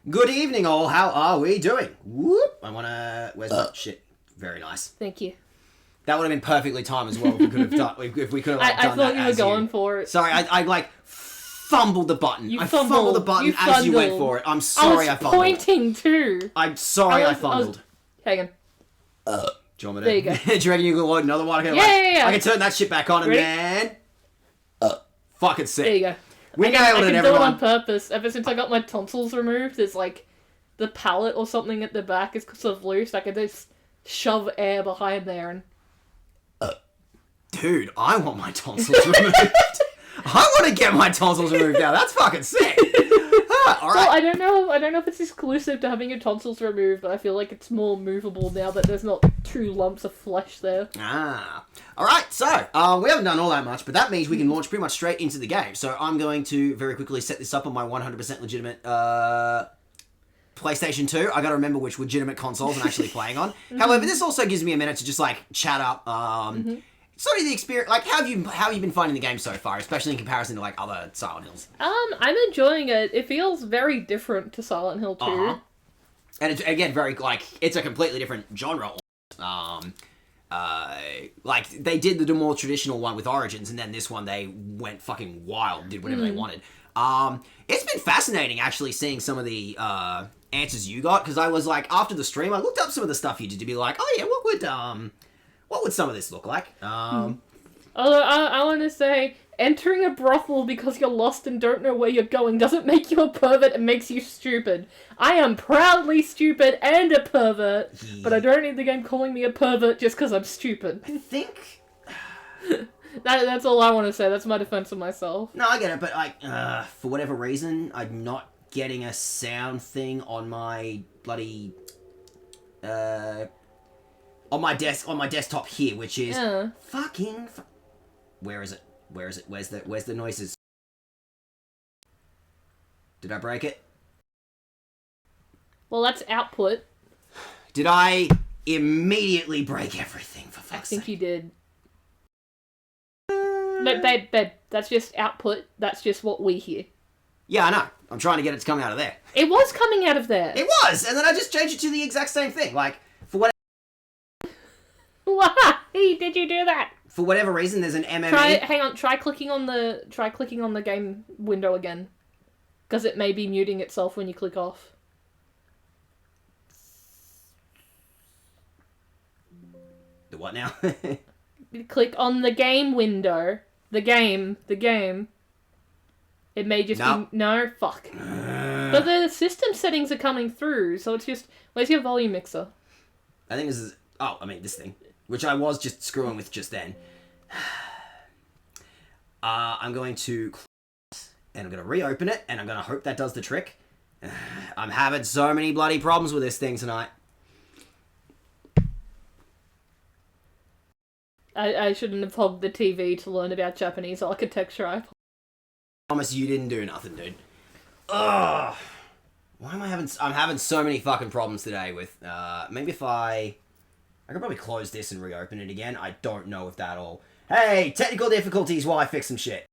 Good evening, all. How are we doing? Whoop! I wanna. Where's my shit? Very nice. Thank you. That would have been perfectly timed as well. If we could have done. If we could have. I done thought that you were as going for it. Sorry, I like fumbled the button. You I fumbled the button as you went for it. I'm sorry, I fumbled. Pointing too. I'm sorry, I fumbled. Hang on. Do you want me to? There you go. Do you reckon you can load another one? Yeah. I can turn that shit back on Ready? and then. Fucking sick. There you go. We nailed I it, can do it everyone. on purpose. Ever since I got my tonsils removed, there's like the palate or something at the back is sort of loose. I can just shove air behind there and. Dude, I want my tonsils removed. I want to get my tonsils removed now. That's fucking sick. All right. Well, I don't know if it's exclusive to having your tonsils removed, but I feel like it's more movable now that there's not two lumps of flesh there. All right. So we haven't done all that much, but that means we can launch pretty much straight into the game. So I'm going to very quickly set this up on my 100% legitimate PlayStation 2. I got to remember which legitimate consoles I'm actually playing on. However, this also gives me a minute to just like chat up. Sort of the experience, like how have you been finding the game so far, especially in comparison to like other Silent Hills? I'm enjoying it. It feels very different to Silent Hill 2. And it's again very like it's a completely different genre. Like they did the more traditional one with Origins, and then this one they went fucking wild, did whatever they wanted. It's been fascinating actually seeing some of the answers you got, because I was like after the stream I looked up some of the stuff you did to be like, oh yeah, what would some of this look like? Although I want to say, entering a brothel because you're lost and don't know where you're going doesn't make you a pervert, it makes you stupid. I am proudly stupid and a pervert, but I don't need the game calling me a pervert just because I'm stupid. I think... That's all I want to say, that's my defense of myself. No, I get it, but like, for whatever reason, I'm not getting a sound thing on my bloody... on my desktop here, which is where is it? Where's the noises? Did I break it? Well, that's output. Did I immediately break everything, for fuck's sake? I think you did. No, babe, that's just output. That's just what we hear. Yeah, I know. I'm trying to get it to come out of there. It was coming out of there. It was, and then I just changed it to the exact same thing. Like, for what? Why did you do that? For whatever reason, there's an MMA. Try clicking on the game window again, because it may be muting itself when you click off. The what now? Click on the game window. The game. It may just be no fuck. But the system settings are coming through, so it's just where's your volume mixer? I think this is this thing, which I was just screwing with just then. I'm going to close and I'm going to reopen it, and I'm going to hope that does the trick. I'm having so many bloody problems with this thing tonight. I shouldn't have hogged the TV to learn about Japanese architecture. I promise you didn't do nothing, dude. Ugh. Why am I'm having so many fucking problems today with, maybe if I could probably close this and reopen it again. I don't know if that'll... Hey, technical difficulties while I fix some shit.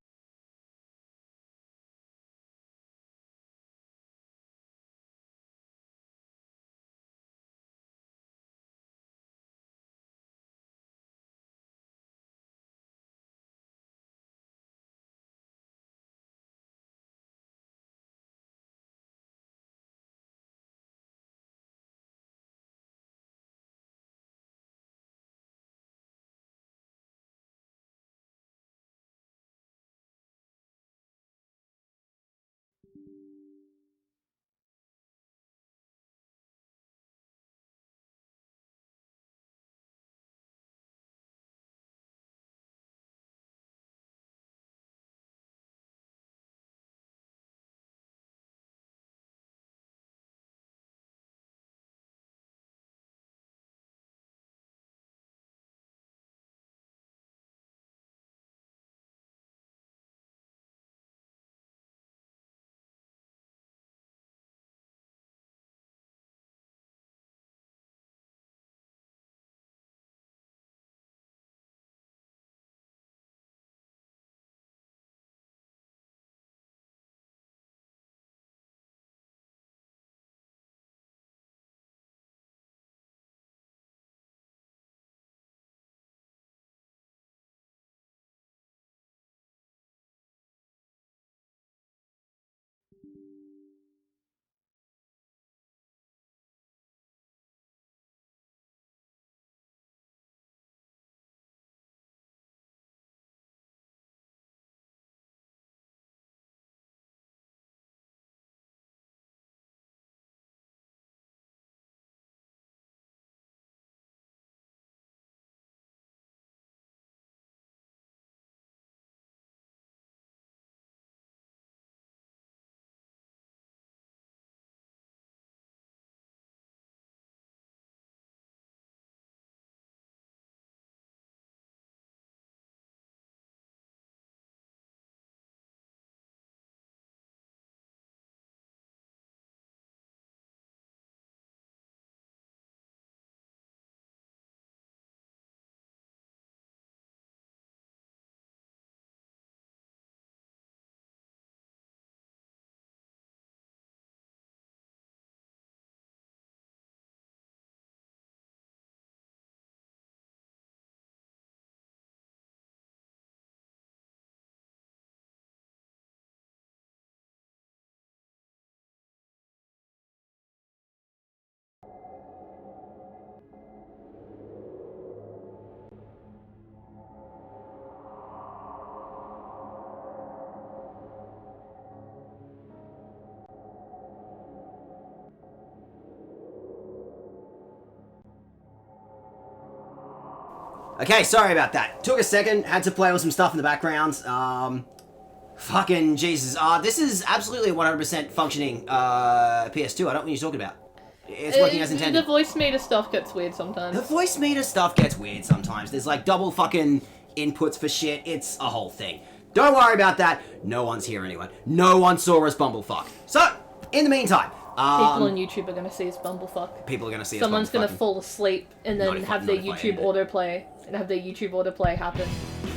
Okay, sorry about that. Took a second, had to play with some stuff in the background. Fucking Jesus. This is absolutely 100% functioning PS2. I don't know what you're talking about. It's working as intended. The voice meter stuff gets weird sometimes. The voice meter stuff gets weird sometimes. There's like double fucking inputs for shit. It's a whole thing. Don't worry about that. No one's here anyway. No one saw us bumblefuck. So, in the meantime... people on YouTube are going to see us bumblefuck. People are going to see Someone's us going to fall asleep and then have their YouTube autoplay. And have their YouTube autoplay happen.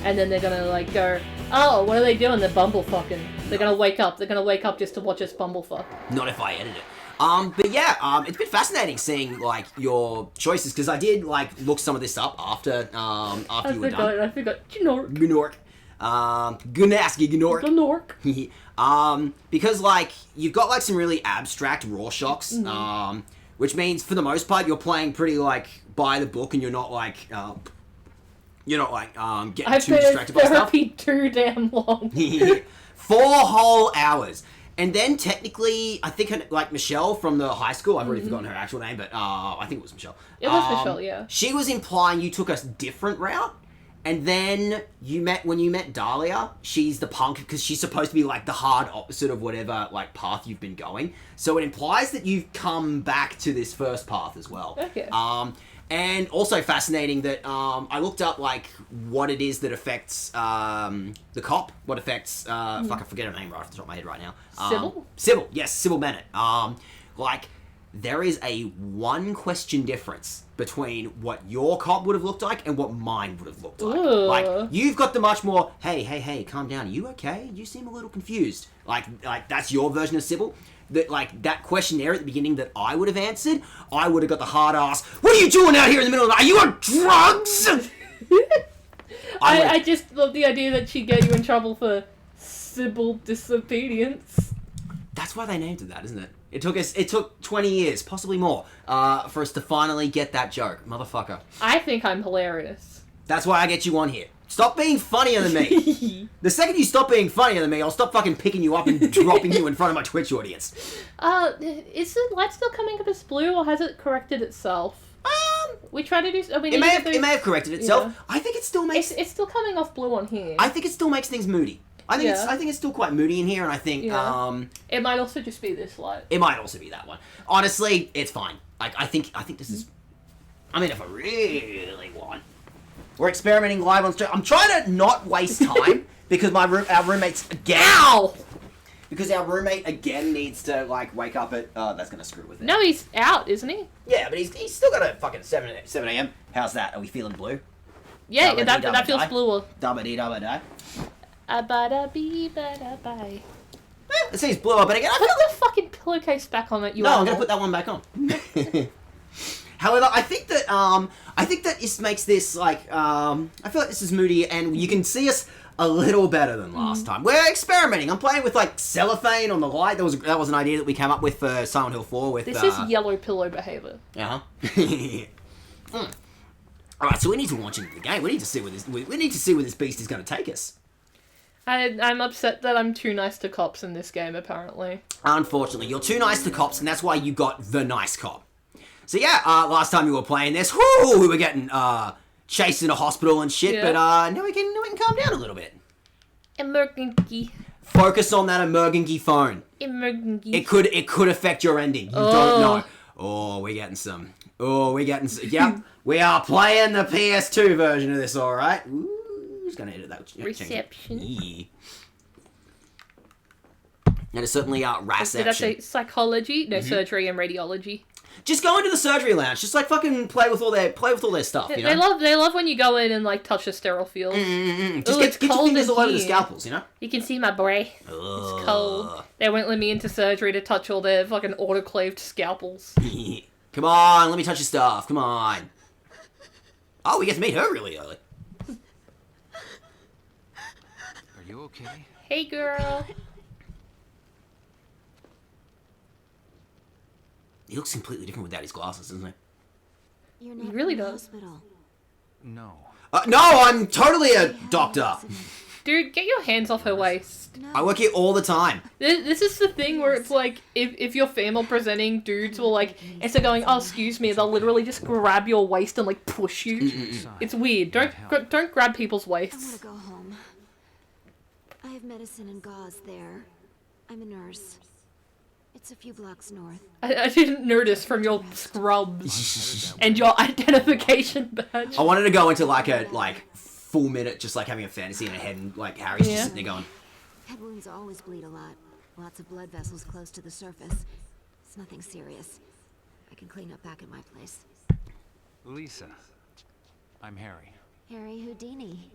And then they're going to like go, oh, what are they doing? They're bumblefucking. They're going to wake up. They're going to wake up just to watch us bumblefuck. Not if I edit it. But yeah, it's been fascinating seeing, like, your choices, because I did, like, look some of this up after you were done. I forgot. Gnork. Gnork. Gnaski Gnork. Gnork. Because, like, you've got, like, some really abstract Rorschachs, which means, for the most part, you're playing pretty, like, by the book, and you're not, like, getting too distracted by stuff. Therapy too damn long. 4 whole hours. And then, technically, I think, like, Michelle from the high school, I've already forgotten her actual name, but I think it was Michelle. It was Michelle, yeah. She was implying you took a different route, and then when you met Dahlia, she's the punk, because she's supposed to be, like, the hard opposite of whatever, like, path you've been going. So it implies that you've come back to this first path as well. Okay. And also fascinating that I looked up, like, what it is that affects the cop, what affects, fuck, I forget her name right off the top of my head right now. Sybil? Sybil, yes, Sybil Bennett. Like, there is a 1 question difference between what your cop would have looked like and what mine would have looked like. Ooh. Like, you've got the much more, hey, calm down, are you okay? You seem a little confused. Like that's your version of Sybil. That questionnaire at the beginning that I would have answered, I would have got the hard ass, what are you doing out here in the middle of the night? Are you on drugs? I just love the idea that she get you in trouble for Sybil disobedience. That's why they named it that, isn't it? It took 20 years, possibly more, for us to finally get that joke. Motherfucker. I think I'm hilarious. That's why I get you on here. Stop being funnier than me. The second you stop being funnier than me, I'll stop fucking picking you up and dropping you in front of my Twitch audience. Is the light still coming up as blue, or has it corrected itself? We try to do... It may have corrected itself. Yeah. I think it still makes... It's still coming off blue on here. I think it still makes things moody. I think it's still quite moody in here, and I think it might also just be this light. It might also be that one. Honestly, it's fine. I think this is. I mean, if I really want, we're experimenting live on stream. I'm trying to not waste time because our roommate's again. Ow! Because our roommate again needs to like wake up at. That's gonna screw with it. No, he's out, isn't he? Yeah, but he's still got a fucking 7 a.m. How's that? Are we feeling blue? Yeah, that feels bluer. Dabba dee dabba die. Bye. It says blue up, but again, put the fucking pillowcase back on it. No, I'm gonna put that one back on. However, I think that this makes this like I feel like this is moody, and you can see us a little better than last time. We're experimenting. I'm playing with like cellophane on the light. That was an idea that we came up with for Silent Hill 4. With this is yellow pillow behavior. All right, so we need to launch into the game. We need to see where this beast is going to take us. I'm upset that I'm too nice to cops in this game, apparently. Unfortunately, you're too nice to cops, and that's why you got the nice cop. So yeah, last time you were playing this, we were getting chased in a hospital and shit, but now we can calm down a little bit. Emergency. Focus on that emergency phone. Emergency. It could affect your ending. You don't know. Oh, we're getting some. Yep, we are playing the PS2 version of this, all right. Ooh. Who's going to edit that? Reception. Yeah. And it's certainly reception. Did I say psychology? No, surgery and radiology. Just go into the surgery lounge. Just like fucking play with all their stuff. You know? They love when you go in and like touch a sterile field. Just get your fingers all over the scalpels. You know. You can see my bray. It's cold. They won't let me into surgery to touch all their fucking autoclaved scalpels. Come on, let me touch your stuff. Come on. Oh, we get to meet her really early. You okay? Hey, girl. He looks completely different without his glasses, doesn't he? You're not he really in the does. hospital. No. No, I'm totally a doctor. dude, get your hands off her waist. No. I work here all the time. This is the thing where it's like, if you're female presenting, dudes will like, instead of going, oh, excuse me, they'll literally just grab your waist and like push you. It's weird. Don't grab people's I want waists. to go home. I have medicine and gauze there. I'm a nurse. It's a few blocks north. I didn't notice from your scrubs and your identification badge. I wanted to go into like a full minute just like having a fantasy in my head and like Harry's just sitting there going, Head wounds always bleed a lot. Lots of blood vessels close to the surface. It's nothing serious. I can clean up back at my place. Lisa, I'm Harry. Harry Houdini.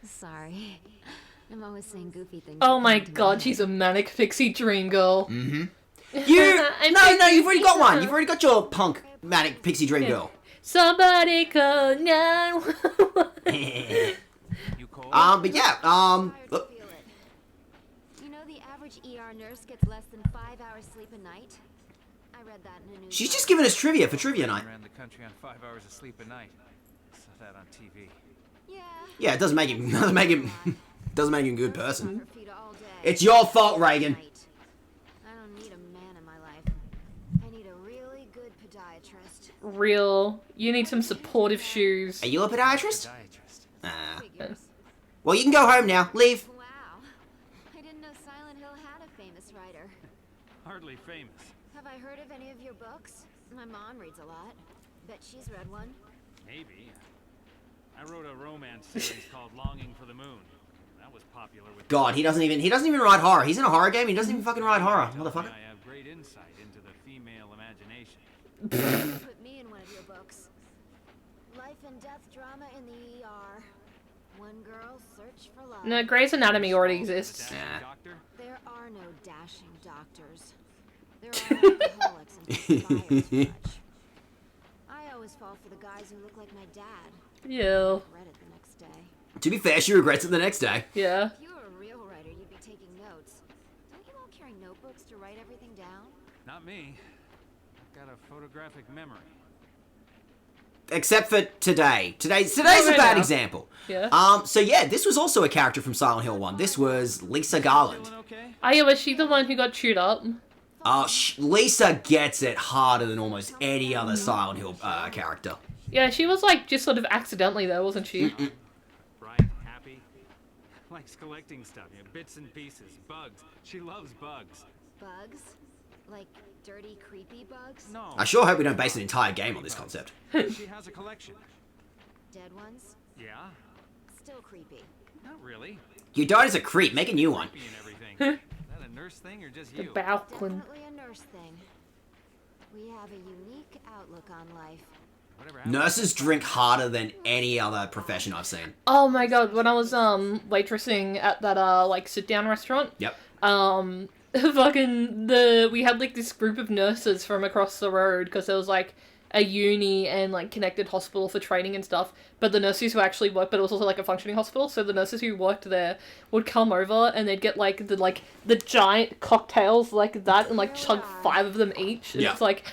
Sorry. I'm always saying goofy things. Oh that my come to god, head. she's a manic pixie dream girl. no, I'm you've already got one. thinking- You've already got your punk manic pixie dream girl. Somebody call 911. You cold? But yeah, Tired to look, feel it. You know the average ER nurse gets less than 5 hours sleep a night? I read that in a news she's just article. giving us trivia for trivia night. Around the country on 5 hours of sleep a night. Saw that on TV. Yeah. Yeah, it doesn't make him doesn't make him a good person. Her feet all day. It's your fault, Reagan. Night. I don't need a man in my life. I need a really good podiatrist. Real. You need some supportive shoes. Are you a podiatrist? Podiatrist. Figures. Well, you can go home now. Leave. Wow. I didn't know Silent Hill had a famous writer. Hardly famous. Have I heard of any of your books? My mom reads a lot. Bet she's read one. Maybe. I wrote a romance series called Longing for the Moon. That was popular with... God, he doesn't even write horror. He's in a horror game. He doesn't even fucking write horror, motherfucker. I have great insight into the female imagination. Put me in one of your books. Life and death drama in the ER. One girl's search for love. No, Grey's Anatomy already exists. Dashing Nah. doctor? There are no dashing doctors. There are alcoholics and vampires much. I always fall for the guys who look like my dad. Ew. Read it the next day. To be fair, she regrets it the next day. Yeah. If you were a real writer, you'd be taking notes. Don't you all carry notebooks to write everything down? Not me. I've got a photographic memory. Except for today. Today's a right bad now. example. Yeah. So yeah, this was also a character from Silent Hill 1. This was Lisa Garland. Feeling okay? Oh yeah, was she the one who got chewed up? Lisa gets it harder than almost any other Silent Hill character. Yeah, she was like just sort of accidentally there, wasn't she? Bright, happy. Likes collecting stuff, you know, bits and pieces, bugs. She loves bugs. Bugs? Like dirty, creepy bugs? No. I sure hope we don't base an entire game on this concept. She has a collection. Dead ones? Yeah? Still creepy. Not really. Your dad is a creep. Make a new one. Creepy and everything. Is that a nurse thing or just The you? Balquin. Definitely a nurse thing. We have a unique outlook on life. Whatever happened. Nurses drink harder than any other profession I've seen. Oh my god, when I was waitressing at that like sit down restaurant, Yep. we had like this group of nurses from across the road because there was like a uni and like connected hospital for training and stuff, but the nurses who actually worked, but it was also like a functioning hospital, so the nurses who worked there would come over and they'd get like the giant cocktails like that and like chug 5 of them each, and Yeah. it's like,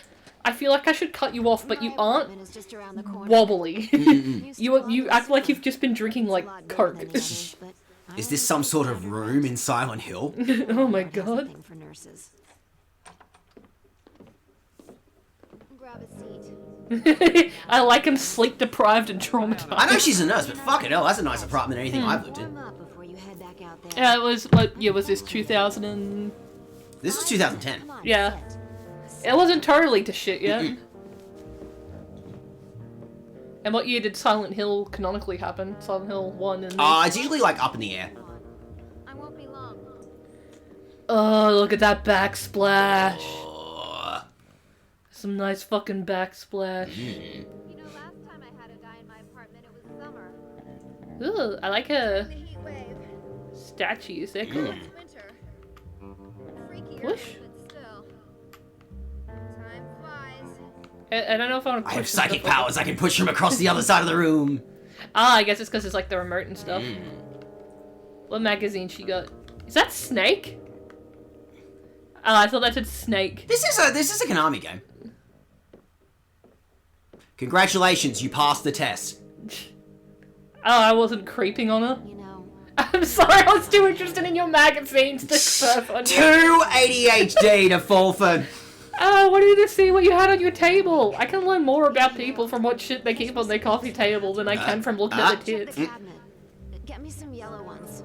I feel like I should cut you off, but My you aren't apartment is just around the corner. wobbly. Used to You love act the like you've stuff. just been drinking It's a like lot better Coke. than the others, but I Is this always some think sort the of other room guy in Silent Hill? Oh my has a god. thing for nurses. Grab a seat. I like him sleep deprived and traumatized. I know she's a nurse, but fucking hell, that's a nicer apartment than anything I've lived in. Warm up before you head back out there. Yeah, it was what year was this? 2000 and This was 2010. Come on, yeah. sit. It wasn't totally to shit yet. And what year did Silent Hill canonically happen? Silent Hill 1 and It's usually like up in the air. I won't be long. oh, look at that backsplash. Oh. Some nice fucking backsplash. You know, last time I had a guy in my apartment, it was summer. Ooh, I like her The heat wave. statues. They're cool. It's winter. Freakier, Push? but still. Time flies. I don't know if I want to I have psychic powers. I can push him across the other side of the room. Ah, I guess it's because it's like the remote and stuff. What magazine she got? Is that Snake? Oh, I thought that said Snake. This is a Konami game. Congratulations, you passed the test. I wasn't creeping on her. You know, I'm sorry, I was too interested in your magazines to surf on you. Too ADHD to fall for... Oh, I wanted to see what you had on your table. I can learn more about people from what shit they keep on their coffee table than I can from looking at their check tits. the cabinet. Get me some yellow ones.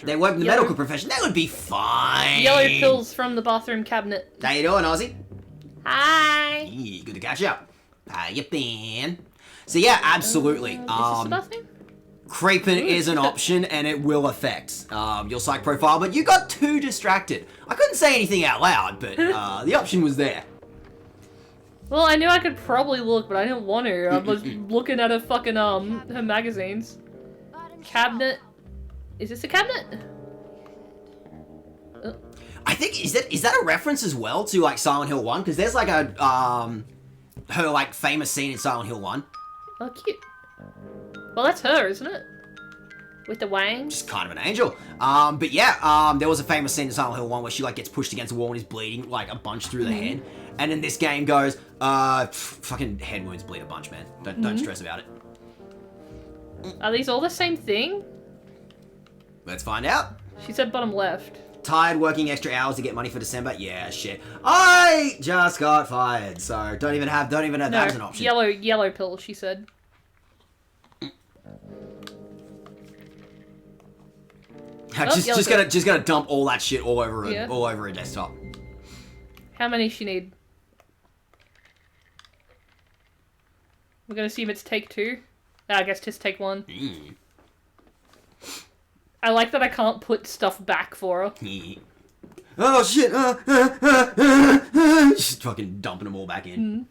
They work in the Yellow- medical profession. That would be fine. Yellow pills from the bathroom cabinet. How you doing, Ozzy? Hi. Hey, good to catch up. How you been? So yeah, absolutely. Is this the bathroom? Creeping is an option, and it will affect your psych profile, but you got too distracted. I couldn't say anything out loud, but the option was there. Well, I knew I could probably look, but I didn't want to. I was looking at her fucking, her magazines. Bottom Cabinet. Is this a cabinet? I think, is that a reference as well to, like, Silent Hill 1? Because there's, like, her, like, famous scene in Silent Hill 1. Oh, cute. Well, that's her, isn't it? With the wings. Just kind of an angel. But yeah, there was a famous scene in Silent Hill 1 where she, like, gets pushed against a wall and is bleeding, like, a bunch through the head. And then this game goes, fucking head wounds bleed a bunch, man. Don't stress about it. Are these all the same thing? Let's find out. She said bottom left. Tired working extra hours to get money for December? Yeah, shit. I just got fired, so don't even have that as an option. Yellow pill, she said. Just gonna dump all that shit all over a desktop. How many she need? We're gonna see if it's take 2. I guess just take 1. I like that I can't put stuff back for her. Oh shit! Just fucking dumping them all back in.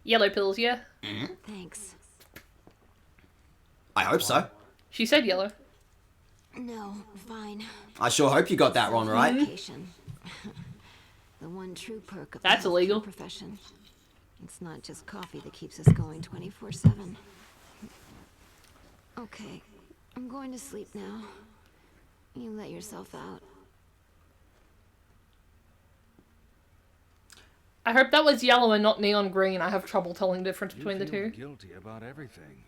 Yellow pills, yeah? Thanks. I hope so. She said yellow. No, fine. I sure hope you got that one right. Medication. The one true perk of That's the healthcare illegal. profession. It's not just coffee that keeps us going 24/7. Okay, I'm going to sleep now. You let yourself out. I hope that was yellow and not neon green. I have trouble telling the difference You between the feel two. guilty about everything.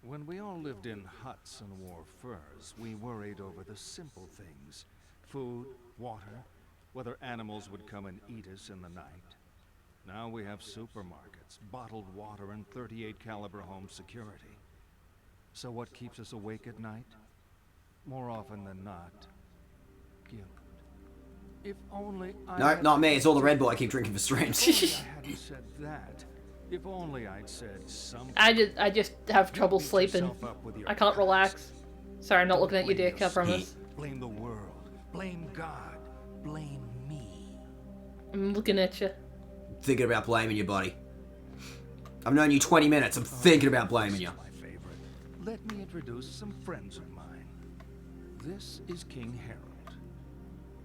When we all lived in huts and wore furs, we worried over the simple things. Food, water, whether animals would come and eat us in the night. Now we have supermarkets, bottled water, and 38 caliber home security. So what keeps us awake at night? More often than not, guilt. If only I No, had not me. It's all the Red Bull I keep drinking for streams. If only I hadn't said that. If only I'd said something. I just have trouble Beat sleeping. yourself up with your I can't past. relax. Sorry, I'm not looking at your Blame dick, I promise. Blame the world. Blame God. Blame me. I'm looking at you. Thinking about blaming you, buddy. I've known you 20 minutes. I'm thinking about blaming you. My favorite. Let me introduce some friends of mine. This is King Harold.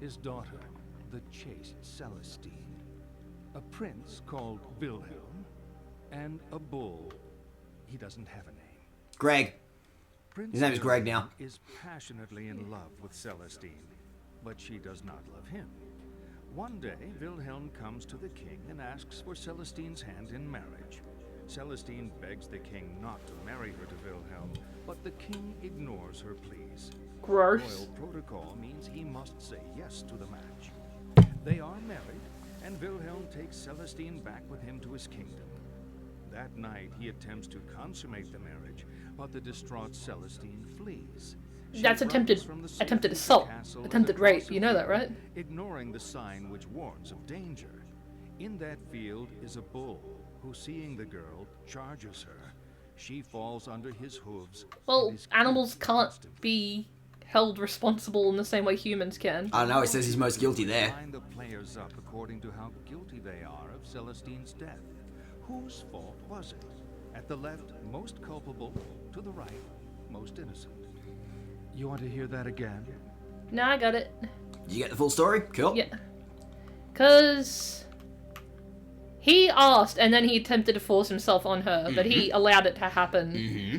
His daughter, the chaste Celestine. A prince called Wilhelm. And a bull. He doesn't have a name. Greg. Prince His name is Greg Wilhelm now. is passionately in love with Celestine, but she does not love him. One day, Wilhelm comes to the king and asks for Celestine's hand in marriage. Celestine begs the king not to marry her to Wilhelm, but the king ignores her pleas. Gross. Royal protocol means he must say yes to the match. They are married, and Wilhelm takes Celestine back with him to his kingdom. That night, he attempts to consummate the marriage, but the distraught Celestine flees. She That's runs attempted from the attempted safety of the assault. castle Attempted and across rape. a You know that, field, right? ignoring the sign which warns of danger. In that field is a bull who, seeing the girl, charges her. She falls under his hooves. Well, and is animals killed can't instantly. be held responsible in the same way humans can. I don't know. It says he's most guilty there. Line the players up according to how guilty they are of Celestine's death. Whose fault was it? At the left, most culpable. To the right, most innocent. You want to hear that again? No, I got it. Did you get the full story? Cool. Yeah. 'Cause he asked and then he attempted to force himself on her, but he allowed it to happen. Mm-hmm.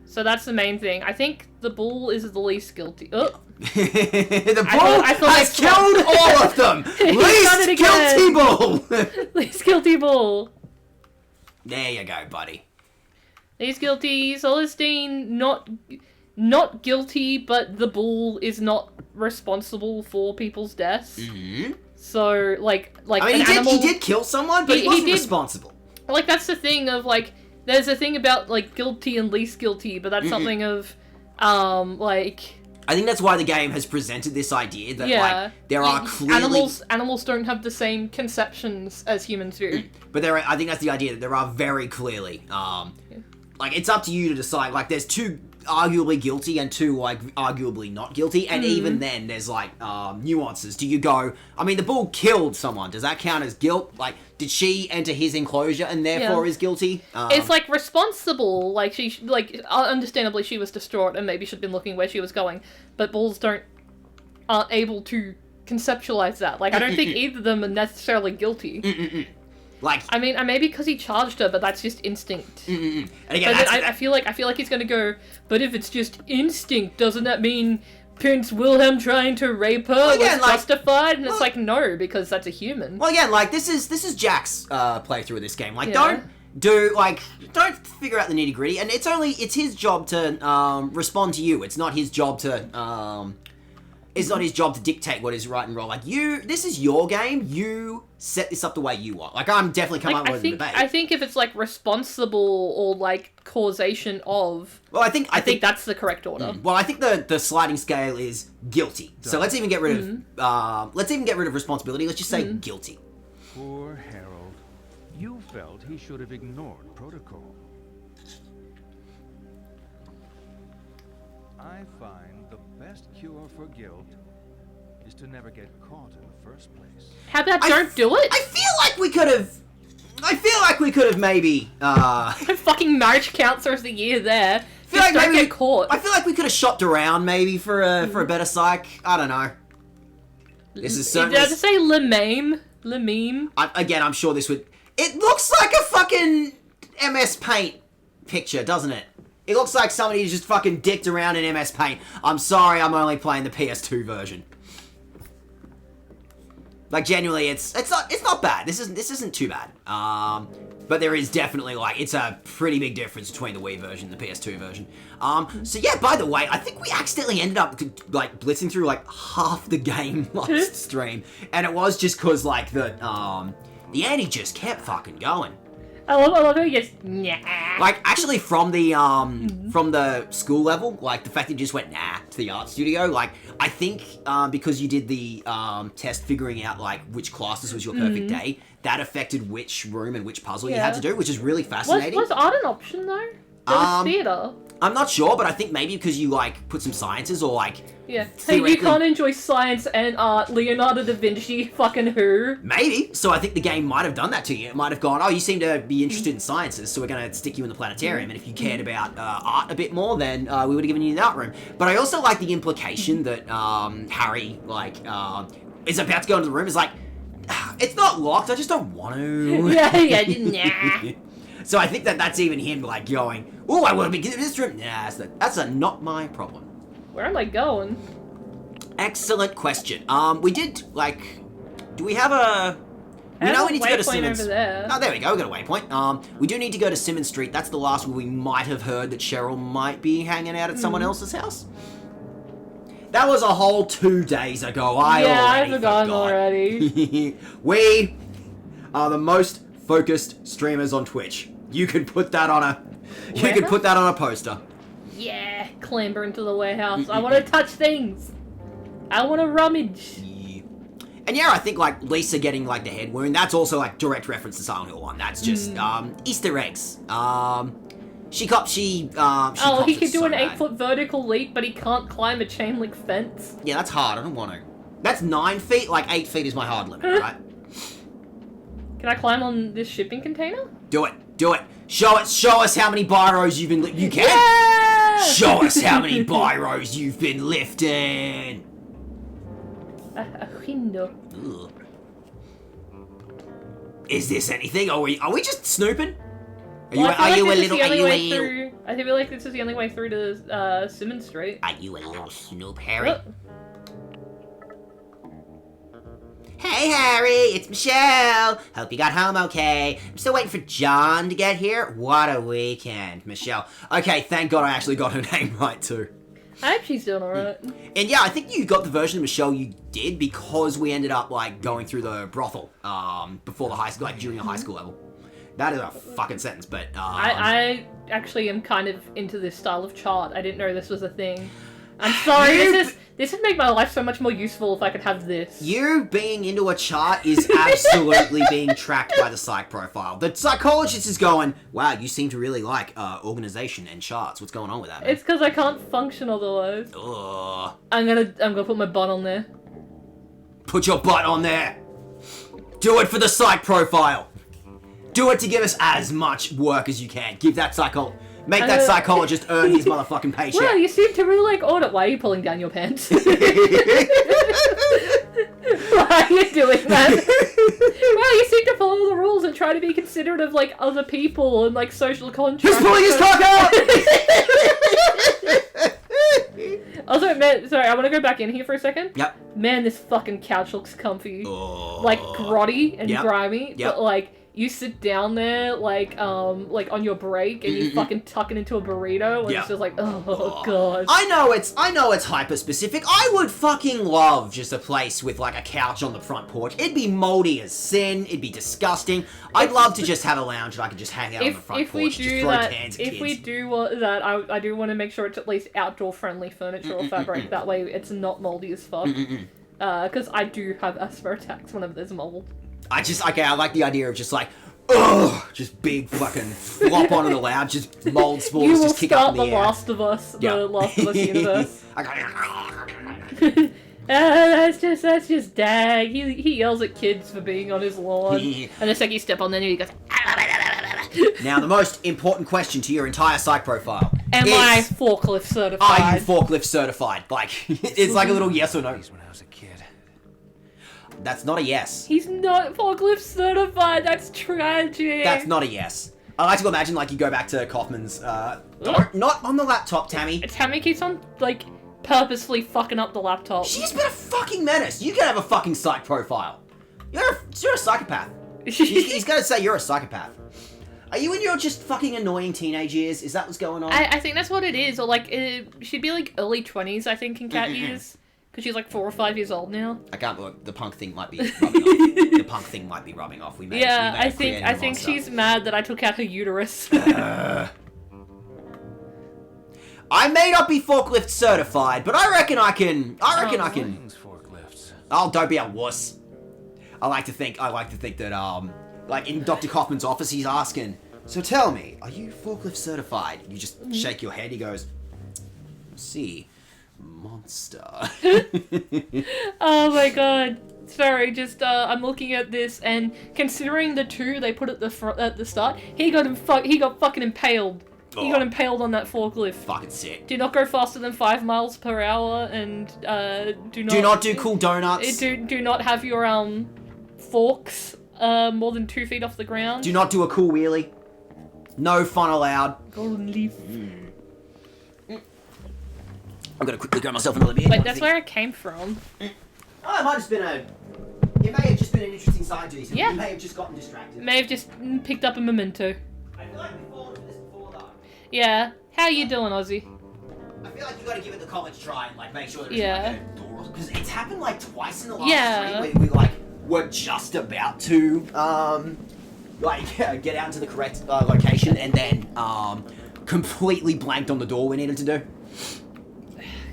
So that's the main thing. I think the bull is the least guilty. Oh, The bull I thought has I killed all of them! He's done it Least again. guilty bull! least guilty bull. There you go, buddy. He's guilty. Celestine, not guilty, but the bull is not responsible for people's deaths. Mm-hmm. So, like I mean, he did kill someone, but he wasn't responsible. Like, that's the thing of, like, there's a thing about, like, guilty and least guilty, but that's something of, like... I think that's why the game has presented this idea that, like, there are clearly... Animals don't have the same conceptions as humans do. But I think that's the idea, that there are very clearly, like, it's up to you to decide, like, there's two arguably guilty and two, like, arguably not guilty, and even then, there's, like, nuances. Do you go, I mean, the bull killed someone, does that count as guilt? Like, did she enter his enclosure and therefore is guilty? It's, like, responsible, like, understandably she was distraught and maybe should have been looking where she was going, but bulls aren't able to conceptualize that. Like, I don't think either of them are necessarily guilty. Like, I mean, maybe because he charged her, but that's just instinct. And again, I feel like he's gonna go, but if it's just instinct, doesn't that mean Prince Wilhelm trying to rape her was justified? And it's like, no, because that's a human. Well, again, like, this is Jack's playthrough of this game. Like, don't figure out the nitty gritty, and it's his job to respond to you. It's not his job to it's not his job to dictate what is right and wrong. Like, this is your game. You set this up the way you want. Like, I'm definitely coming up with a debate. I think if it's, like, responsible or, like, causation of... Well, I think that's the correct order. Well, I think the sliding scale is guilty. So let's even get rid of responsibility. Let's just say guilty. Poor Harold. You felt he should have ignored protocol. I find the best cure for guilt is to never get caught in the first place. How about don't do it? I feel like we could have maybe fucking marriage counselor of the year there. Just don't get caught. I feel like we could have shopped around maybe for a better psych. I don't know. This is certainly... Did I say le meme? Again, I'm sure this would... It looks like a fucking MS Paint picture, doesn't it? It looks like somebody just fucking dicked around in MS Paint. I'm sorry, I'm only playing the PS2 version. Like, genuinely, it's not bad. This isn't too bad. But there is definitely, like, it's a pretty big difference between the Wii version and the PS2 version. So yeah, by the way, I think we accidentally ended up, like, blitzing through, like, half the game last stream. And it was just because, like, the Andy just kept fucking going. I love how he gets, nah. Like, actually, from the school level, like, the fact that you just went, nah, to the art studio, like, I think, because you did the, test figuring out, like, which classes was your perfect day, that affected which room and which puzzle you had to do, which is really fascinating. Was art an option, though? There was theatre. I'm not sure, but I think maybe because you, like, put some sciences or, like... Yeah. Hey, you can't enjoy science and art, Leonardo da Vinci, fucking who? Maybe. So I think the game might have done that to you. It might have gone, oh, you seem to be interested in sciences, so we're going to stick you in the planetarium. And if you cared about art a bit more, then we would have given you the art room. But I also like the implication that Harry, like, is about to go into the room. Is like, it's not locked, I just don't want to. yeah. So I think that's even him, like, going, oh, I want to be in this room. Nah, that's not my problem. Where am I going? Excellent question. We did, like, do we have a... We know we need to go to Simmons. Over there. Oh, there we go. We got a waypoint. We do need to go to Simmons Street. That's the last where we might have heard that Cheryl might be hanging out at someone else's house. That was a whole 2 days ago. I forgot already. We are the most focused streamers on Twitch. You could put that on a poster. Yeah, clamber into the warehouse. I want to touch things. I want to rummage. Yeah. And yeah, I think, like, Lisa getting, like, the head wound, that's also, like, direct reference to Silent Hill 1. That's just, Easter eggs. He can do an 8-foot vertical leap, but he can't climb a chain link fence. Yeah, that's hard. I don't want to. That's 9 feet. Like, 8 feet is my hard limit, right? Can I climb on this shipping container? Do it. Show us how many biros you've been you can. Yeah! Show us how many biros you've been lifting. A window. Ugh. Is this anything? Are we just snooping? I feel like this is the only way through to Simmons Street. Are you a little snoop, Harry? Hey, Harry, it's Michelle. Hope you got home okay. I'm still waiting for John to get here. What a weekend, Michelle. Okay, thank God I actually got her name right, too. I hope she's doing alright. And yeah, I think you got the version of Michelle you did because we ended up, like, going through the brothel before the high school, like, during the high school level. That is a fucking sentence, but... I actually am kind of into this style of chart. I didn't know this was a thing. I'm sorry, this would make my life so much more useful if I could have this. You being into a chart is absolutely being tracked by the psych profile. The psychologist is going, wow, you seem to really like organization and charts. What's going on with that, man? It's because I can't function otherwise. Ugh. I'm gonna put my butt on there. Put your butt on there. Do it for the psych profile. Do it to give us as much work as you can. Give that Make that psychologist earn his motherfucking paycheck. Well, you seem to really like audit. Why are you pulling down your pants? Why are you doing that? Well, you seem to follow the rules and try to be considerate of, like, other people and, like, social contracts. He's pulling his cock out! Also, man, sorry, I want to go back in here for a second. Yep. Man, this fucking couch looks comfy. Oh. Like, grotty and grimy, Yep. but, like, you sit down there, like on your break, and you fucking tuck it into a burrito, and it's just like, oh god. I know it's hyper specific. I would fucking love just a place with like a couch on the front porch. It'd be moldy as sin. It'd be disgusting. I'd love to just have a lounge that I could just hang out on the front porch. If we do that, I do want to make sure it's at least outdoor friendly furniture or fabric. That way, it's not moldy as fuck. Because I do have asthma attacks whenever there's mold. I like the idea of just like, just big fucking flop onto the lounge, just mold spores just kick up in the air. You will start the Last of Us universe. That's just Dag. He yells at kids for being on his lawn, and the second you step on there, he goes. Now, the most important question to your entire psych profile: Am I forklift certified? Are you forklift certified? Like, it's like a little yes or no. When I was a kid. That's not a yes. He's not forklift certified. That's tragic. That's not a yes. I like to imagine, like, you go back to Kaufman's, not on the laptop, Tammy. Tammy keeps on, like, purposefully fucking up the laptop. She's been a fucking menace. You can have a fucking psych profile. You're a psychopath. He's gonna say you're a psychopath. Are you in your just fucking annoying teenage years? Is that what's going on? I think that's what it is. Or, like, she'd be, like, early 20s, I think, in cat years. Because she's like 4 or 5 years old now. I can't look. The punk thing might be rubbing off. The punk thing might be rubbing off. I think she's mad that I took out her uterus. I may not be forklift certified, but I reckon I can. Forklifts. Oh, don't be a wuss. I like to think that like in Dr. Kaufman's office, he's asking. So tell me, are you forklift certified? You just shake your head. He goes, see. Monster. Oh my god. Sorry, just I'm looking at this, and considering the 2 they put at the start, he got fucking impaled. He got impaled on that forklift. Fucking sick. Do not go faster than 5 miles per hour, and do not do cool donuts. Do not have your forks more than 2 feet off the ground. Do not do a cool wheelie. No fun allowed. Golden leaf. I'm gonna quickly grab myself another beer. Wait, that's where it came from. Oh, it might have just been it may have just been an interesting side to you. Yeah. You may have just gotten distracted. May have just picked up a memento. I feel like we've fallen for this before, though. Yeah. How you doing, Ozzy? I feel like you gotta give it the college try and, like, make sure there's like a door. Because it's happened, like, twice in the last stream where we, like, were just about to, get out into the correct location and then, completely blanked on the door we needed to do.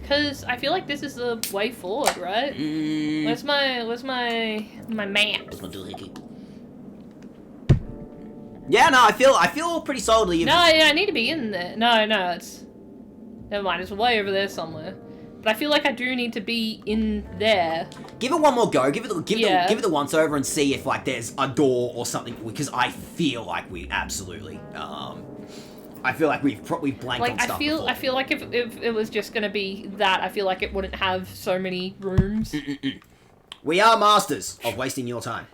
Because I feel like this is the way forward, right? Where's my map? Yeah, no, I feel pretty solidly. No, yeah, I need to be in there. No, it's... Never mind, it's way over there somewhere. But I feel like I do need to be in there. Give it one more go. Give it the once over and see if, like, there's a door or something. Because I feel like we absolutely, I feel like we've blanked on stuff before. I feel like if it was just gonna be that, I feel like it wouldn't have so many rooms. We are masters of wasting your time.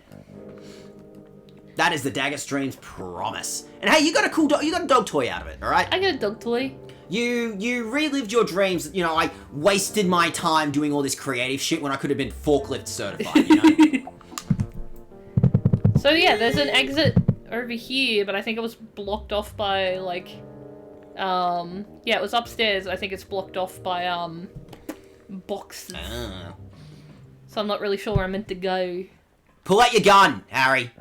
That is the Daget stream's promise. And hey, you got a cool dog. You got a dog toy out of it, all right? I got a dog toy. You relived your dreams. You know, I wasted my time doing all this creative shit when I could have been forklift certified. You know. So yeah, there's an exit over here, but I think it was blocked off by, like, yeah, it was upstairs. I think it's blocked off by, boxes. So I'm not really sure where I'm meant to go. Pull out your gun, Harry.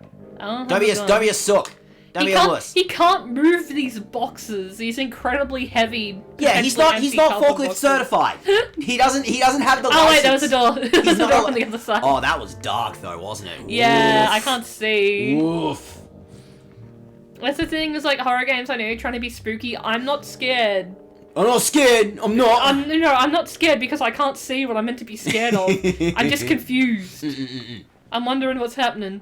Don't be a sook. Don't be a wuss. He can't move these boxes. These incredibly heavy. Yeah, he's not forklift certified. He doesn't have the license. Oh wait, there was a door. There's a door on the other side. Oh, that was dark though, wasn't it? Yeah, Oof. I can't see. Oof. That's the thing. Is like horror games. I know you're trying to be spooky. I'm not scared. I'm not scared. I'm not. I'm not scared because I can't see what I'm meant to be scared of. I'm just confused. I'm wondering what's happening.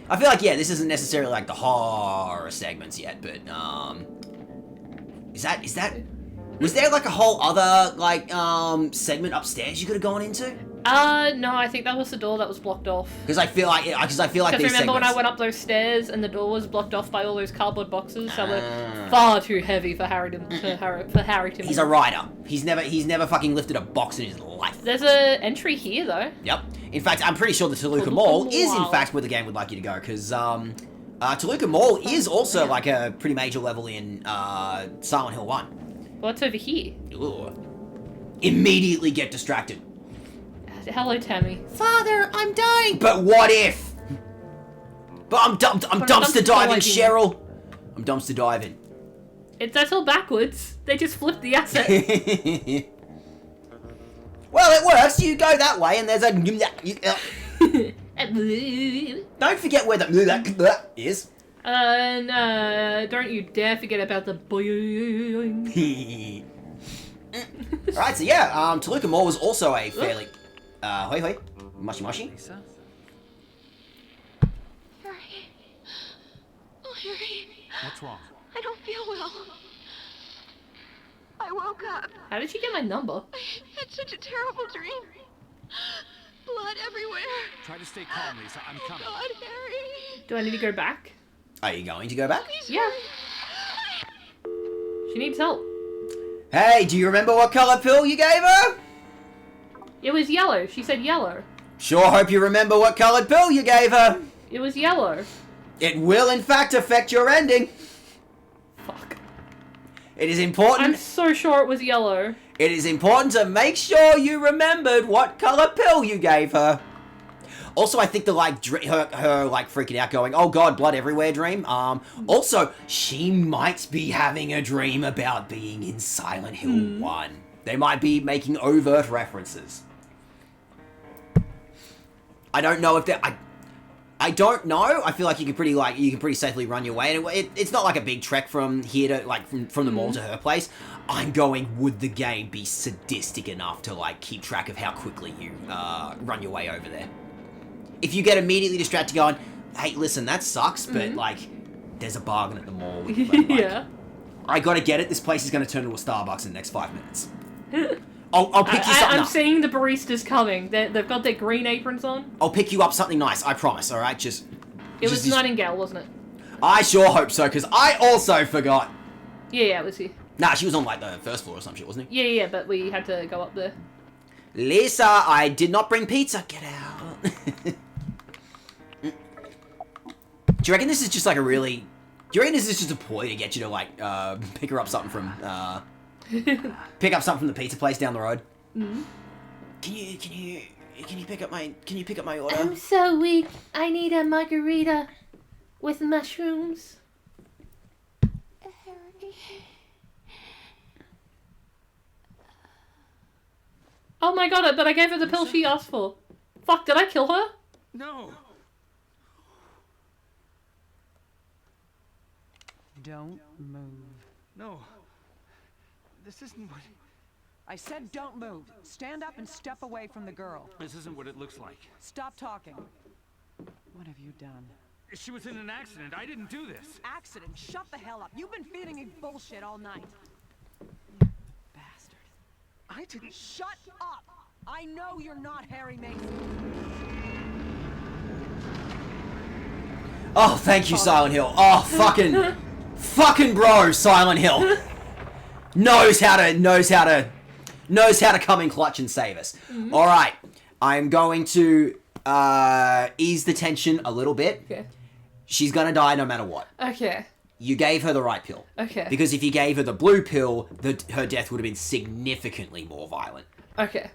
I feel like, yeah, this isn't necessarily like the horror segments yet, but, was there like a whole other, like, segment upstairs you could have gone into? No, I think that was the door that was blocked off. Because I feel like these remember segments... when I went up those stairs and the door was blocked off by all those cardboard boxes that were far too heavy for Harry to He's a rider. He's never fucking lifted a box in his life. There's a entry here though. Yep. In fact, I'm pretty sure the Toluca Mall is in fact where the game would like you to go, because Toluca Mall is also like a pretty major level in Silent Hill 1. What's over here? Ooh. Immediately get distracted. Hello, Tammy. Father, I'm dying. But what if? But I'm dumpster diving, Cheryl. I'm dumpster diving. That's all backwards. They just flipped the asset. Well, it works. You go that way, and there's a. Don't forget where the is. No, don't you dare forget about the boing. Alright, so yeah, Toluca Mall was also a fairly... hoi hoi. Mushy mushy. Lisa? Harry. Oh, Harry. What's wrong? I don't feel well. I woke up. How did she get my number? I had such a terrible dream. Blood everywhere. Try to stay calm, Lisa. I'm coming. God, Harry. Do I need to go back? Are you going to go back? Please, Yeah. hurry. She needs help. Hey, do you remember what color pill you gave her? It was yellow. She said yellow. Sure hope you remember what colored pill you gave her. It was yellow. It will, in fact, affect your ending. Fuck. It is important... I'm so sure it was yellow. It is important to make sure you remembered what color pill you gave her. Also, I think the, like, her like, freaking out going, oh god, blood everywhere dream. Also, she might be having a dream about being in Silent Hill 1. They might be making overt references. I don't know if they're... I don't know. I feel like you can pretty safely run your way. And it's not like a big trek from here to, like, from the mall to her place. I'm going, would the game be sadistic enough to, like, keep track of how quickly you run your way over there? If you get immediately distracted going, hey, listen, that sucks, but, like, there's a bargain at the mall. Like, Yeah. I gotta get it. This place is gonna turn into a Starbucks in the next 5 minutes. I'll pick you something I'm up. seeing the baristas coming. They've got their green aprons on. I'll pick you up something nice, I promise, alright? It was Nightingale, wasn't it? I sure hope so, because I also forgot. Yeah, it was here. Nah, she was on, like, the first floor or some shit, wasn't he? Yeah, but we had to go up there. Lisa, I did not bring pizza. Get out. Do you reckon this is just like a really... Do you reckon this is just a ploy to get you to, like, pick her up something from, pick up something from the pizza place down the road? Mm-hmm. Can you pick up my order? I'm so weak. I need a margarita with mushrooms. Oh my god, but I gave her the pill she asked for. Fuck, did I kill her? No. Don't move. No. This isn't what... I said don't move. Stand up and step away from the girl. This isn't what it looks like. Stop talking. What have you done? She was in an accident. I didn't do this. Accident? Shut the hell up. You've been feeding me bullshit all night. Bastard. I didn't... Shut up! I know you're not Harry Mason. Oh, thank you, Silent Hill. Oh, fucking bro, Silent Hill. knows how to come in clutch and save us. All right, I'm going to ease the tension a little bit. Okay. She's gonna die no matter what. Okay. You gave her the right pill. Okay. Because if you gave her the blue pill, her death would have been significantly more violent. Okay.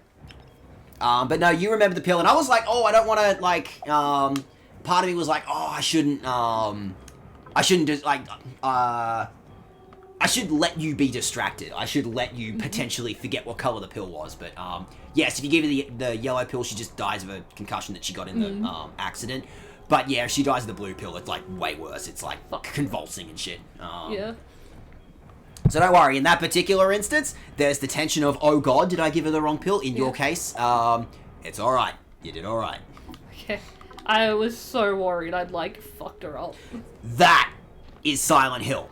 But no, you remember the pill, and I was like, oh, I don't want to, like, part of me was like, oh, I shouldn't just, like, I should let you be distracted. I should let you potentially forget what color the pill was. But, yes, if you give her the yellow pill, she just dies of a concussion that she got in the, accident. But, yeah, if she dies of the blue pill, it's, like, way worse. It's, like, convulsing and shit. Yeah. So don't worry, in that particular instance, there's the tension of, oh god, did I give her the wrong pill? In your case, it's alright. You did alright. Okay. I was so worried I'd, like, fucked her up. That is Silent Hill.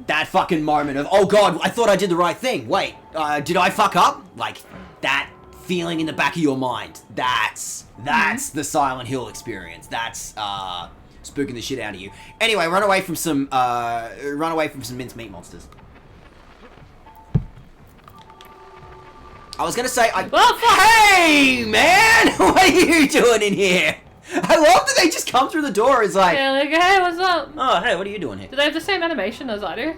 That fucking moment of, oh god, I thought I did the right thing. Wait, did I fuck up? Like, that feeling in the back of your mind. That's the Silent Hill experience. That's, spooking the shit out of you. Anyway, run away from some mincemeat monsters. I was gonna say, hey, man! What are you doing in here? I love that they just come through the door. It's like, Yeah, like, hey, what's up? oh, hey, what are you doing here? Do they have the same animation as I do?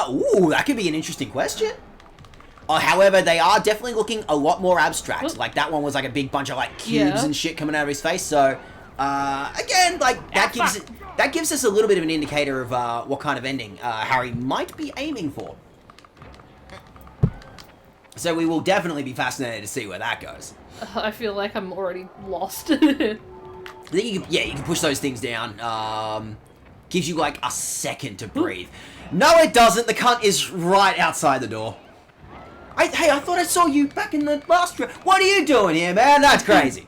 Ooh, that could be an interesting question. However, they are definitely looking a lot more abstract. What? Like, that one was like a big bunch of, like, cubes and shit coming out of his face. So, again, like, that gives us a little bit of an indicator of, what kind of ending, Harry might be aiming for. So we will definitely be fascinated to see where that goes. I feel like I'm already lost. I think you can push those things down. Gives you like a second to breathe. No, it doesn't. The cunt is right outside the door. Hey, I thought I saw you back in the last room. What are you doing here, man? That's crazy.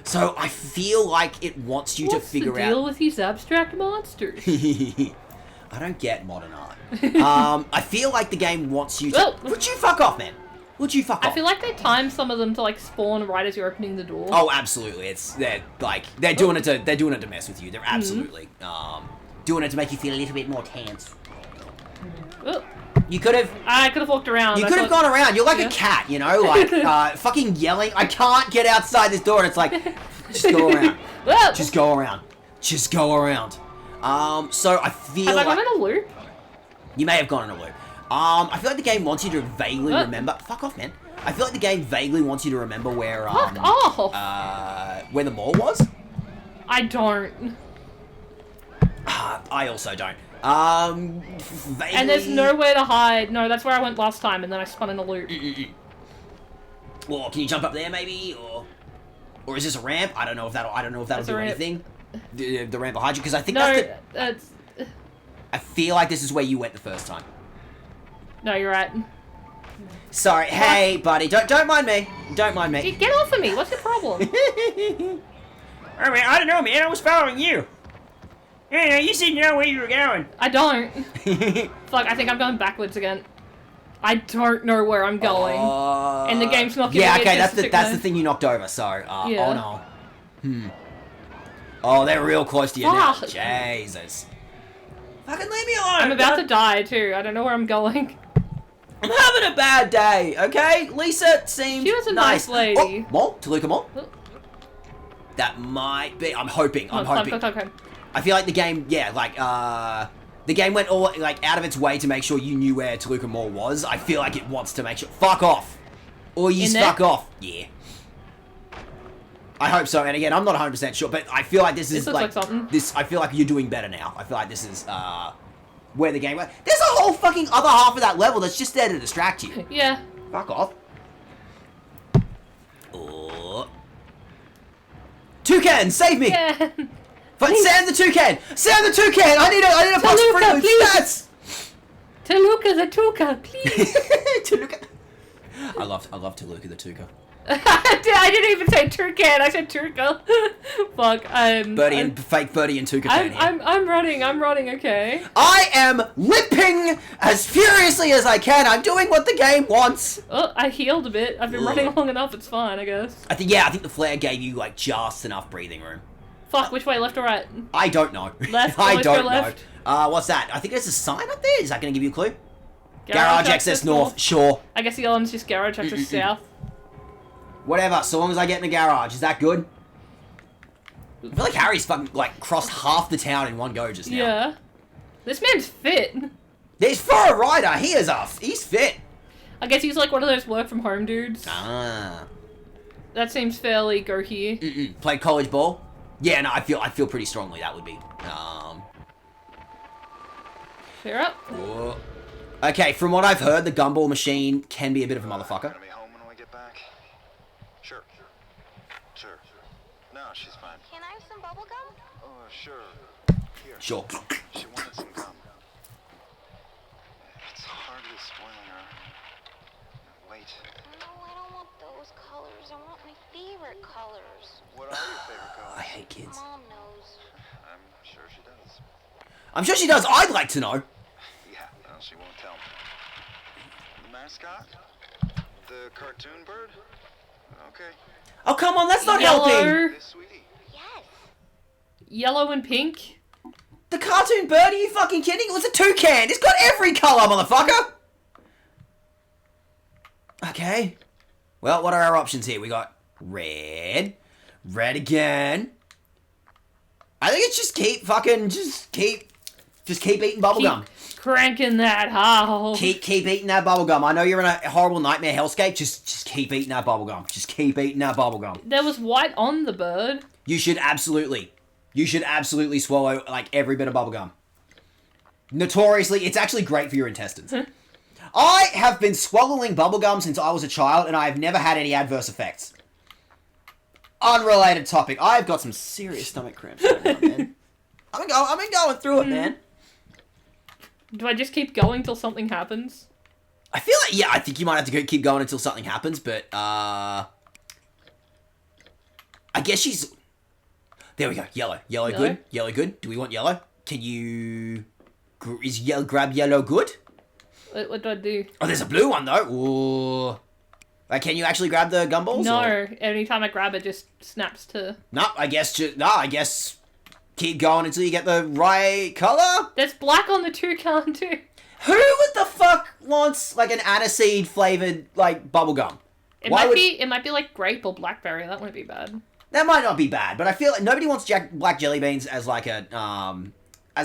So I feel like it wants you to figure What's the deal out. with these abstract monsters? I don't get modern art. I feel like the game wants you to. Would you fuck off, man? Would you fuck off? I feel like they time some of them to like spawn right as you're opening the door. Oh, absolutely. They're doing it to mess with you. They're absolutely doing it to make you feel a little bit more tense. Oh. I could have walked around. You could have gone around. You're like a cat, you know, like fucking yelling. I can't get outside this door. And it's like, just go around. Just go around. Just go around. So I feel Have like I gone in a loop? You may have gone in a loop. I feel like the game wants you to vaguely remember. Fuck off, man. I feel like the game vaguely wants you to remember where Fuck off. Where the mall was. I don't. I also don't. Vaguely... And there's nowhere to hide. No, that's where I went last time, and then I spun in a loop. Well, can you jump up there, maybe, or is this a ramp? I don't know if that'll do anything. The ramp behind you, because I think that's. I feel like this is where you went the first time. No, you're right. Sorry, hey, buddy, don't mind me. Don't mind me. Get off of me. What's your problem? I mean, I don't know, man. I was following you. Yeah, you seem to know where you were going. I don't. Fuck, I think I'm going backwards again. I don't know where I'm going. And the game's not giving me okay, that's the thing you knocked over, so, oh no. Oh, they're real close to you now. Jesus. Fucking leave me alone. I'm about to die, too. I don't know where I'm going. I'm having a bad day, okay? Lisa seemed She was a nice lady. Oh, Mall? Toluca Mall? That might be. I'm hoping. Okay. I feel like the game, the game went all, out of its way to make sure you knew where Toluca Mall was. I feel like it wants to make sure. Fuck off. Or you fuck off. Yeah. I hope so, and again, I'm not 100% sure, but I feel like this is looks like something. I feel like you're doing better now. I feel like this is, where the game went. There's a whole fucking other half of that level that's just there to distract you. Yeah. Fuck off. Oh. Toucan, save me! Yeah. Sam the Toucan! Sam the Toucan! I need a box of Fruit Loops stats! Toluca the Toucan, please! Toluca. I love Toluca the Toucan. I didn't even say Toucan, I said Turca. Fuck, fake Birdie and Toucan here. I'm running, okay. I am limping as furiously as I can. I'm doing what the game wants. Oh, I healed a bit. I've been running long enough, it's fine, I guess. I think the flare gave you, just enough breathing room. Fuck, which way, left or right? I don't know. Left, I don't left. know. What's that? I think there's a sign up there. Is that going to give you a clue? Garage access north. Sure. I guess the other one's just garage access south. Whatever, so long as I get in the garage. Is that good? I feel like Harry's fucking, like, crossed half the town in one go just now. Yeah. This man's fit. He's for a rider. He's fit. I guess he's like one of those work from home dudes. Ah. That seems fairly go here. Played college ball? Yeah, no, I feel pretty strongly that would be. Fair up. Whoa. Okay, from what I've heard, the gumball machine can be a bit of a motherfucker. Gonna be home when we get back? Sure. Sure. No, she's fine. Can I have some bubble gum? Oh, sure. Here. Sure. She wanted some gum. It's hardly spoiling her. Wait. No, I don't want those colors. I want my favorite colors. What are your favorite I colors? hate kids. Mom knows. I'm sure she does. I'm sure she does. I'd like to know. Yeah, well, she won't tell me. The mascot? The cartoon bird? Okay. Oh, come on, that's not helping. Yellow, Hey, sweetie. Yes. yellow and pink. The cartoon bird, are you fucking kidding? It was a toucan. It's got every colour, motherfucker. Okay. Well, what are our options here? We got red. Red again. I think it's just keep eating bubblegum. Keep cranking that out. Keep eating that bubblegum. I know you're in a horrible nightmare hellscape. Just keep eating that bubblegum. Just keep eating that bubblegum. There was white on the bird. You should absolutely swallow, like, every bit of bubblegum. Notoriously, it's actually great for your intestines. I have been swallowing bubblegum since I was a child, and I have never had any adverse effects. Unrelated topic. I've got some serious stomach cramps right now, man. I've been going through it, man. Do I just keep going till something happens? I feel like, yeah, I think you might have to keep going until something happens, but, I guess she's... There we go. Yellow. Yellow good. Yellow good. Do we want yellow? Can you... grab yellow good? What do I do? Oh, there's a blue one, though. Ooh. Like, can you actually grab the gumballs? No, or? anytime I grab it, just snaps to... No, I guess keep going until you get the right colour. There's black on the toucan too. Who the fuck wants, like, an aniseed flavoured, like, bubblegum? It might be like grape or blackberry. That wouldn't be bad. That might not be bad, but I feel like nobody wants black jelly beans as, like, as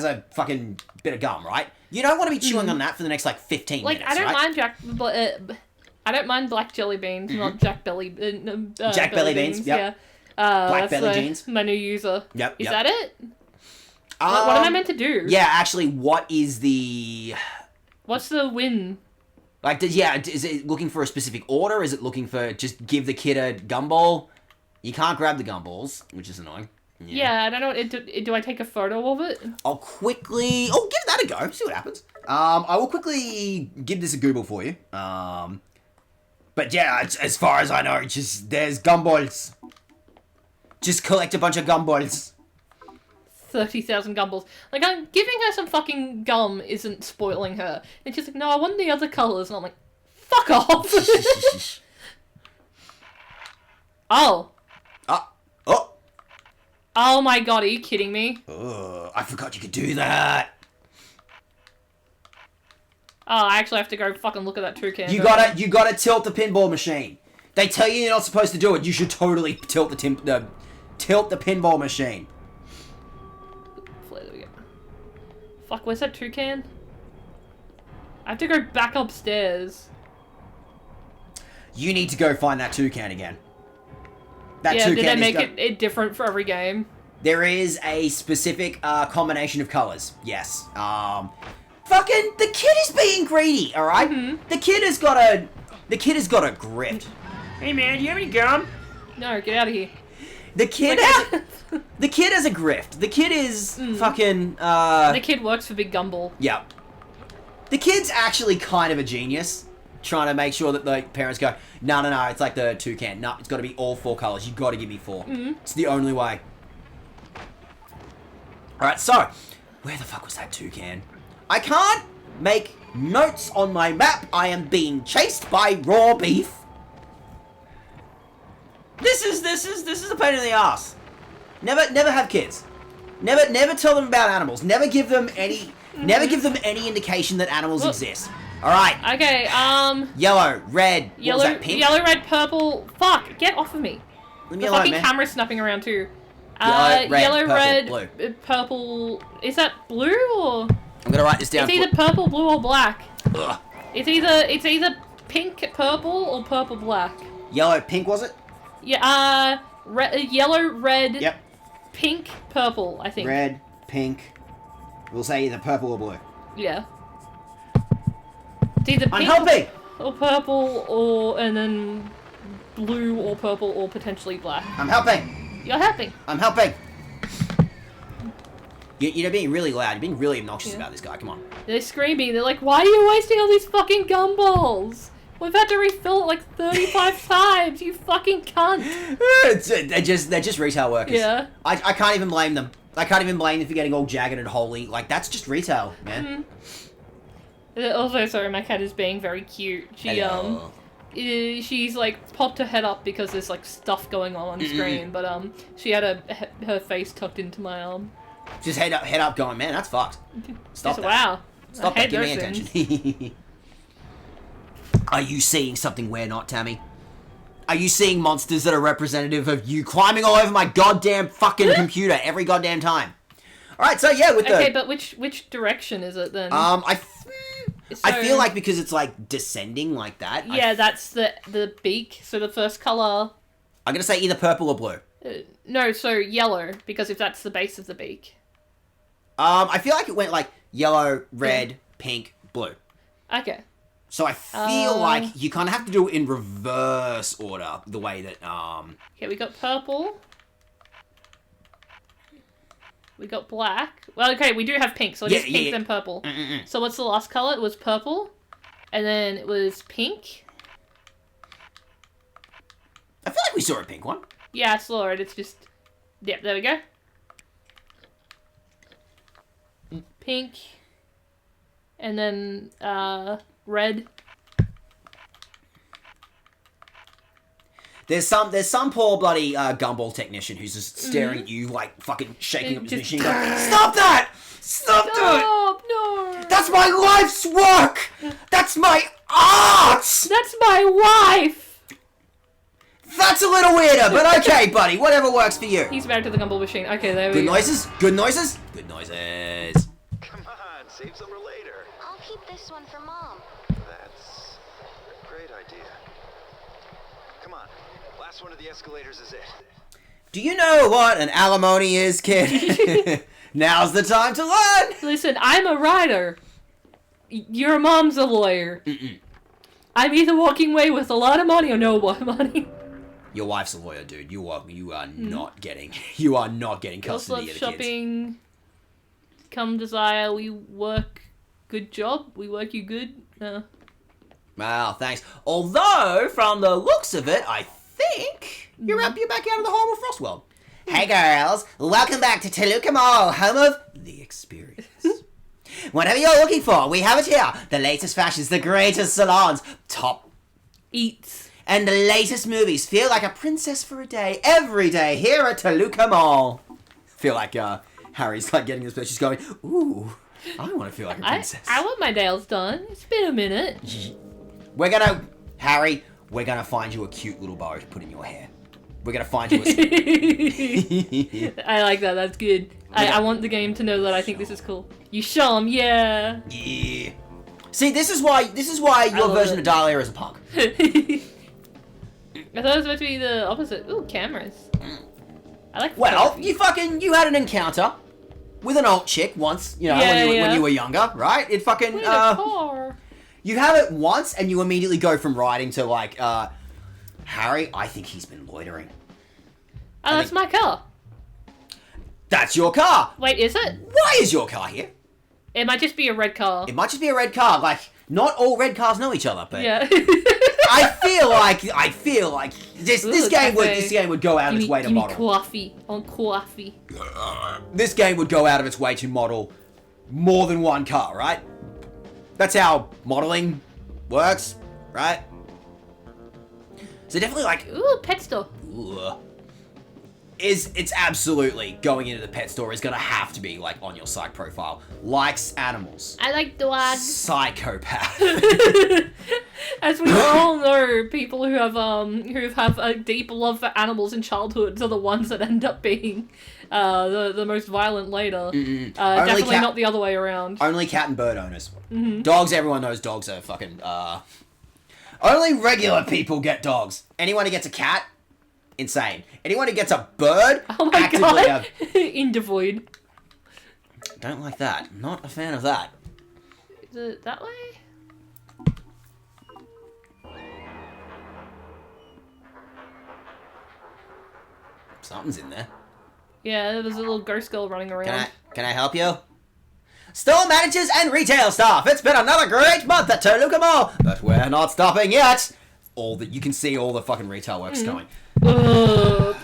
a fucking bit of gum, right? You don't want to be chewing on that for the next, like, 15 Like, minutes, I don't right? mind I don't mind black jelly beans, not Jack Belly. Jack Belly beans, yep. Yeah. Black That's belly jeans. my new user. Yep. Is that it? What Um, am I meant to do? Yeah, actually, what is the... What's the win? Like, is it looking for a specific order? Is it looking for just give the kid a gumball? You can't grab the gumballs, which is annoying. Yeah, I don't know. Do I take a photo of it? I'll quickly... Oh, give that a go. See what happens. I will quickly give this a Google for you. But yeah, as far as I know, there's gumballs. Just collect a bunch of gumballs. 30,000 gumballs. Like, I'm giving her some fucking gum isn't spoiling her. And she's like, no, I want the other colours. And I'm like, fuck off. Oh. Oh. Oh my god, are you kidding me? I forgot you could do that. Oh, I actually have to go fucking look at that toucan. You gotta tilt the pinball machine. They tell you you're not supposed to do it. You should totally tilt the pinball machine. There we go. Fuck, where's that toucan? I have to go back upstairs. You need to go find that toucan again. Did they make it different for every game? There is a specific combination of colors. Yes. Fucking the kid is being greedy. All right. Mm-hmm. The kid has got a grift. Hey man, do you have any gum? No, get out of here. The kid has a grift. The kid is fucking. The kid works for Big Gumball. Yeah. The kid's actually kind of a genius, trying to make sure that the parents go, no, it's like the toucan. No, it's got to be all 4 colors. You got to give me 4. Mm-hmm. It's the only way. All right, so where the fuck was that toucan? I can't make notes on my map. I am being chased by raw beef. This is a pain in the ass. Never have kids. Never tell them about animals. Never give them any indication that animals exist. All right. Okay. Yellow, red. Yellow, what was that, pink? yellow, red, purple. Fuck! Get off of me. Leave me The alone, fucking man. camera's snapping around too. Yellow, red, blue. purple. Is that blue or? I'm gonna write this down. It's either purple, blue, or black. Ugh. It's either pink, purple, or purple, black. Yellow, pink, was it? Yeah. Yellow, red. Yep. Pink, purple. I think. Red, pink. We'll say either purple or blue. Yeah. It's either I'm pink helping. or purple, or and then blue or purple or potentially black. I'm helping. You're helping. I'm helping. You're being really loud. You're being really obnoxious about this guy. Come on. They're screaming. They're like, "Why are you wasting all these fucking gumballs? We've had to refill it like 35 times. You fucking cunt." They're just retail workers. Yeah. I can't even blame them. I can't even blame them for getting all jagged and holy. Like, that's just retail, man. Also, sorry, my cat is being very cute. Hello. She's like popped her head up because there's like stuff going on screen, but she had her face tucked into my arm. Just head up going, man, that's fucked. Stop that. Wow. Stop I that. hate Give me those attention. Are you seeing something we're not, Tammy? Are you seeing monsters that are representative of you climbing all over my goddamn fucking computer every goddamn time? Alright, so yeah, with the... Okay, but which direction is it then? I feel like because it's like descending like that. Yeah, that's the beak. So the first color... I'm gonna say either purple or blue. No, so yellow, because if that's the base of the beak. I feel like it went like yellow, red, pink, blue. Okay. So I feel like you kind of have to do it in reverse order, the way that, Okay, we got purple. We got black. Well, okay, we do have pink, so it is pink then purple. So what's the last color? It was purple, and then it was pink. I feel like we saw a pink one. Yeah, I saw it. It's just... Yep, there we go. Pink. And then, red. There's some poor bloody gumball technician who's just staring at you like fucking shaking up his machine going, "Stop that! Stop that! No! That's my life's work! That's my art! That's my wife! That's a little weirder, but okay, buddy. Whatever works for you." He's married to the gumball machine. Okay, there we Good go. noises? Good noises? Good noises. Come on, save some for later. I'll keep this one for Mom. That's a great idea. Come on, last one of the escalators is it. Do you know what an alimony is, kid? Now's the time to learn. Listen, I'm a writer. Your mom's a lawyer. I'm either walking away with a lot of money or no money. Your wife's a lawyer, dude. You are not getting custody of the kids. Shopping. Come desire, we work. Good job. We work you good. Wow, thanks. Although, from the looks of it, I think you're back out of the horrible frost world. Hey girls, welcome back to Toluca Mall, home of the experience. Whatever you're looking for, we have it here. The latest fashions, the greatest salons, top Eats. and the latest movies. Feel like a princess for a day, every day, here at Toluca Mall. Feel like Harry's like getting this bitch. She's going, ooh, I want to feel like a princess. I want my nails done. It's been a minute. Harry, we're gonna find you a cute little bow to put in your hair. We're gonna find you a... I like that. That's good. I want the game to know that I think this is cool. You show 'em, yeah. Yeah. See, this is why your version of Dahlia is a punk. I thought it was supposed to be the opposite. Ooh, cameras. I like. Well, photography. you had an encounter with an old chick once, you know, when you were younger, right? It fucking Wait, a car. You have it once, and you immediately go from riding to like, Harry, I think he's been loitering. Oh, that's my car. That's your car. Wait, is it? Why is your car here? It might just be a red car. It might just be a red car. Like, not all red cars know each other, but Yeah. I feel like this game would go out of its way to give me model. coffee. On coffee. This game would go out of its way to model more than one car, right? That's how modeling works, right? So definitely like, Ooh, pet store. ugh. It's absolutely going into the pet store is gonna have to be like on your psych profile. Likes animals. I like dogs. Psychopath. As we all know, know people who have a deep love for animals in childhood are the ones that end up being the most violent later. Definitely not the other way around. Only cat and bird owners. Dogs, everyone knows dogs are fucking... Only regular people get dogs. Anyone who gets a cat, insane. Anyone who gets a bird, Oh my actively god! In devoid. Don't like that. Not a fan of that. Is it that way? Something's in there. Yeah, there was a little ghost girl running around. Can I help you? Store managers and retail staff, it's been another great month at Toluca Mall, but we're not stopping yet. You can see all the fucking retail works going. Ugh.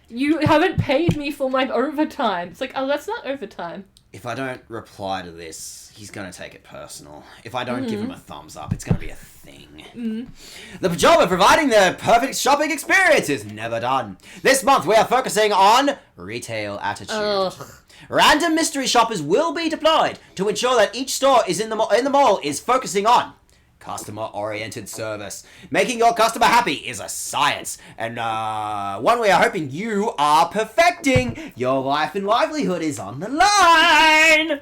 You haven't paid me for my overtime. It's like, oh, that's not overtime. If I don't reply to this, he's gonna take it personal. If I don't give him a thumbs up, it's gonna be a thing. The job of providing the perfect shopping experience is never done. This month we are focusing on retail attitude. Ugh. Random mystery shoppers will be deployed to ensure that each store is in the mall is focusing on customer-oriented service. Making your customer happy is a science, and one we are hoping you are perfecting. Your life and livelihood is on the line.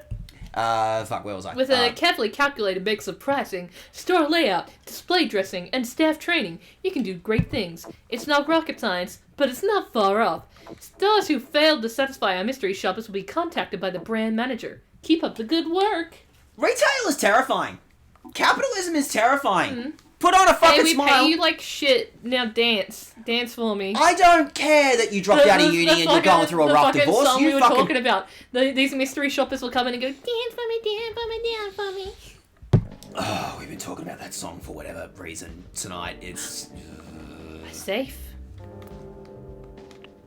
Where was I? With a carefully calculated mix of pricing, store layout, display dressing, and staff training, you can do great things. It's not rocket science, but it's not far off. Stores who failed to satisfy our mystery shoppers will be contacted by the brand manager. Keep up the good work. Retail is terrifying. Capitalism is terrifying. Put on a fucking we smile. pay you like shit. Now dance. Dance for me. I don't care that you dropped out of uni and you're going through a rough divorce. Song You we were fucking... talking about. These mystery shoppers will come in and go, dance for me, dance for me, dance for me. Oh, we've been talking about that song for whatever reason tonight. It's... Safe.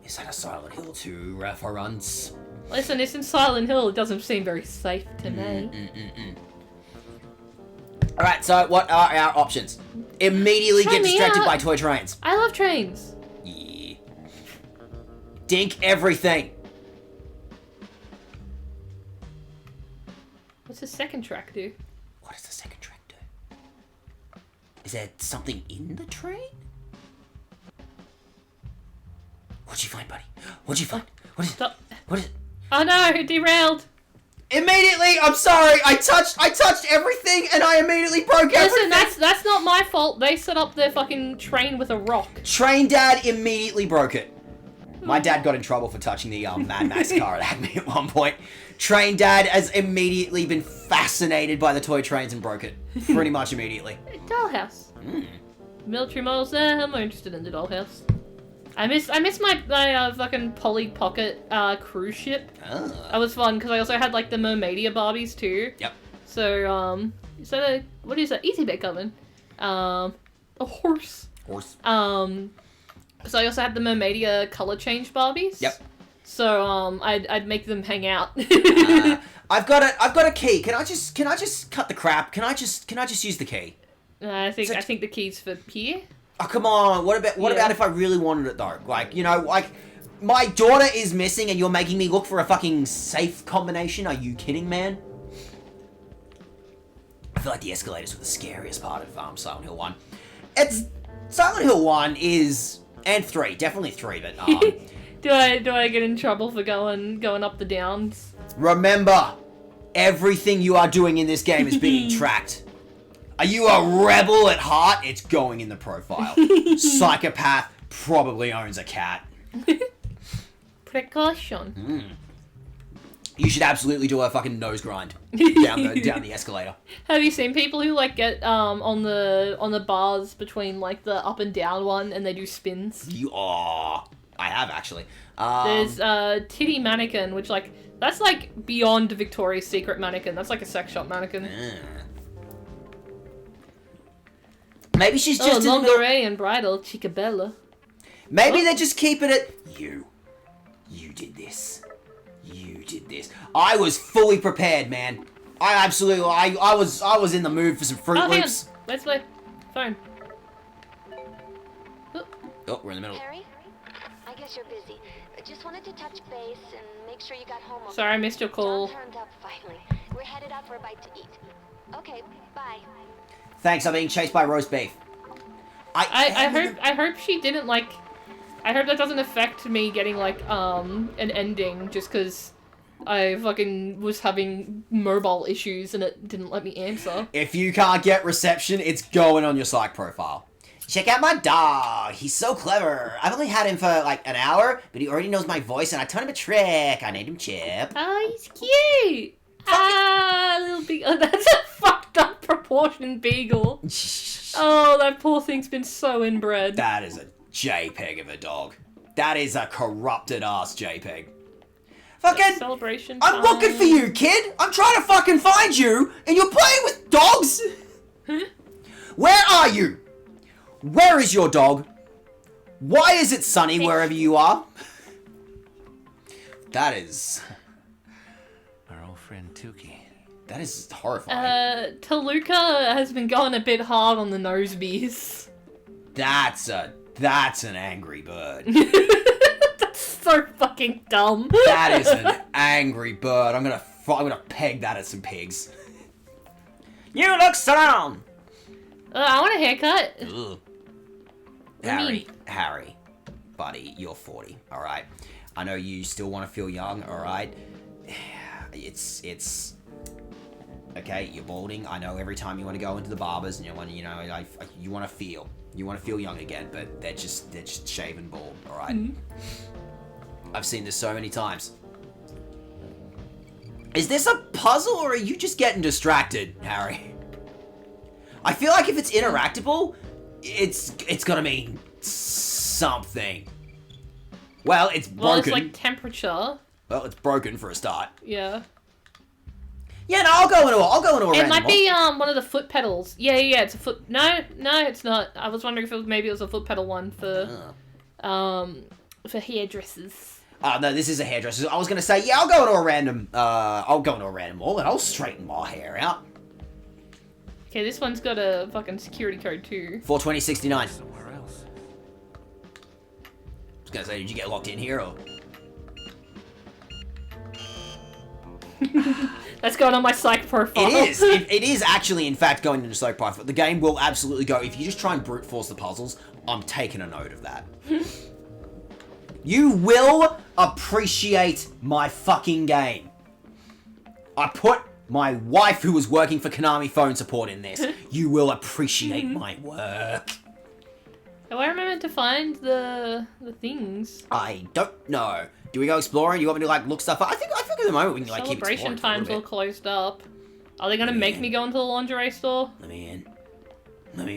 Is that a Silent Hill 2 reference? Listen, it's in Silent Hill. It doesn't seem very safe to me. Alright, so what are our options? Immediately Try get me distracted out. by toy trains. I love trains. Yeah. Dink everything. What's the second track do? What does the second track do? Is there something in the train? What'd you find, buddy? What'd you find? What is it? Stop. What is it? Oh no, it derailed. Immediately, I'm sorry, I touched everything and I immediately broke everything. Listen, that's not my fault. They set up their fucking train with a rock. Train Dad immediately broke it. My dad got in trouble for touching the Mad Max car at Acme at one point. Train Dad has immediately been fascinated by the toy trains and broke it. Pretty much immediately. Dollhouse. Military models there. I'm more interested in the dollhouse. I miss my fucking Polly Pocket cruise ship. That was fun because I also had like the Mermaidia Barbies too. Yep. So what is that? Easy bake oven. A horse. Horse. So I also had the Mermaidia color change Barbies. Yep. So I'd make them hang out. I've got a key. Can I just cut the crap? Can I just use the key? I think the key's for here. Oh, come on. What about if I really wanted it though? Like, you know, like my daughter is missing and you're making me look for a fucking safe combination? Are you kidding, man? I feel like the escalators were the scariest part of Silent Hill 1. Silent Hill 1 is, and 3, definitely 3, but Do I get in trouble for going up the downs? remember, everything you are doing in this game is being tracked. Are you a rebel at heart? It's going in the profile. Psychopath probably owns a cat. Precaution. You should absolutely do a fucking nose grind down the escalator. Have you seen people who like get on the bars between like the up and down one and they do spins? I have actually. There's Titty Mannequin, which like that's like beyond Victoria's Secret mannequin. That's like a sex shop mannequin. Maybe she's just lingerie and bridal, Chicabella. Maybe they're just keeping it. You did this. You did this. I was fully prepared, man. I was in the mood for some Fruit Loops. Where's my phone? Oh, we're in the middle. Harry, I guess you're busy. I just wanted to touch base and make sure you got home okay. Sorry, I missed your call. John turned up finally. We're headed out for a bite to eat. Okay, bye. Thanks, I'm being chased by roast beef. I hope she didn't like. I hope that doesn't affect me getting like an ending just because I fucking was having mobile issues and it didn't let me answer. If you can't get reception, it's going on your psych profile. Check out my dog. He's so clever. I've only had him for like an hour, but he already knows my voice and I taught him a trick. I named him Chip. Oh, he's cute. Little beagle. Oh, that's a fucked up proportioned beagle. Oh, that poor thing's been so inbred. That is a JPEG of a dog. That is a corrupted ass JPEG. Fucking celebration I'm time. looking for you, kid. I'm trying to fucking find you, and you're playing with dogs. Where are you? Where is your dog? Why is it sunny wherever you are? That is Our old friend Tuki. that is horrifying. Toluca has been going a bit hard on the nose bees. That's an angry bird. That's so fucking dumb. That is an angry bird. I'm gonna peg that at some pigs. You look sound. I want a haircut. Ugh. What do you Harry, mean? Harry, buddy, you're 40. All right. I know you still want to feel young. All right. It's okay. You're balding. I know every time you want to go into the barbers and you want to feel young again, but they're just shaven bald. All right. Mm-hmm. I've seen this so many times. Is this a puzzle or are you just getting distracted, Harry? I feel like if it's interactable, it's gonna mean something. Well, it's broken. Well, it's like temperature. Well, it's broken for a start. Yeah. Yeah, no, I'll go into a It random might one. be one of the foot pedals. Yeah, it's a foot. No, it's not. I was wondering if maybe it was a foot pedal one for hairdressers. No, this is a hairdresser. I was gonna say, yeah, I'll go into a random mall and I'll straighten my hair out. Okay, this one's got a fucking security code too. 42069. Somewhere else. I was gonna say, did you get locked in here or? That's going on my psych profile. It is. It is actually, in fact, going into soap profile. The game will absolutely go. If you just try and brute force the puzzles, I'm taking a note of that. You will appreciate my fucking game. I put my wife, who was working for Konami phone support, in this. You will appreciate my work. Where am I meant to find the things? I don't know. Do we go exploring? You want me to like look stuff up? I think at the moment we can like keep Celebration exploring for a time's all little bit. closed up. Are they gonna make me go into the lingerie store? Let me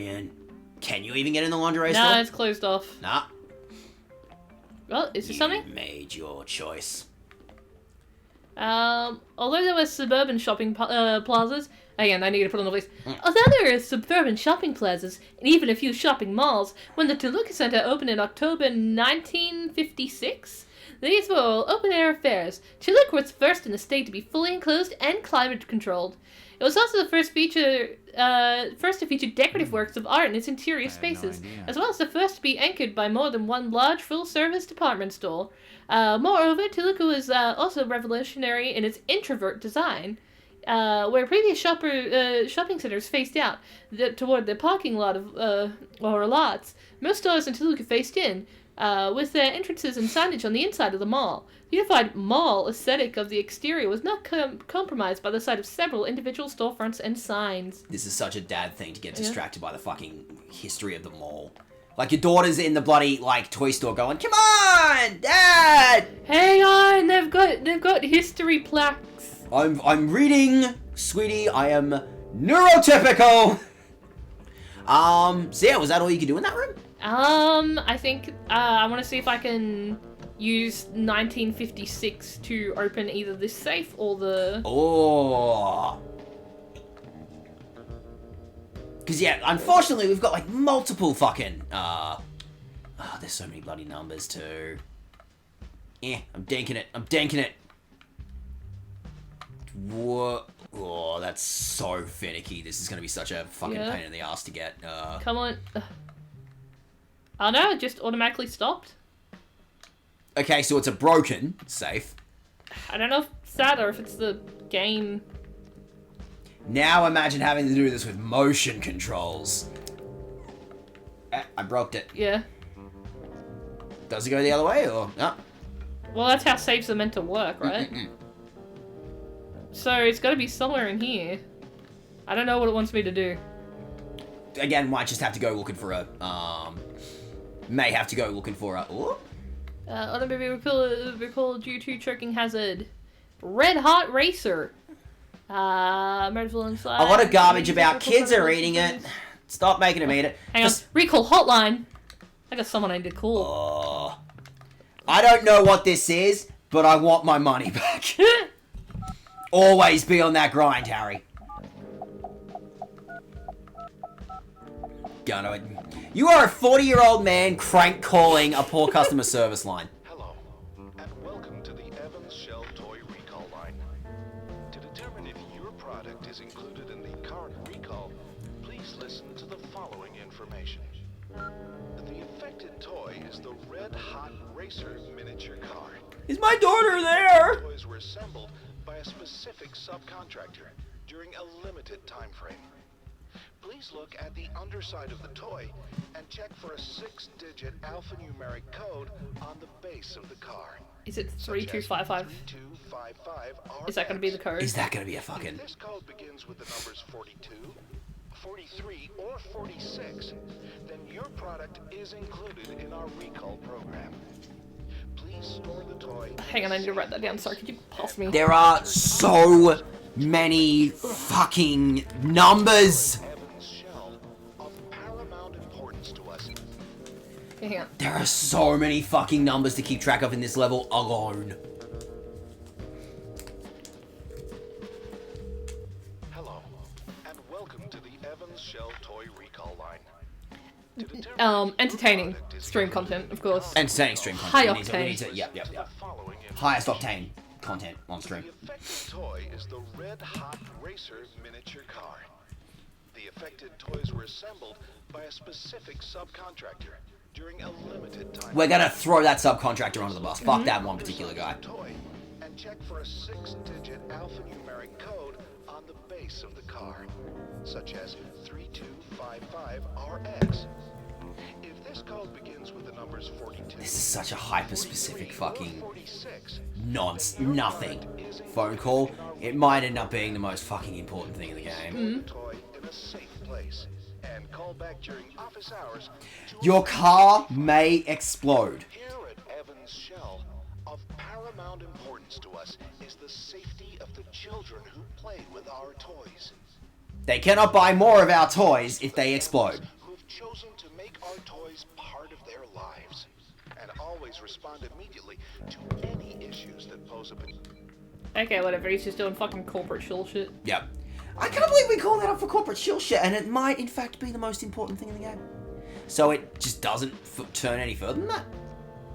in. Can you even get in the lingerie store? No, it's closed off. Nah. Well, is there You something? made your choice. Although there were suburban shopping plazas, again, I need to put on the list. Although there are suburban shopping plazas and even a few shopping malls, when the Toluca Center opened in October 1956, these were all open-air affairs. Toluca was first in the state to be fully enclosed and climate-controlled. It was also the first to feature decorative works of art in its interior spaces, as well as the first to be anchored by more than one large full-service department store. Moreover, Toluca was also revolutionary in its introvert design, where previous shopping centers faced out toward the parking lot or lots. Most stores in Toluca faced in, with their entrances and signage on the inside of the mall. The unified mall aesthetic of the exterior was not compromised by the sight of several individual storefronts and signs. This is such a dad thing to get distracted by the fucking history of the mall. Like your daughter's in the bloody like toy store going, "Come on, Dad!" Hang on, they've got history plaques. I'm reading, sweetie. I am neurotypical. So yeah, was that all you could do in that room? I think I want to see if I can use 1956 to open either this safe or the. Oh. Because, yeah, unfortunately, we've got, like, multiple fucking, there's so many bloody numbers, too. I'm dinking it. What? Oh, that's so finicky. This is going to be such a fucking pain in the ass to get. Come on. Oh, no, it just automatically stopped. Okay, so it's a broken safe. I don't know if it's that or if it's the game. Now imagine having to do this with motion controls. I broke it. Yeah. Does it go the other way, or no? Well, that's how safes are meant to work, right? So it's got to be somewhere in here. I don't know what it wants me to do. Again, might just have to go looking for a, may have to go looking for a, ooh. Automobile recall due to choking hazard. Red Hot Racer. Motorcycle inside. A lot of garbage about kids are eating it. Stop making them eat it. Hang on. Recall hotline. I got someone I need to call. Oh. I don't know what this is, but I want my money back. Always be on that grind, Harry. Gonna. You are a 40-year-old man crank calling a poor customer service line. Hello, and welcome to the Evans Shell Toy Recall Line. To determine if your product is included in the current recall, please listen to the following information. The affected toy is the Red Hot Racer miniature car. Is my daughter there? Toys were assembled by a specific subcontractor during a limited time frame. Please look at the underside of the toy and check for a 6-digit alphanumeric code on the base of the car. Is it 3255? 3255 Is that going to be the code? Is that gonna be a fucking... If this code begins with the numbers 42, 43, or 46, then your product is included in our recall program. Please store the toy... Hang on, I need to write that down. Sorry, could you pass me? There are so many fucking numbers. Hang on. There are so many fucking numbers to keep track of in this level alone. Hello, and welcome to the Evans Shell Toy Recall Line. Entertaining stream content, of course. Entertaining stream content. High We need to, octane. yep. The following Highest octane content on stream. The affected toy is the Red Hot Racer miniature car. The affected toys were assembled by a specific subcontractor during a limited time. We're gonna throw that subcontractor under the bus. Fuck that one particular guy. Toy and check for a 6-digit alphanumeric code on the base of the car, such as 3255RX. If this code begins with the numbers 42, This is such a hyper-specific 43, or fucking 46, nothing phone call. It might end up being the most fucking important thing in the game. the toy in a safe place and call back during office hours. Your car may explode. Here at Evans Shell, of paramount importance to us is the safety of the children who play with our toys. They cannot buy more of our toys if they explode. Who have chosen to make our toys part of their lives and always respond immediately to any issues that pose a Okay, whatever. He's just doing fucking corporate shill shit. Yep. I can't believe we call that up for corporate shill shit, and it might, in fact, be the most important thing in the game. So it just doesn't turn any further than that.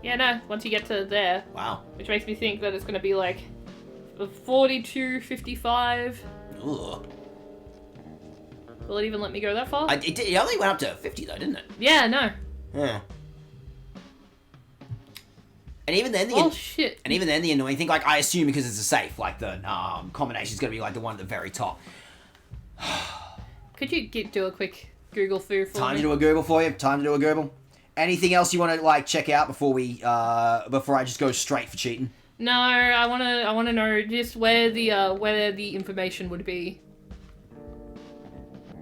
Yeah, no. Once you get to there, Wow. which makes me think that it's going to be like 4255. Ugh. Will it even let me go that far? It only went up to 50 though, didn't it? Yeah, no. Yeah. And even then, Shit. And even then, the annoying thing, like, I assume because it's a safe, like, the combination's gonna be, like, the one at the very top. Could you do a quick Google through for Time me? to do a Google for you. Time to do a Google. Anything else you want to, like, check out before we, before I just go straight for cheating? No, I wanna know just where the information would be.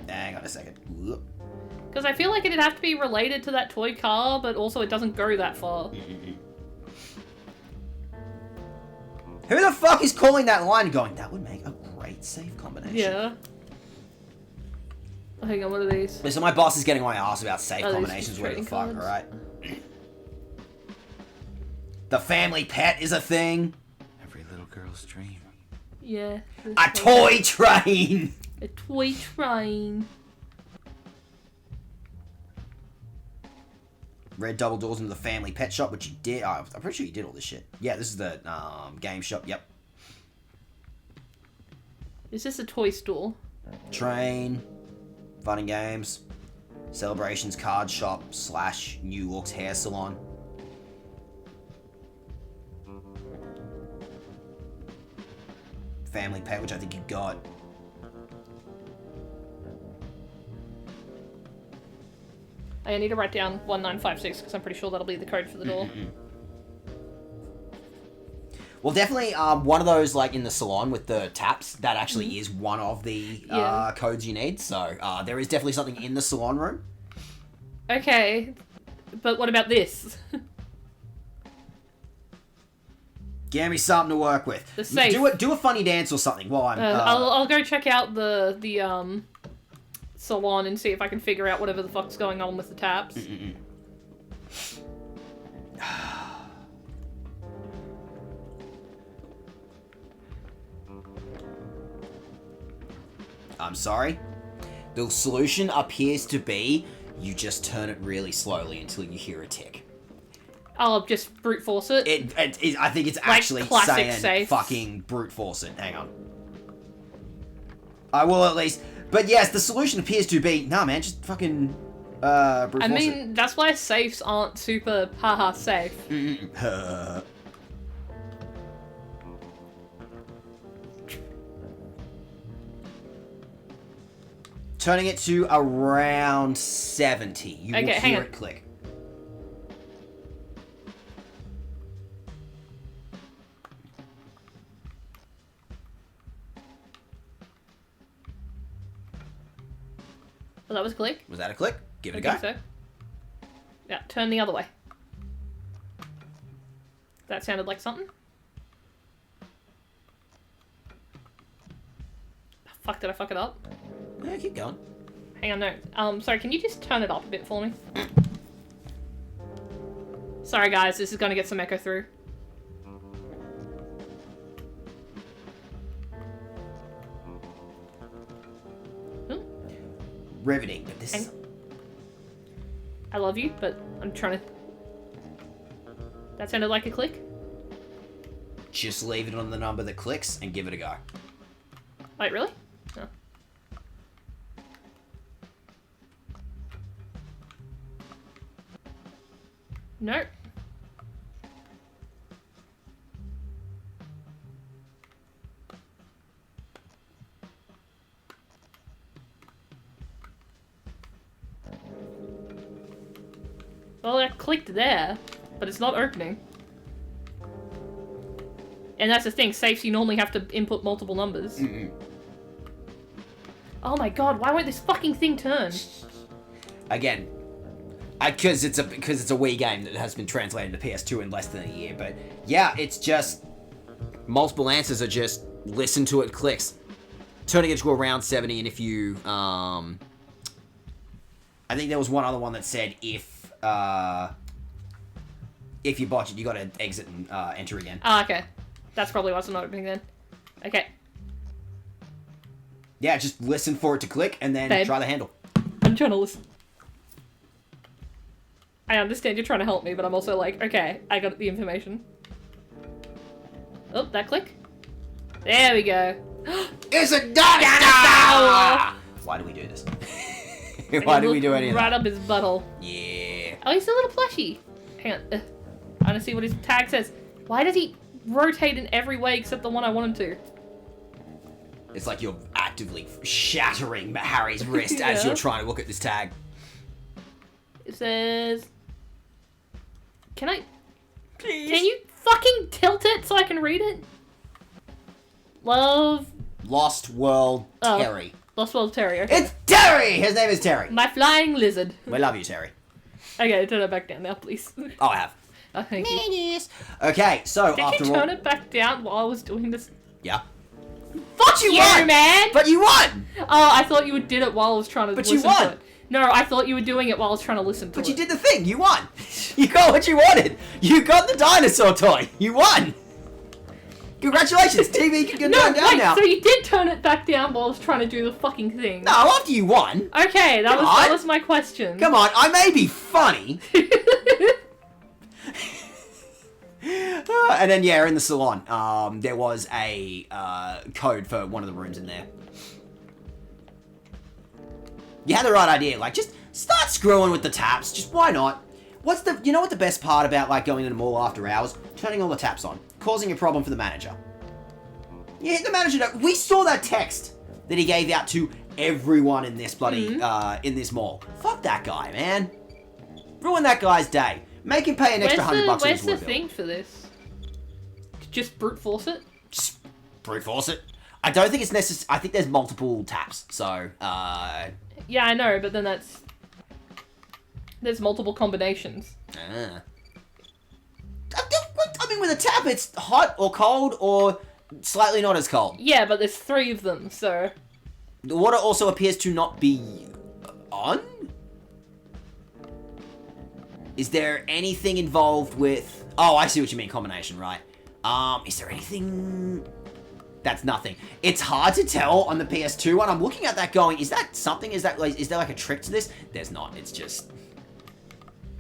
Hang on a second. Because I feel like it'd have to be related to that toy car, but also it doesn't go that far. Who the fuck is calling that line and going, that would make a great save combination? Yeah. Hang on, what are these? So my boss is getting my ass about save Oh, these combinations, where the trading fuck, cards. alright? The family pet is a thing. Every little girl's dream. Yeah. A toy train! A toy train. Red double doors into the family pet shop, which you did. Oh, I'm pretty sure you did all this shit. Yeah, this is the game shop. Yep. Is this a toy store? Train, fun and games, celebrations card shop / New York's hair salon. Family pet, which I think you got. I need to write down 1956 because I'm pretty sure that'll be the code for the door. Well, definitely one of those, like, in the salon with the taps, that actually is one of the codes you need. So there is definitely something in the salon room. Okay, but what about this? Give me something to work with. The safe. Do a funny dance or something while I'm... I'll go check out the salon and see if I can figure out whatever the fuck's going on with the taps. I'm sorry. The solution appears to be you just turn it really slowly until you hear a tick. I'll just brute force it. I think it's Like actually classic saying safes. fucking brute force it. Hang on. I will at least. But yes, the solution appears to be, nah man, just fucking brute force I it. mean, that's why safes aren't super haha safe. Turning it to around 70. You will Okay, hang hear on. it click. Well, that was a click. Was that a click? Give it a I go. think so. Yeah, turn the other way. That sounded like something. Fuck, did I fuck it up? Yeah, keep going. Hang on, no. Sorry, can you just turn it up a bit for me? Sorry, guys, this is gonna get some echo through. Riveting, but this Hang- is... I love you, but I'm trying to... That sounded like a click? Just leave it on the number that clicks and give it a go. Wait, really? No. Nope. Well, I clicked there, but it's not opening. And that's the thing, safes you normally have to input multiple numbers. Oh my god, why won't this fucking thing turn? Again, because it's a Wii game that has been translated to PS2 in less than a year, but yeah, it's just multiple answers are just listen to it clicks. Turning it to around 70, and if you I think there was one other one that said if you botch it, you gotta exit and enter again. Ah, okay. That's probably why it's not opening then. Okay. Yeah, just listen for it to click and then Babe. try the handle. I'm trying to listen. I understand you're trying to help me, but I'm also like, okay, I got the information. Oh, that click? There we go. It's a dinosaur! Why do we do this? Why do we do any of Right that? up his butthole. Yeah. Oh, he's a little plushy. Hang on. I want to see what his tag says. Why does he rotate in every way except the one I want him to? It's like you're actively shattering Harry's wrist as Yeah. you're trying to look at this tag. It says... Can I... Please. Can you fucking tilt it so I can read it? Love... Lost World Oh. Terry. Lost World Terry. Okay. It's Terry! His name is Terry. My flying lizard. We love you, Terry. Okay, turn it back down now, please. Oh, I have. Oh, thank you. Yes. Okay, so Did after you all... turn it back down while I was doing this? Yeah. Fuck you, won! man! But you won! Oh, I thought you did it while I was trying to But listen you won! to it. No, I thought you were doing it while I was trying to listen to But it. you did the thing. You won. You got what you wanted. You got the dinosaur toy. You won. Congratulations. TV can go down wait, now. so you did turn it back down while I was trying to do the fucking thing. No, after you won. Okay, that Come was on. my question. Come on, I may be funny. And then, yeah, in the salon, there was a code for one of the rooms in there. You had the right idea. Like, just start screwing with the taps. Just why not? You know what the best part about, like, going to the mall after hours? Turning all the taps on. Causing a problem for the manager. You hit the manager. We saw that text that he gave out to everyone in this bloody, in this mall. Fuck that guy, man. Ruin that guy's day. Make him pay an extra $100 Where's on the his water bill. thing for this? Just brute force it? Just brute force it. I don't think it's necessary. I think there's multiple taps, so, Yeah, I know, but then there's multiple combinations. I mean, with a tap, it's hot or cold or slightly not as cold. Yeah, but there's 3 of them, so... The water also appears to not be on? Is there anything involved with... Oh, I see what you mean, combination, right. Is there anything... That's nothing. It's hard to tell on the PS2 one. I'm looking at that going, is that something? Is there like a trick to this? There's not. It's just...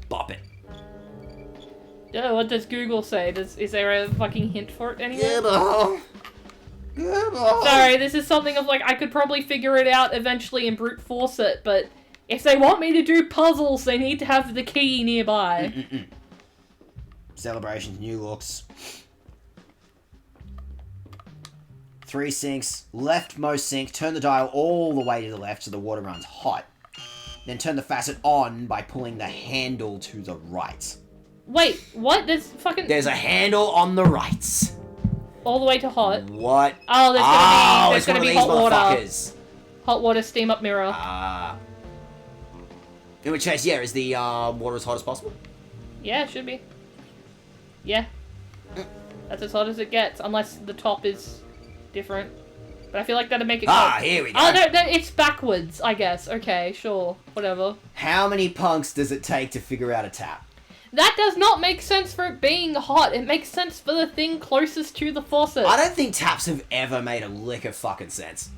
Bop it. Oh, what does Google say? Is there a fucking hint for it anywhere? Yeah, Sorry, this is something of like, I could probably figure it out eventually and brute force it, but if they want me to do puzzles, they need to have the key nearby. Celebrations, new looks. 3 sinks, leftmost sink, turn the dial all the way to the left so the water runs hot. Then turn the faucet on by pulling the handle to the right. Wait, what? There's a handle on the right. All the way to hot. What? Oh, there's gonna be hot water. Motherfuckers. Hot water steam up mirror. In which case, yeah, is the water as hot as possible? Yeah, it should be. Yeah. That's as hot as it gets, unless the top is different. But I feel like that'd make it cold. Here we go. Oh, no, it's backwards, I guess. Okay, sure. Whatever. How many punks does it take to figure out a tap? That does not make sense for it being hot. It makes sense for the thing closest to the faucet. I don't think taps have ever made a lick of fucking sense.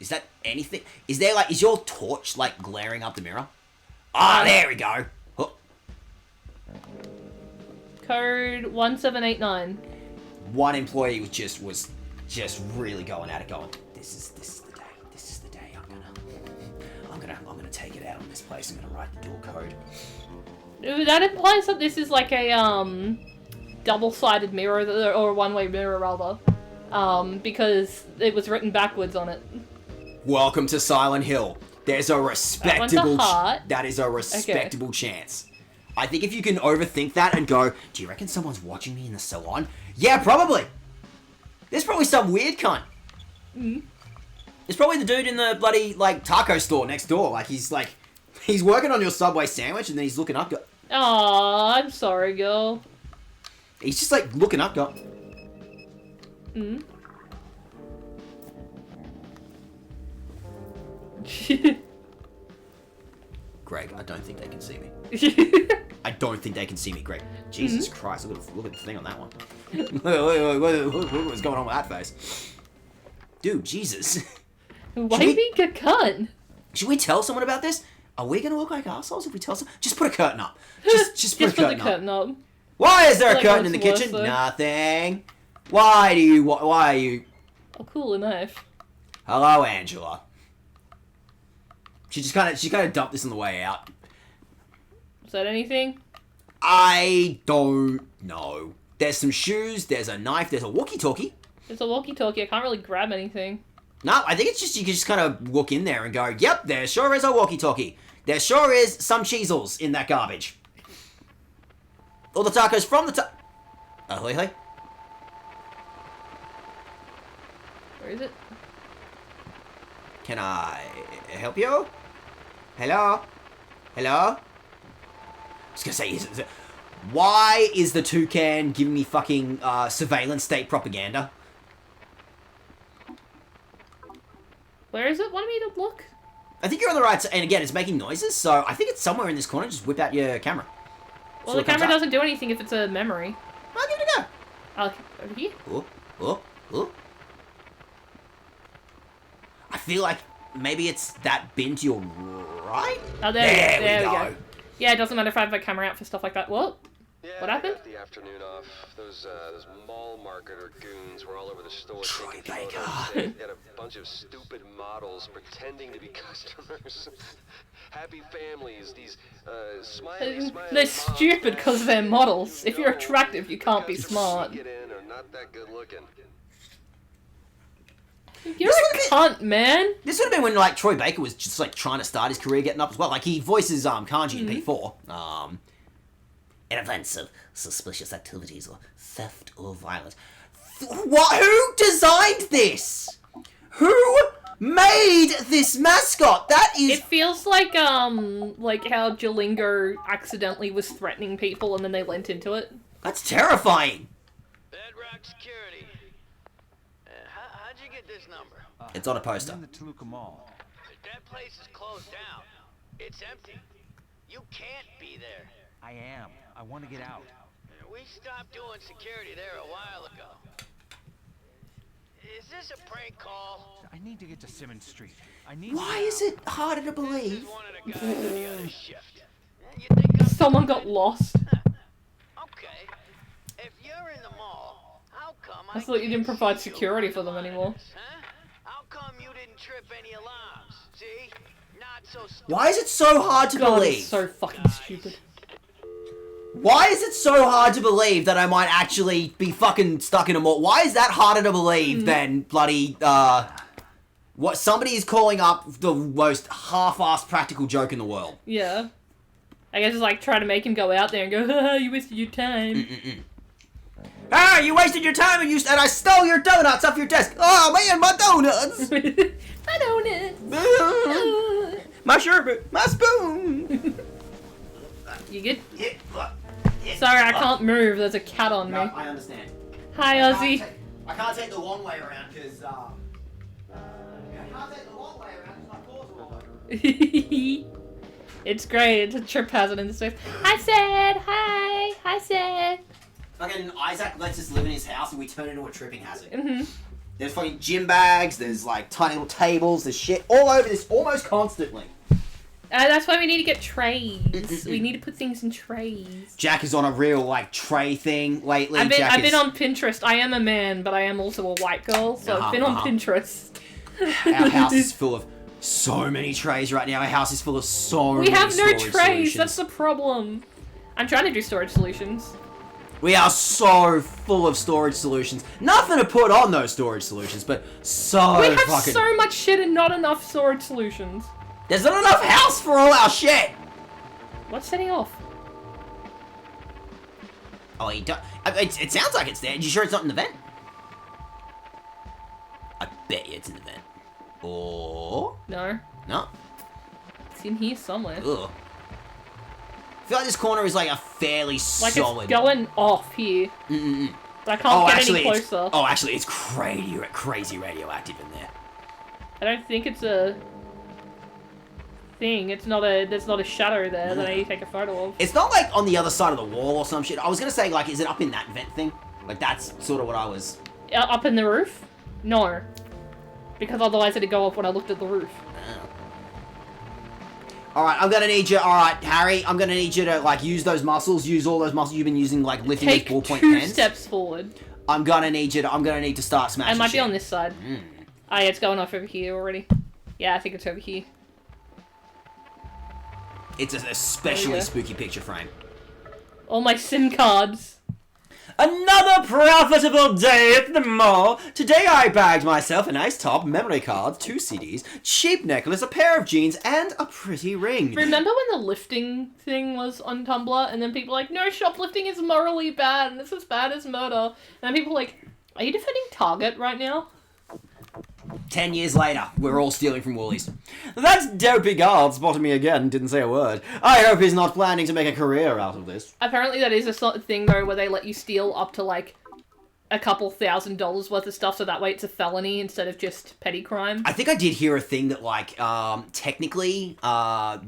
Is that anything? Is your torch, like, glaring up the mirror? There we go. Oh. Code 1789. One employee was just really going at it, going, this is the day I'm gonna take it out on this place. I'm gonna write the door code. That implies that this is like a double-sided mirror, or a one-way mirror rather, because it was written backwards on it. Welcome to Silent Hill. There's a respectable that is a respectable chance. I think if you can overthink that and go, do you reckon someone's watching me in the salon? Yeah, probably. There's probably some weird cunt. It's probably the dude in the bloody, like, taco store next door. Like, he's working on your Subway sandwich, and then he's looking up. Aw, I'm sorry, girl. He's just, like, looking up, go. Greg, I don't think they can see me. I don't think they can see me, Greg. Jesus Christ, look at the thing on that one. What's going on with that face? Dude, Jesus. Why being a cunt? Should we tell someone about this? Are we gonna look like assholes if we tell someone? Just put a curtain up. Just put the curtain up. Why is there a curtain in the kitchen? Nothing. Why are you? Oh, cool, a knife. Hello, Angela. She kind of dumped this on the way out. Is that anything? I don't know. There's some shoes, there's a knife, there's a walkie-talkie. There's a walkie-talkie, I can't really grab anything. No, I think it's just, you can just kind of look in there and go, yep, there sure is a walkie-talkie. There sure is some cheezels in that garbage. All the tacos from the Ahoy. Where is it? Can I help you? Hello? I was gonna say, why is the toucan giving me fucking surveillance state propaganda? Where is it? Want me to look? I think you're on the right side, and again, it's making noises, so I think it's somewhere in this corner. Just whip out your camera. Well, the camera doesn't do anything if it's a memory. I'll give it a go. Over here? Oh. I feel like maybe it's that bin to your right? Oh, there we go. Yeah, it doesn't matter if I have a camera out for stuff like that. What? Yeah, what happened? I got the afternoon off. Those mall marketer goons were all over the store Troy taking Baker. photos. They had a bunch of stupid models pretending to be customers. Happy families, these smiley They're stupid because they're models. If you're attractive, you can't be smart. Get in or not that good looking. You're a cunt, man. This would have been when like Troy Baker was just like trying to start his career getting up as well. Like he voices Kanji in P4. In events of suspicious activities or theft or violence. What? Who designed this? Who made this mascot? That is. It feels like how Jalingo accidentally was threatening people and then they lent into it. That's terrifying. Bedrock Security. How'd you get this number? It's on a poster. In the Toluca Mall. That place is closed down. It's empty. You can't be there. I am. I want to get out. We stopped doing security there a while ago. Is this a prank call? I need to get to Simmons Street. I need. Why is it harder to This believe? is one of the guys on the other shift. You think I'm... Someone got lost. Okay. If you're in the mall, how come I thought you didn't provide security for them anymore. Huh? How come you didn't trip any alarms? See? Not so stupid. Why is it so hard to God, believe? it's so fucking stupid. Why is it so hard to believe that I might actually be fucking stuck in a mall? Why is that harder to believe than bloody, what somebody is calling up the most half-assed practical joke in the world? Yeah. I guess it's like trying to make him go out there and go, haha, you wasted your time. Ah, you wasted your time and I stole your donuts off your desk. Oh man, my donuts! My donuts! My sherbet, my spoon! You good? Yeah. Sorry, I can't move. There's a cat on me. No, I understand. Hi, Ozzy. I can't take the long way around because, I can't take the long way around because my paws are all over. It's great. It's a trip hazard in this place. Hi, Sid. Hi. Hi, Sid. Fucking Isaac lets us live in his house and we turn into a tripping hazard. Mm-hmm. There's fucking gym bags, there's like tiny little tables, there's shit all over this almost constantly. That's why we need to get trays. We need to put things in trays. Jack is on a real like tray thing lately. I've been on Pinterest. I am a man, but I am also a white girl, so I've been on Pinterest. Our house is full of so many trays right now. Our house is full of so many We have no storage trays. solutions. That's the problem. I'm trying to do storage solutions. We are so full of storage solutions. Nothing to put on those storage solutions, but so We have fucking... so much shit and not enough storage solutions. There's not enough house for all our shit! What's setting off? Oh, you don't... It sounds like it's there. You sure it's not in the vent? I bet you it's in the vent. Or... No. No? It's in here somewhere. Ugh. I feel like this corner is like a fairly Like solid... it's going off here. But I can't get any closer. Actually, it's crazy radioactive in there. I don't think it's a thing. It's not a. There's not a shadow there that I need to take a photo of. It's not like on the other side of the wall or some shit. I was gonna say, like, is it up in that vent thing? Like, that's sort of what I was... Up in the roof? No. Because otherwise it'd go off when I looked at the roof. Alright, I'm gonna need you... Alright, Harry, I'm gonna need you to, like, use those muscles. Use all those muscles you've been using, like, lifting Take those ballpoint two pens. steps forward. I'm gonna need to start smashing I might be shit. on this side. Oh yeah, it's going off over here already. Yeah, I think it's over here. It's an especially spooky picture frame. All my SIM cards. Another profitable day at the mall. Today I bagged myself a nice top, memory cards, 2 CDs, cheap necklace, a pair of jeans, and a pretty ring. Remember when the lifting thing was on Tumblr, and then people were like, no, shoplifting is morally bad, and it's as bad as murder. And then people were like, are you defending Target right now? 10 years later, we're all stealing from Woolies. That dopey guard spotted me again, didn't say a word. I hope he's not planning to make a career out of this. Apparently that is a sort of thing, though, where they let you steal up to, like, a couple $1,000s worth of stuff, so that way it's a felony instead of just petty crime. I think I did hear a thing that, like, technically,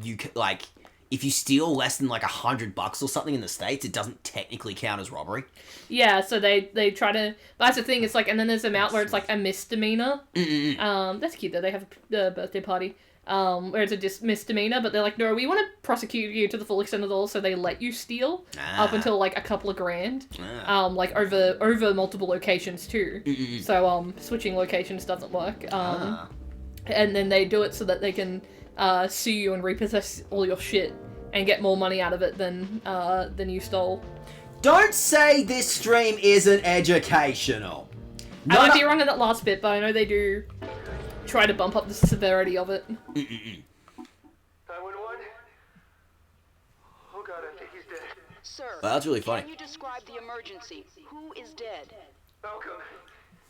you like, if you steal less than, like, $100 or something in the States, it doesn't technically count as robbery. Yeah, so they try to... That's the thing, it's like... And then there's an amount where it's like a misdemeanor. That's cute, though. They have a birthday party. Where it's a misdemeanor, but they're like, no, we want to prosecute you to the full extent of the law, so they let you steal up until, like, a couple of grand. Like, over multiple locations, too. So, switching locations doesn't work. And then they do it so that they can sue you and repossess all your shit and get more money out of it than you stole. Don't say this stream isn't educational. I might be wrong on that last bit, but I know they do try to bump up the severity of it. 911? Oh god, I think he's dead. Sir, Well, that's really funny. Can you describe the emergency? Who is dead? Malcolm,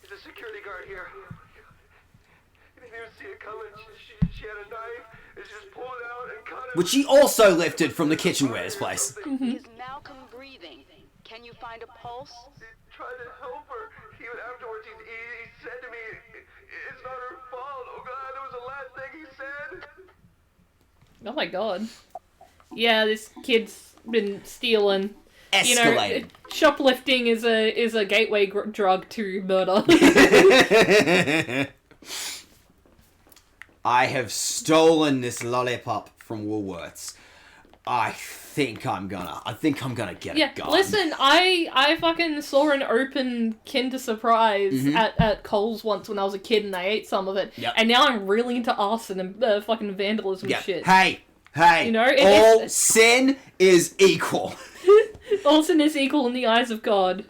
he's a security guard here. I didn't even see it coming. She had a knife, and she just pulled it out and cut it. Which she also lifted from the kitchenwares place. Is Malcolm breathing? Can you find a pulse? He tried to help her. Even afterwards, he said to me, it's not her fault. Oh god, that was the last thing he said. Oh my god. Yeah, this kid's been stealing. Escalated. You know, shoplifting is a gateway drug to murder. I have stolen this lollipop from Woolworths. I think I'm gonna get a gun. Listen, I fucking saw an open Kinder Surprise at Coles once when I was a kid, and I ate some of it. Yep. And now I'm really into arson and fucking vandalism shit. Hey, You know, all sin is equal. All sin is equal in the eyes of God.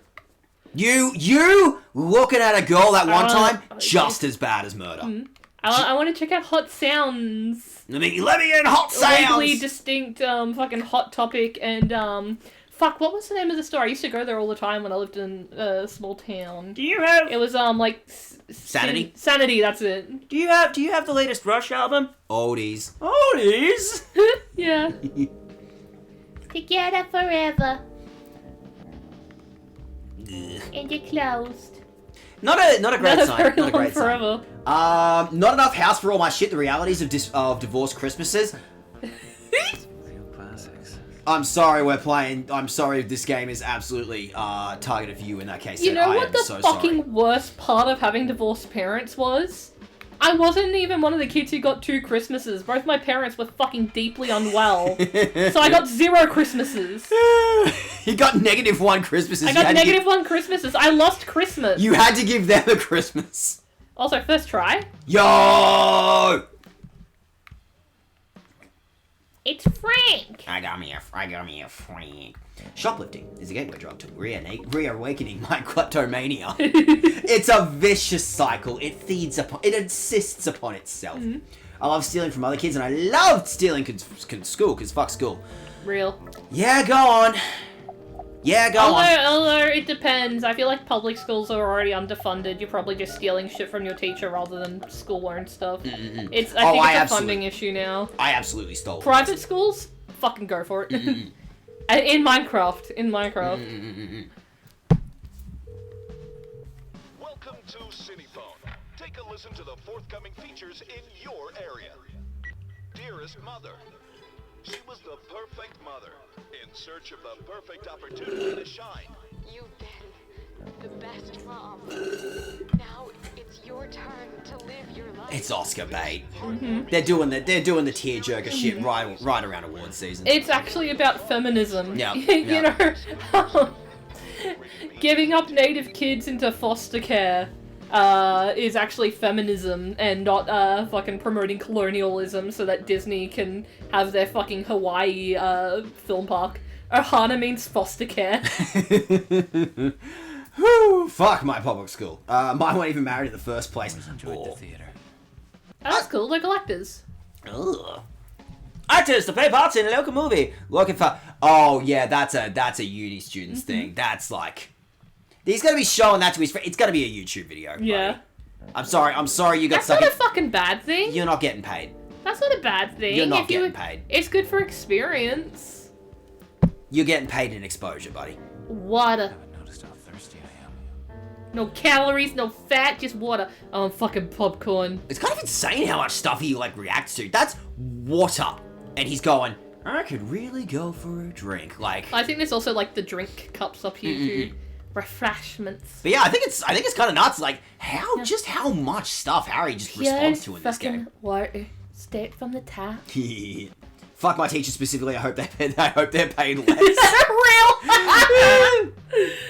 You looking at a girl that one time, just as bad as murder. I want to check out Hot Sounds. Let me in Hot Sounds. Legally distinct, fucking Hot Topic, and fuck, what was the name of the store? I used to go there all the time when I lived in a small town. Do you have? It was like Sanity. Sanity, that's it. Do you have the latest Rush album? Oldies. Yeah. Together forever. And you're closed. Not a great sign. Very Not a great long forever. sign. Not enough house for all my shit. The realities of divorced Christmases. Real classics. I'm sorry we're playing. I'm sorry this game is absolutely targeted for you in that case. You know I what am the so fucking sorry. worst part of having divorced parents was? I wasn't even one of the kids who got 2 Christmases. Both my parents were fucking deeply unwell. So I got 0 Christmases. You got -1 Christmases. I got -1 Christmases. I lost Christmas. You had to give them a Christmas. Also, first try. Yo! It's Frank. I got me a Frank. Shoplifting is a gateway drug to reawakening my kleptomania. It's a vicious cycle. It insists upon itself. I love stealing from other kids, and I loved stealing school, because fuck school. Real. Yeah, go on. Yeah, go on. Although it depends. I feel like public schools are already underfunded. You're probably just stealing shit from your teacher rather than school-owned stuff. I think it's a funding issue now. I absolutely stole Private schools? Fucking go for it. In Minecraft. Welcome to Cinephone. Take a listen to the forthcoming features in your area. Dearest Mother. She was the perfect mother, in search of the perfect opportunity to shine. You've been the best mom. Now it's your turn to live your life. It's Oscar bait. They're doing the tearjerker shit right around award season. It's actually about feminism. Yeah. You know, giving up native kids into foster care is actually feminism and not fucking promoting colonialism so that Disney can have their fucking Hawaii film park. Ohana means foster care. Whew, fuck my public school. Mine weren't even married in the first place. Enjoyed the theater. Oh, that's cool, they're collectors. Ugh. Actors to play parts in a local movie. Looking for... Oh, yeah, that's a uni student's thing. That's like... He's gonna be showing that to his friend. It's gonna be a YouTube video. Buddy. Yeah. I'm sorry you got That's stuck not a fucking bad thing. You're not getting paid. That's not a bad thing. You're not getting paid. It's good for experience. You're getting paid in exposure, buddy. Water. I haven't noticed how thirsty I am. No calories, no fat, just water. Oh, fucking popcorn. It's kind of insane how much stuff he, like, reacts to. That's water. And he's going, I could really go for a drink. Like... I think there's also, like, the drink cups up here, too. Refreshments. But yeah, I think it's kind of nuts, like, just how much stuff Harry just responds to in this game. Water, straight from the tap. Fuck my teachers specifically. I hope they're paid less. Real.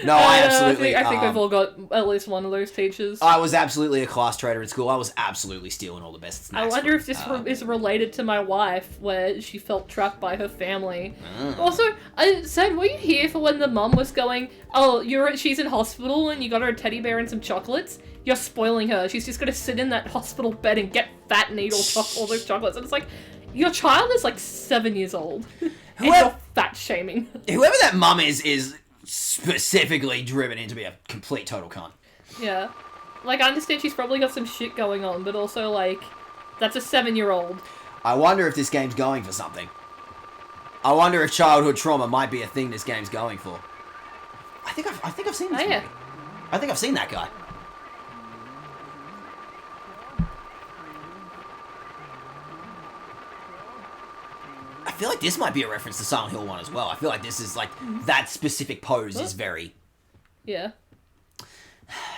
No, I absolutely. I think we've all got at least one of those teachers. I was absolutely a class traitor in school. I was absolutely stealing all the best snacks. I wonder if this is related to my wife, where she felt trapped by her family. Also, I said, were you here for when the mum was going, oh, she's in hospital and you got her a teddy bear and some chocolates? You're spoiling her. She's just gonna sit in that hospital bed and get fat and eat all those chocolates. And it's like, your child is like 7 years old. And you're fat shaming. Whoever that mum is specifically driven into be a complete total cunt. Yeah. Like, I understand she's probably got some shit going on, but also, like, that's a 7-year-old. I wonder if this game's going for something. I wonder if childhood trauma might be a thing this game's going for. I think I've seen this movie. I think I've seen that guy. I feel like this might be a reference to Silent Hill 1 as well. I feel like this is like that specific pose is very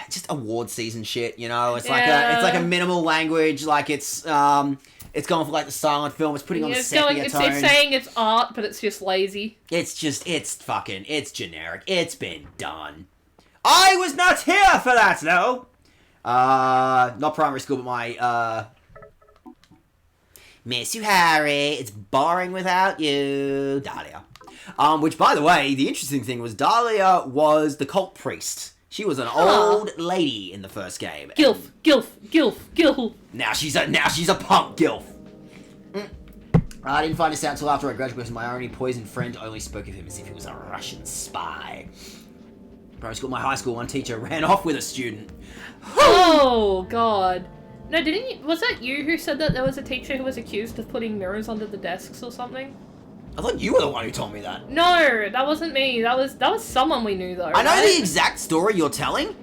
just award season shit, you know? It's like a minimal language, like it's going for like the silent film, it's putting on the sepia tone. It's saying it's art, but it's just lazy. It's generic. It's been done. I was not here for that though. Not primary school, but my Miss you, Harry. It's boring without you. Dahlia. Which, by the way, the interesting thing was Dahlia was the cult priest. She was an old lady in the first game. Gilf. Now she's a punk gilf. I didn't find this out until after I graduated because my only poison friend only spoke of him as if he was a Russian spy. Primary school, my high school, one teacher ran off with a student. Oh, God. No, was that you who said that there was a teacher who was accused of putting mirrors under the desks or something? I thought you were the one who told me that. No, that wasn't me. That was someone we knew, though. I know right? the exact story you're telling.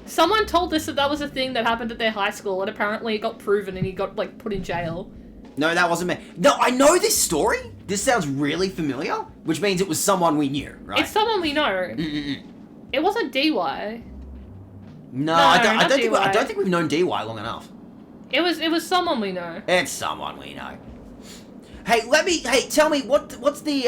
Someone told us that was a thing that happened at their high school, and apparently it got proven and he got, like, put in jail. No, that wasn't me. No, I know this story. This sounds really familiar, which means it was someone we knew, right? It's someone we know. It wasn't DY. No, I don't think we've known DY long enough. It was someone we know. It's someone we know. Hey, tell me what's the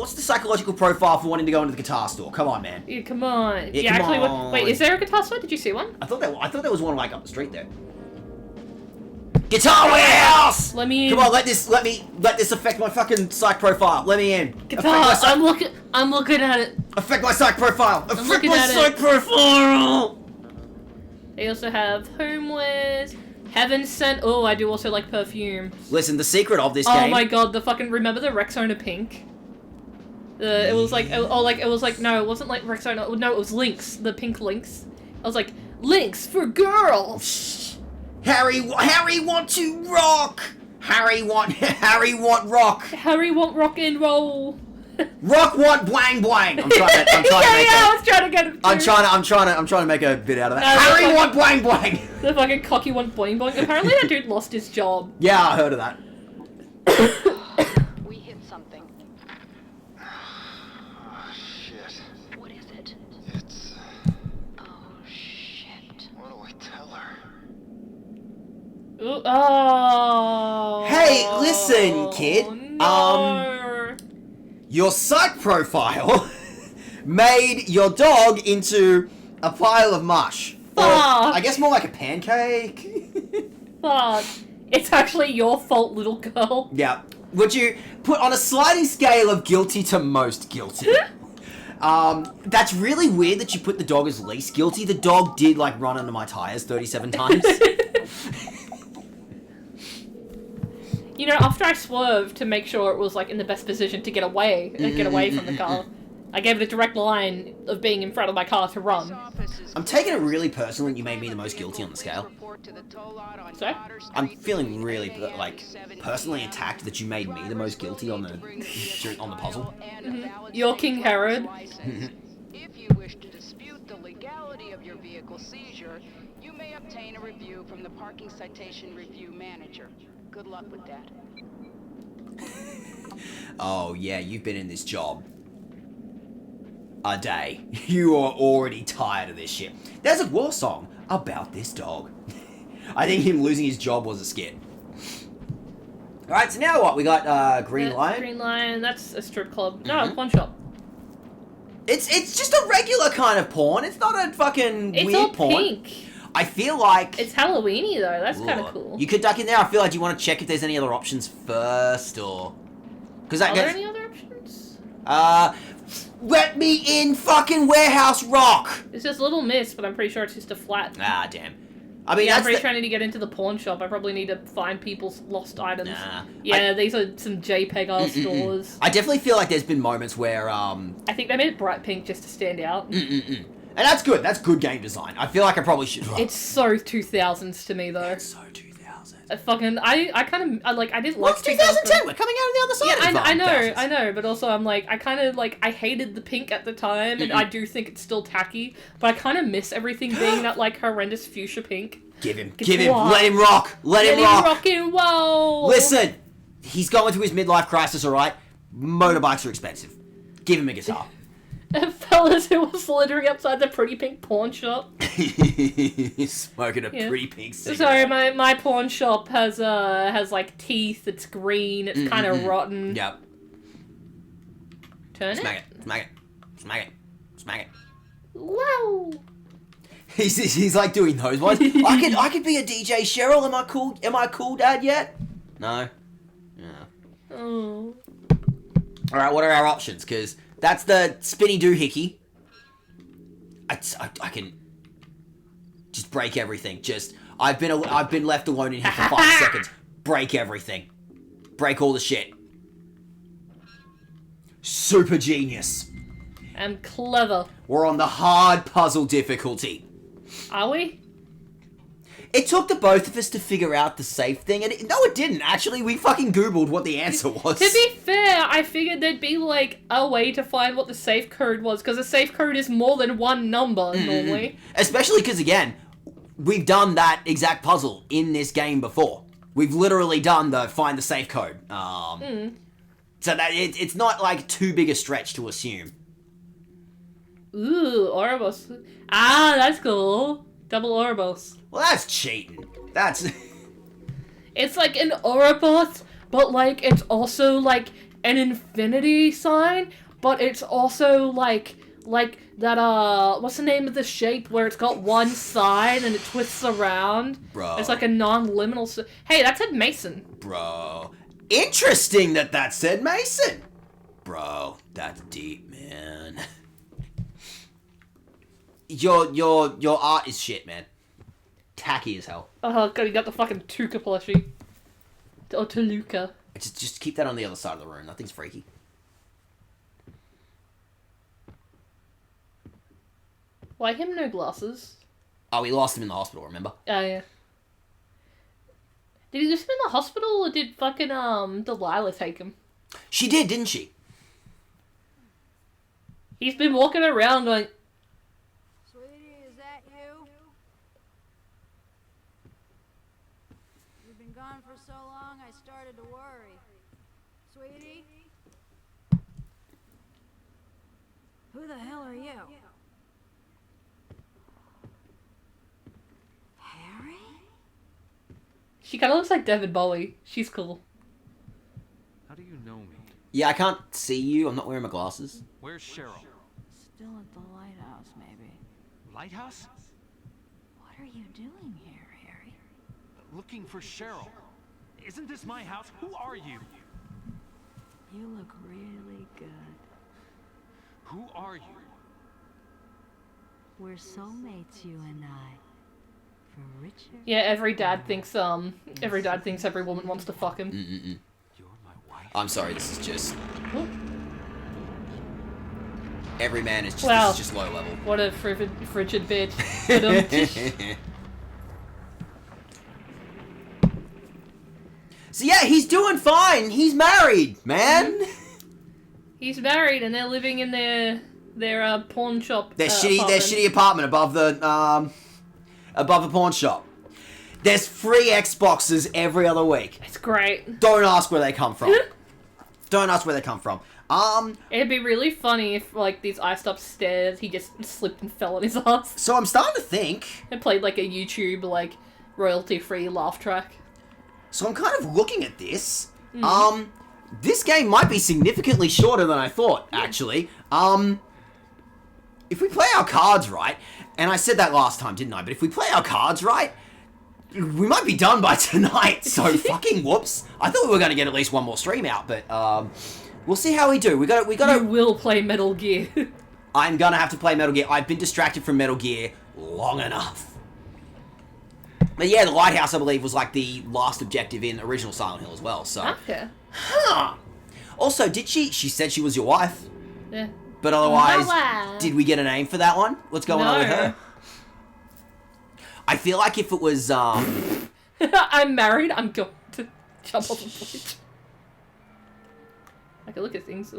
psychological profile for wanting to go into the guitar store? Come on, man. Yeah, come on. Yeah, come on. Wait, is there a guitar store? Did you see one? I thought there was one like up the street there. Guitar warehouse! Let me in. Come on, let this affect my fucking psych profile. Let me in. Guitar. I'm looking at it. Affect my psych profile. Affect my psych profile. They also have homewares. Heaven Sent. Oh, I do also like perfume. Listen, the secret of this game. game. Oh my god, remember the Rexona pink? It was like, no, it wasn't like Rexona. No, it was Lynx, the pink Lynx. I was like, Lynx for girls. Harry want to rock. Harry want rock. Harry want rock and roll. Rock want blang blang. I'm trying to make a bit out of that. Harry want blang blang. The fucking cocky want boing boing. Apparently that dude lost his job. Yeah, I heard of that. We hit something. Oh, shit. What is it? It's... Oh, shit. What do I tell her? Ooh, oh. Hey, listen, kid. No. Your psych profile made your dog into a pile of mush. Or, I guess more like a pancake. Fuck. It's actually your fault, little girl. Yeah. Would you put on a sliding scale of guilty to most guilty? That's really weird that you put the dog as least guilty. The dog did, like, run under my tires 37 times. You know, after I swerved to make sure it was, like, in the best position to get away from the car, I gave it a direct line of being in front of my car to run. I'm taking it really personally that you made me the most guilty on the scale. Sorry? I'm feeling really, like, personally attacked that you made me the most guilty on the puzzle. You're King Herod. If you wish to dispute the legality of your vehicle seizure, you may obtain a review from the Parking Citation Review Manager. Good luck with that. Oh, yeah, you've been in this job a day. You are already tired of this shit. There's a war song about this dog. I think him losing his job was a skit. Alright, so now what? We got Green That's Lion. Green Lion, that's a strip club. No, pawn shop. It's just a regular kind of porn. It's not a fucking It's weird all porn. pink. I feel like... It's Halloweeny, though. That's kind of cool. You could duck in there. I feel like you want to check if there's any other options first, or... Because Are there any other options? Let me in, fucking Warehouse Rock! It's just Little Miss, but I'm pretty sure it's just a flat. Ah, damn. I mean, yeah, I'm that's pretty sure I need to get into the pawn shop. I probably need to find people's lost items. Nah. Yeah, these are some JPEG stores. I definitely feel like there's been moments where, I think they made it bright pink just to stand out. And that's good. That's good game design. I feel like I probably should... It's so 2000s to me, though. It's so 2000s. I kind of, I didn't like... What's 2010? We're coming out on the other side Yeah, of I know, but also I'm like, I kind of, like, I hated the pink at the time, and I do think it's still tacky, but I kind of miss everything being that, like, horrendous fuchsia pink. Give him. Let him rock. Let him rock. rock and roll. Listen, he's going through his midlife crisis, alright? Motorbikes are expensive. Give him a guitar. Fellas who were slithering outside the pretty pink pawn shop. He's smoking a pretty pink cigarette. Sorry, my pawn shop has like teeth. It's green. It's kind of rotten. Yep. Turn Smack it. Smack it. Smack it. Smack it. Wow. He's like doing those ones. I could be a DJ Cheryl. Am I cool, Dad? Yet? No. Yeah. Oh. All right. What are our options? Because that's the spinny doohickey. I can just break everything. I've been left alone in here for 5 seconds. Break everything. Break all the shit. Super genius. I'm clever. We're on the hard puzzle difficulty. Are we? It took the both of us to figure out the safe thing, and no, it didn't. Actually, we fucking Googled what the answer was. To be fair, I figured there'd be, like, a way to find what the safe code was, because a safe code is more than one number, normally. Especially because, again, we've done that exact puzzle in this game before. We've literally done the find the safe code. So that it's not, like, too big a stretch to assume. Ooh, Ouroboros. Ah, that's cool. Double Ouroboros. Well, that's cheating. That's... It's like an Ouroboros, but, like, it's also, like, an infinity sign, but it's also, like that, what's the name of the shape where it's got one side and it twists around? Bro. It's like a non-liminal... Hey, that said Mason. Bro. Interesting that said Mason. Bro, that's deep, man. Your art is shit, man. Tacky as hell. Oh god, you got the fucking Tuca plushie. Or Toluca. Just keep that on the other side of the room. Nothing's freaky. Why him no glasses? Oh, we lost him in the hospital, remember? Oh, yeah. Did he lose him in the hospital, or did fucking, Delilah take him? She did, didn't she? He's been walking around going... Sweetie, is that you? You've been gone for so long, I started to worry. Sweetie? Who the hell are you? Harry? She kind of looks like David Bowie. She's cool. How do you know me? Yeah, I can't see you. I'm not wearing my glasses. Where's Cheryl? Still at the lighthouse, maybe. Lighthouse? What are you doing here, Harry? Looking for Cheryl. Isn't this my house? Who are you? You look really good. Who are you? We're soulmates, you and I. For richer. Yeah, every dad thinks every woman wants to fuck him. You're my wife. I'm sorry, this is just... Every man is just, Wow. this is just low level. What a frigid bitch. But, So yeah, he's doing fine. He's married, man. he's married and they're living in their pawn shop. Their apartment. shitty apartment above the pawn shop. There's free Xboxes every other week. It's great. Don't ask where they come from. Don't ask where they come from. It'd be really funny if, like, these iced up stairs, he just slipped and fell on his ass. So I'm starting to think... And played, like, a YouTube, like, royalty-free laugh track. So I'm kind of looking at this, This game might be significantly shorter than I thought, actually. If we play our cards right, and I said that last time, didn't I? But if we play our cards right, we might be done by tonight. So fucking whoops. I thought we were going to get at least one more stream out, but we'll see how we do. We got to. You will play Metal Gear. I'm gonna have to play Metal Gear. I've been distracted from Metal Gear long enough. But yeah, the lighthouse, I believe, was like the last objective in original Silent Hill as well. So. Okay. Huh. Also, did she said she was your wife? Yeah. But otherwise, did we get a name for that one? What's going on with her? I feel like if it was, I'm married, I'm going to jump off a bridge. I can look at things.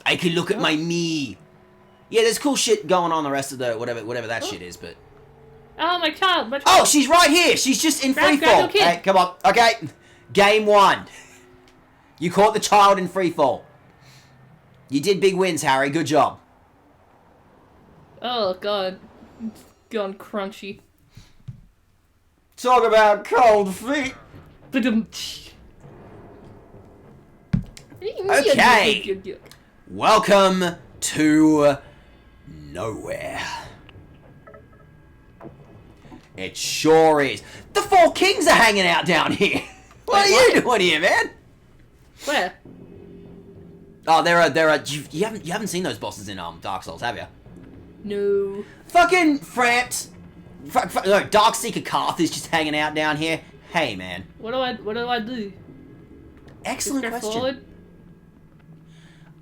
I can look at my me. Yeah, there's cool shit going on the rest of the whatever that shit is, but. Oh, my child. Oh, she's right here. She's just in free fall. Hey, come on. Okay, game 1. You caught the child in free fall. You did big wins, Harry. Good job. Oh god, it's gone crunchy. Talk about cold feet. Okay. Welcome to nowhere. It sure is. The 4 kings are hanging out down here. What are you doing here, man? Where? Oh, there are. You haven't seen those bosses in Dark Souls, have you? No. Fucking Framped. No, Darkseeker Karth is just hanging out down here. Hey, man. What do I do? Excellent question. Forward?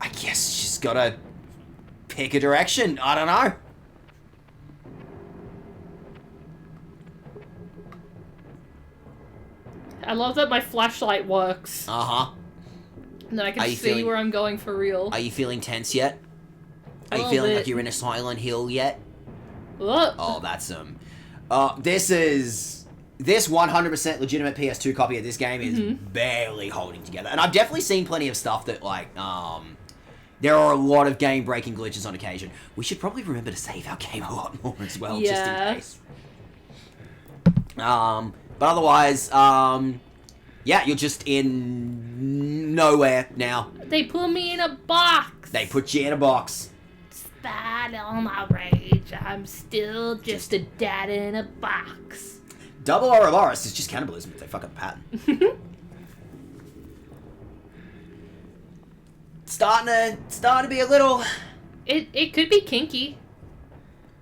I guess you just gotta pick a direction. I don't know. I love that my flashlight works. Uh-huh. And then I can see where I'm going for real. Are you feeling tense yet? Are you feeling like you're in a Silent Hill yet? What? Oh, that's this 100% legitimate PS2 copy of this game is barely holding together. And I've definitely seen plenty of stuff that, like, there are a lot of game-breaking glitches on occasion. We should probably remember to save our game a lot more as well, just in case. But otherwise, yeah, you're just in nowhere now. They put me in a box. They put you in a box. Despite all my rage, I'm still just a dad in a box. Double Ouroboros is just cannibalism if they fuck up the pattern. starting to be a little. It could be kinky.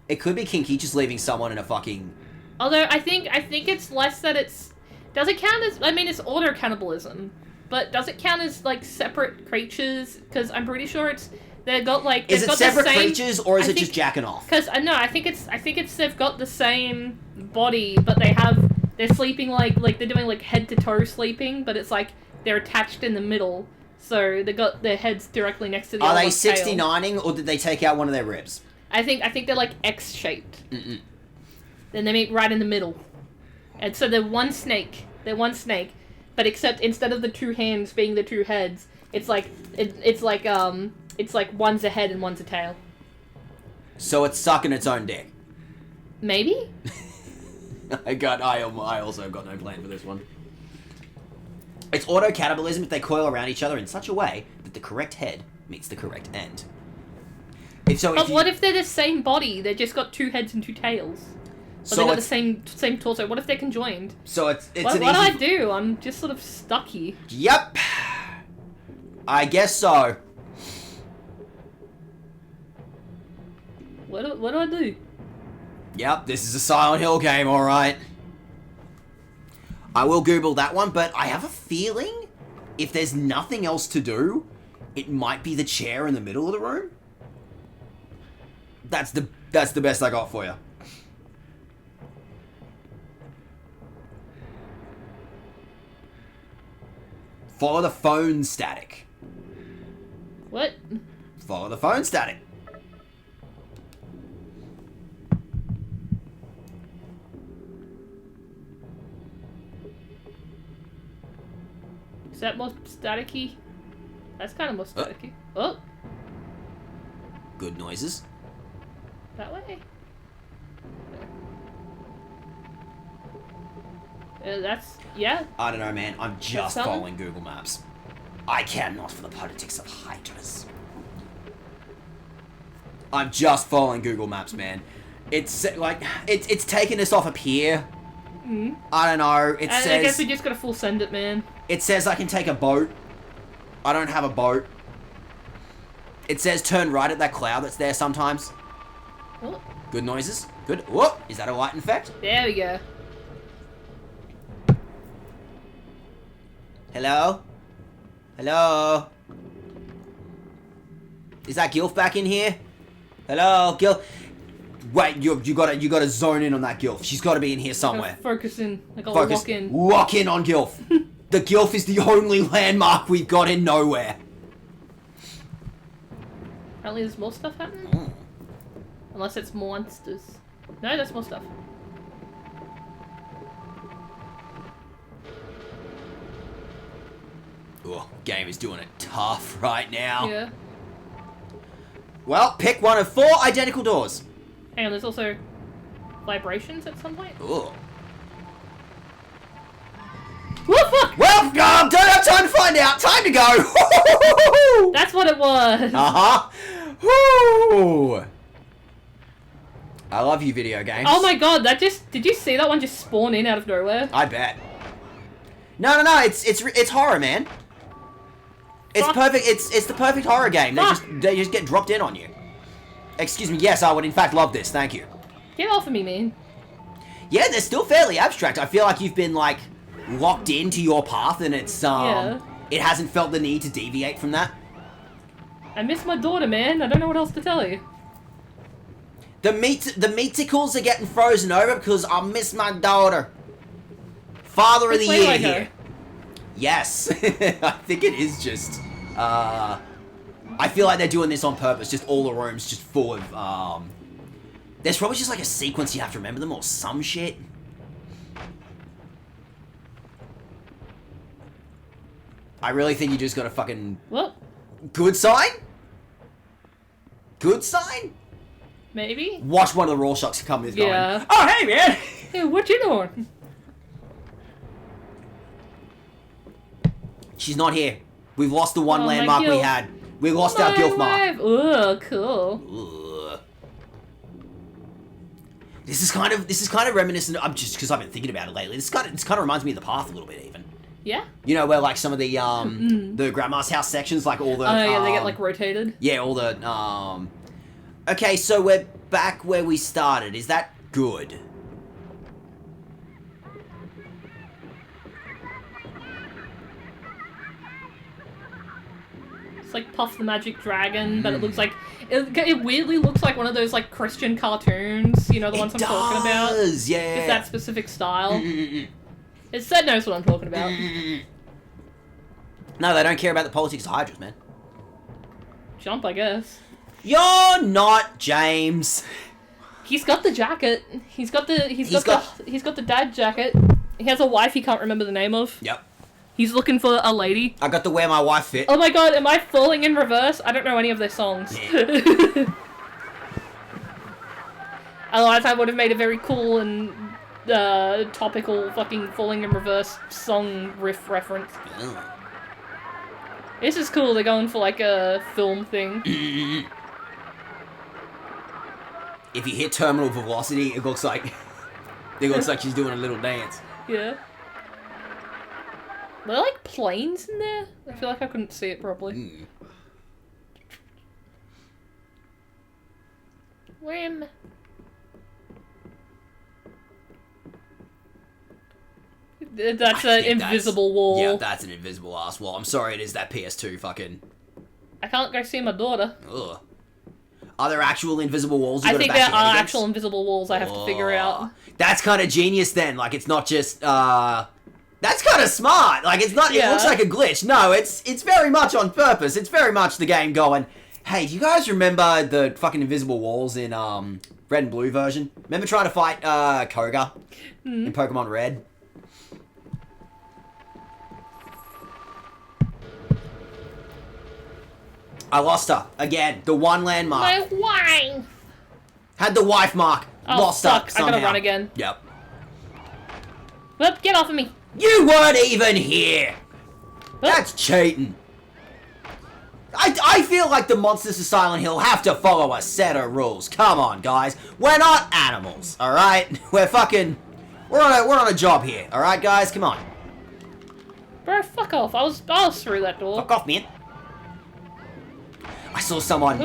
It could be kinky, just leaving someone in a fucking. Although I think it's less that it's. Does it count as? I mean, it's auto cannibalism, but does it count as like separate creatures? Because I'm pretty sure it's they've got like. Is it separate creatures or is it just jacking off? Because no, I think it's they've got the same body, but they're sleeping like they're doing like head to toe sleeping, but it's like they're attached in the middle, so they got their heads directly next to the. Are they 69ing or did they take out one of their ribs? I think they're like X shaped. Then they meet right in the middle. And so they're one snake, but except instead of the 2 hands being the 2 heads, it's like one's a head and one's a tail. So it's sucking its own dick. Maybe? I also got no plan for this one. It's auto cannibalism if they coil around each other in such a way that the correct head meets the correct end. What if they're the same body? They just got 2 heads and 2 tails. But they got the same torso. What if they're conjoined? So what do I do? I'm just sort of stuck here. Yep. I guess so. What do I do? Yep, this is a Silent Hill game, alright. I will Google that one, but I have a feeling if there's nothing else to do, it might be the chair in the middle of the room. That's the best I got for you. Follow the phone static. What? Follow the phone static. Is that more staticky? That's kind of more staticky. Oh. Good noises. That way? Yeah. I don't know, man. I'm just something. following Google Maps. I care not for the politics of hydras. I'm just following Google Maps, man. It's like it's taking us off a pier. Mm. I don't know. It says. I guess we just gotta full send it, man. It says I can take a boat. I don't have a boat. It says turn right at that cloud that's there sometimes. Oh. Good noises. Good. Whoa! Is that a light effect? There we go. Hello? Hello? Is that Gilf back in here? Hello, Gilf? Wait, you gotta zone in on that Gilf. She's gotta be in here somewhere. Focus in. Like, I'll Focus. lock in. Lock in on Gilf. The Gilf is the only landmark we've got in nowhere. Apparently there's more stuff happening? Mm. Unless it's monsters. No, that's more stuff. Oh, game is doing it tough right now. Yeah. Well, pick one of 4 identical doors. Hang on, there's also vibrations at some point? Ugh. Whoa, fuck! Well, don't have time to find out. Time to go. That's what it was. Uh-huh. Woo. I love you, video games. Oh my god, did you see that one just spawn in out of nowhere? I bet. No, it's horror, man. It's perfect. It's the perfect horror game. They just get dropped in on you. Excuse me. Yes, I would in fact love this. Thank you. Get off of me, man. Yeah, they're still fairly abstract. I feel like you've been like locked into your path, and it's it hasn't felt the need to deviate from that. I miss my daughter, man. I don't know what else to tell you. The meaticles are getting frozen over because I miss my daughter. Father of the year here. Yes. I think it is just, I feel like they're doing this on purpose, just all the rooms just full of, there's probably just like a sequence you have to remember them or some shit. I really think you just got a fucking... What? Good sign? Good sign? Maybe? Watch one of the Rorschachs come with going, Yeah. oh, hey, man! Hey, what you doing? She's not here. We've lost the one landmark we Gilf. had. We lost our Gilf mark. Ugh, cool. Ugh. This is kind of reminiscent. I'm just because I've been thinking about it lately. This kind of reminds me of the Path a little bit, even. Yeah. You know where like some of the the grandma's house sections, like all the. Oh yeah, they get like rotated. Yeah, all the Okay, so we're back where we started. Is that good? It's like Puff the Magic Dragon, but it looks like it weirdly looks like one of those like Christian cartoons. You know the ones I'm talking about. Yeah. It's that specific style. It's Seth knows what I'm talking about. No, they don't care about the politics of hydras, man. Jump, I guess. You're not James. He's got the jacket. He's got the dad jacket. He has a wife he can't remember the name of. Yep. He's looking for a lady. I got the Where My Wife Fit. Oh my god, am I falling in reverse? I don't know any of their songs. Yeah. Otherwise I would have made a very cool and topical fucking falling in reverse song riff reference. Oh. This is cool, they're going for like a film thing. If you hit terminal velocity, it looks like she's doing a little dance. Yeah. Were there like planes in there? I feel like I couldn't see it properly. Wham. That's an invisible wall. Yeah, that's an invisible ass wall. I'm sorry, it is that PS2 fucking... I can't go see my daughter. Ugh. Are there actual invisible walls? I think there are actual invisible walls I have to figure out. That's kind of genius then. Like, it's not just, That's kind of smart. Like, it's not... Yeah. It looks like a glitch. No, it's very much on purpose. It's very much the game going, hey, do you guys remember the fucking invisible walls in, Red and Blue version? Remember trying to fight, Koga in Pokemon Red? I lost her. Again, the one landmark. My wife! Had the wife mark. Oh, Lost her fuck. I somehow. gotta run again. Yep. Well, get off of me. You weren't even here. That's cheating. I feel like the monsters of Silent Hill have to follow a set of rules. Come on, guys. We're not animals, alright? We're on a job here, alright, guys? Come on. Bro, fuck off. I was through that door. Fuck off, man. I saw someone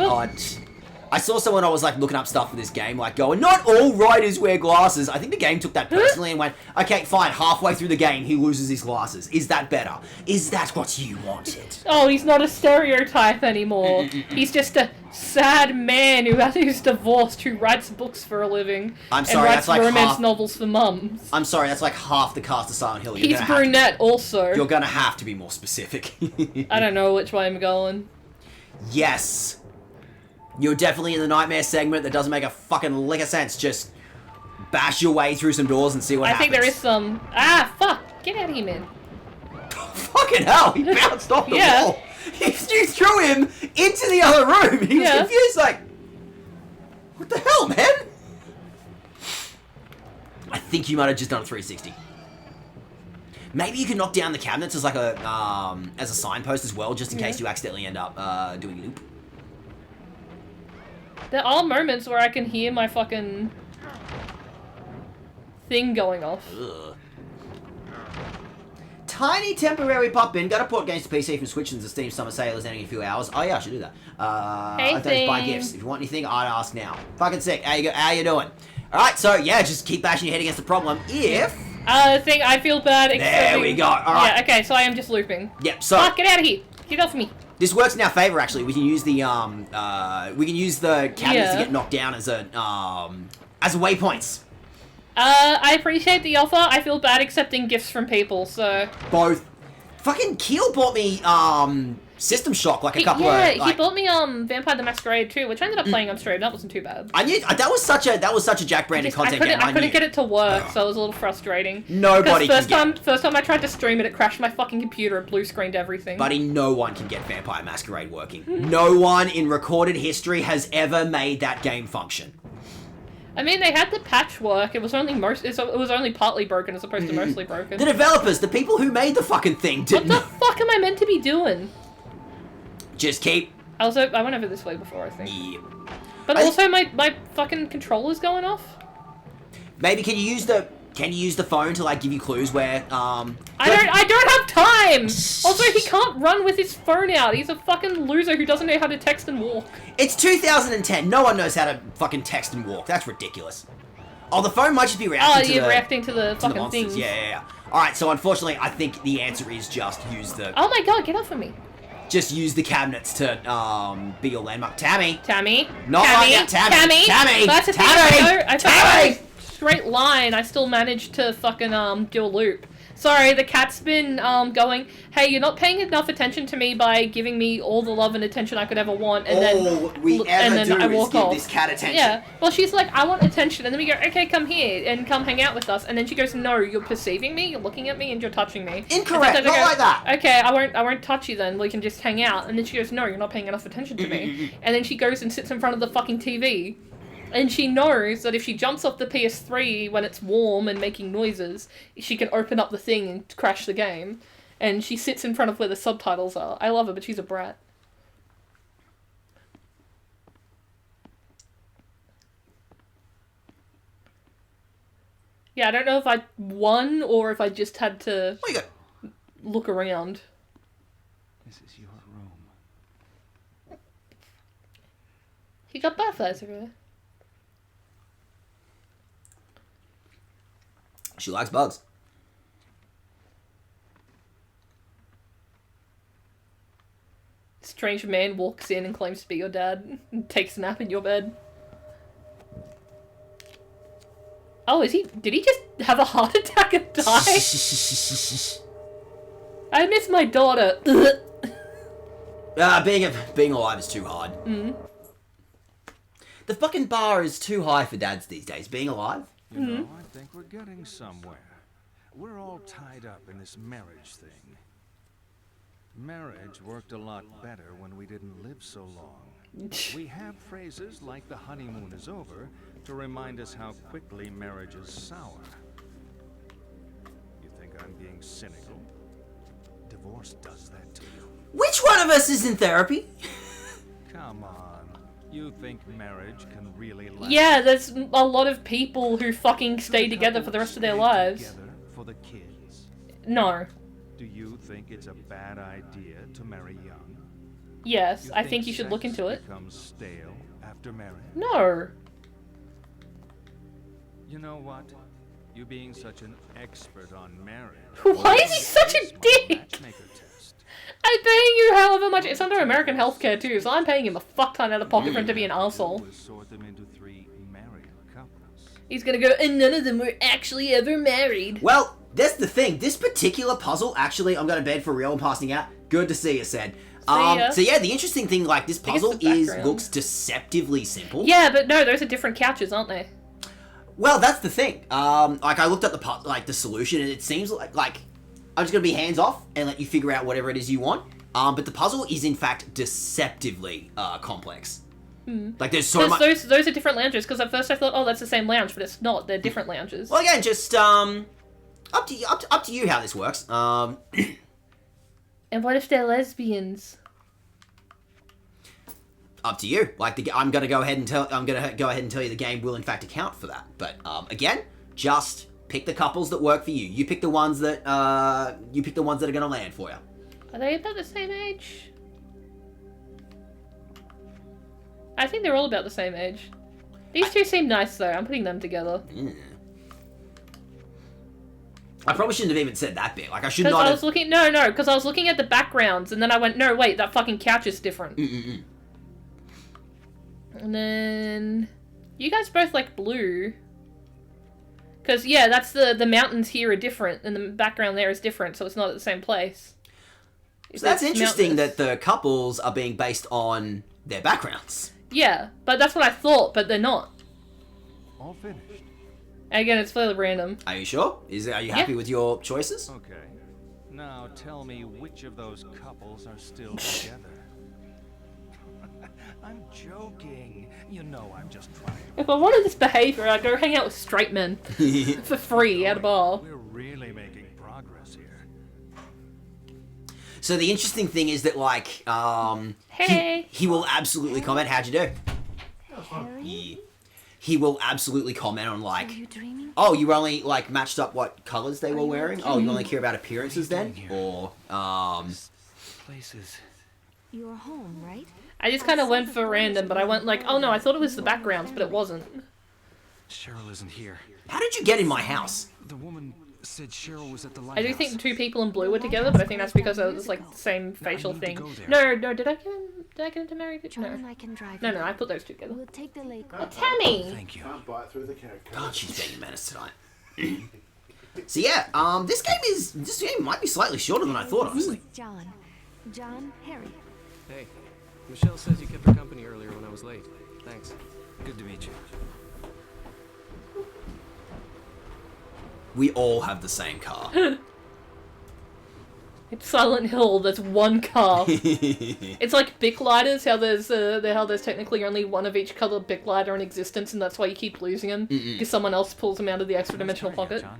I was like looking up stuff for this game, like going, not all writers wear glasses. I think the game took that personally and went, okay, fine, halfway through the game, he loses his glasses. Is that better? Is that what you wanted? Oh, he's not a stereotype anymore. He's just a sad man who's divorced, who writes books for a living. I'm sorry, and that's writes like romance novels for mums. I'm sorry, that's like half the cast of Silent Hill. He's brunette also. You're gonna have to be more specific. I don't know which way I'm going. Yes. You're definitely in the nightmare segment that doesn't make a fucking lick of sense. Just bash your way through some doors and see what happens. I think there is some... Ah, fuck. Get out of here, man. Fucking hell, he bounced off the wall. You threw him into the other room. He was confused, like... What the hell, man? I think you might have just done a 360. Maybe you can knock down the cabinets as like a signpost as well, just in case you accidentally end up doing loop. There are moments where I can hear my fucking thing going off. Ugh. Tiny temporary pop-in. Gotta port games to PC from Switch since the Steam Summer Sale is ending in a few hours. Oh yeah, I should do that. Hey, I don't buy gifts. If you want anything, I'd ask now. Fucking sick. How you doing? Alright, so yeah, just keep bashing your head against the problem. If... I feel bad accepting... There we go. Alright. Yeah, okay, so I am just looping. Yep, so... Fuck, get out of here. Get off me. This works in our favor, actually. We can use the cabinets to get knocked down as waypoints. I appreciate the offer. I feel bad accepting gifts from people, so... Both. Fucking Keel bought me, System Shock, like a couple of... Yeah, he bought me, Vampire the Masquerade 2, which I ended up playing on stream. That wasn't too bad. I knew... That was such a Jack-branded content game. I couldn't get it to work, so it was a little frustrating. Nobody can get... First time I tried to stream it, it crashed my fucking computer and blue-screened everything. Buddy, no one can get Vampire Masquerade working. No one in recorded history has ever made that game function. I mean, they had the patchwork. It was only partly broken as opposed to mostly broken. The developers, the people who made the fucking thing, didn't... What the fuck am I meant to be doing? Just keep... I went over this way before, I think. Yeah. But also, my fucking controller's going off. Maybe can you use the phone to like give you clues where I don't have time. Also, he can't run with his phone out. He's a fucking loser who doesn't know how to text and walk. It's 2010. No one knows how to fucking text and walk. That's ridiculous. Oh, the phone might just be reacting to the fucking things. Yeah. All right. So unfortunately, I think the answer is just use the. Oh my god! Get off of me. Just use the cabinets to be your landmark. Tammy. Not Tammy. like that. Tammy. That's a thing. I thought straight line. I still managed to fucking do a loop. Sorry, the cat's been going, hey, you're not paying enough attention to me by giving me all the love and attention I could ever want, and then I walk off. This cat attention. Yeah. Well, she's like, I want attention, and then we go, okay, come here and come hang out with us, and then she goes, no, you're perceiving me, you're looking at me, and you're touching me. Incorrect. Not like that. Okay, I won't touch you then. We can just hang out. And then she goes, no, you're not paying enough attention to me. And then she goes and sits in front of the fucking TV. And she knows that if she jumps off the PS3 when it's warm and making noises, she can open up the thing and crash the game. And she sits in front of where the subtitles are. I love her, but she's a brat. Yeah, I don't know if I won or if I just had to look around. This is your room. You got butterflies over there. She likes bugs. Strange man walks in and claims to be your dad and takes a nap in your bed. Oh, did he just have a heart attack and die? I miss my daughter. Being alive is too hard. The fucking bar is too high for dads these days. Being alive? You know, I think we're getting somewhere. We're all tied up in this marriage thing. Marriage worked a lot better when we didn't live so long. We have phrases like the honeymoon is over to remind us how quickly marriages sour. being cynical. Divorce does that to you. Which one of us is in therapy? Come on. You think marriage can really last? Yeah, there's a lot of people who fucking stay together for the rest of their lives. Together for the kids? No. Do you think it's a bad idea to marry young? Yes, I think you should look into it. Becomes stale after marriage? No. You know what? You being such an expert on marriage. Why is he such a dick? I'm paying you however much. It's under American healthcare too, so I'm paying him a fuck ton out of pocket for him to be an asshole. Sort them into 3 married couples. He's gonna go, and none of them were actually ever married. Well, that's the thing. This particular puzzle, actually, I'm going to bed for real and passing out. Good to see you, said. ya. So yeah, the interesting thing, like, this puzzle looks deceptively simple. Yeah, but no, those are different couches, aren't they? Well, that's the thing. Like, I looked at the solution, and it seems like I'm just gonna be hands off and let you figure out whatever it is you want. But the puzzle is in fact deceptively complex. Like, there's so much. Those are different lounges. Because at first I thought, oh, that's the same lounge, but it's not. They're different lounges. Well, again, just up to you how this works. And what if they're lesbians? Up to you. Like, I'm gonna go ahead and tell you the game will in fact account for that. But again, just pick the couples that work for you. You pick the ones that are gonna land for you. Are they about the same age? I think they're all about the same age. These two seem nice though. I'm putting them together. Yeah. I probably shouldn't have even said that bit. Like, I should not Because I have... was looking... No, because I was looking at the backgrounds, and then I went, no, wait, that fucking couch is different. And then... You guys both like blue. Because, yeah, that's the mountains here are different, and the background there is different, so it's not at the same place. So that's interesting that the couples are being based on their backgrounds. Yeah, but that's what I thought, but they're not. All finished. Again, it's fairly random. Are you sure? Are you happy with your choices? Okay. Now tell me which of those couples are still together. I'm joking. You know I'm just trying. If I wanted this behavior, I'd go hang out with straight men. For free, at a bar. We're really making progress here. So the interesting thing is that, like, hey, he will absolutely comment. How'd you do? Yeah. He will absolutely comment on, like, oh, you only, like, matched up what colors they were wearing? Oh, you only care about appearances then? Or, Places. You're home, right? I just kind of went for random, but I went like, oh no, I thought it was the backgrounds, but it wasn't. Cheryl isn't here. How did you get in my house? The woman said Cheryl was at the lighthouse. I do think the two people in blue were together, but I think that's because it was like the same facial thing. No, did I get into married? No. John and I can drive. No, I put those two together. We'll take the lake. Tammy! Thank you. God, she's being a menace tonight. So yeah, this game might be slightly shorter than I thought, honestly. John, Harry. Hey, Michelle says you kept her company earlier when I was late. Thanks. Good to meet you. We all have the same car. It's Silent Hill, there's one car. It's like Bic lighters, how there's technically only one of each color Bic lighter in existence, and that's why you keep losing them, because someone else pulls them out of the extra dimensional pocket. I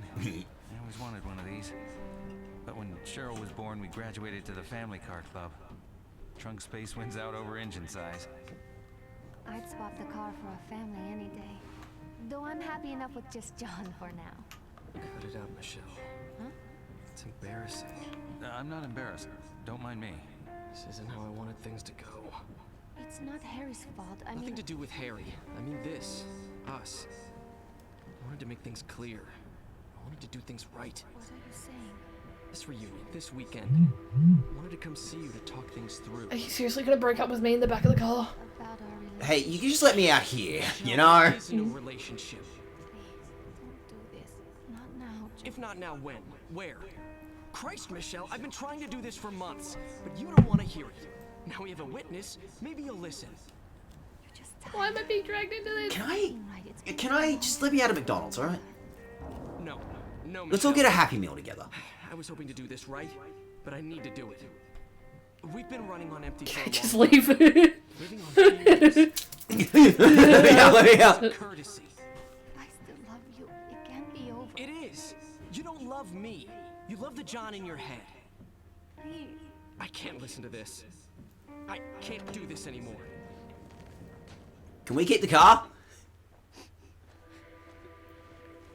always wanted one of these. But when Cheryl was born, we graduated to the family car club. Trunk space wins out over engine size. I'd swap the car for a family any day. Though I'm happy enough with just John for now. Cut it out, Michelle. Huh? It's embarrassing. I'm not embarrassed. Don't mind me. This isn't how I wanted things to go. It's not Harry's fault. Nothing to do with Harry. I mean this. Us. I wanted to make things clear. I wanted to do things right. What are you saying? This reunion, this weekend. I wanted to come see you to talk things through. Are you seriously gonna break up with me in the back of the car? Hey, you can just let me out here, you know? There is no relationship. Don't do this. Not now. If not now, when? Where? Christ, Michelle, I've been trying to do this for months, but you don't want to hear it. Now we have a witness. Maybe you'll listen. Why am I being dragged into this? Can I just let me out of McDonald's, alright? No, Let's all get a Happy Meal together. I was hoping to do this right, but I need to do it. We've been running on empty for a Just long leave. Living on fumes. Let me out. Courtesy. I still love you. It can't be over. It is. You don't love me. You love the John in your head. I can't listen to this. I can't do this anymore. Can we keep the car?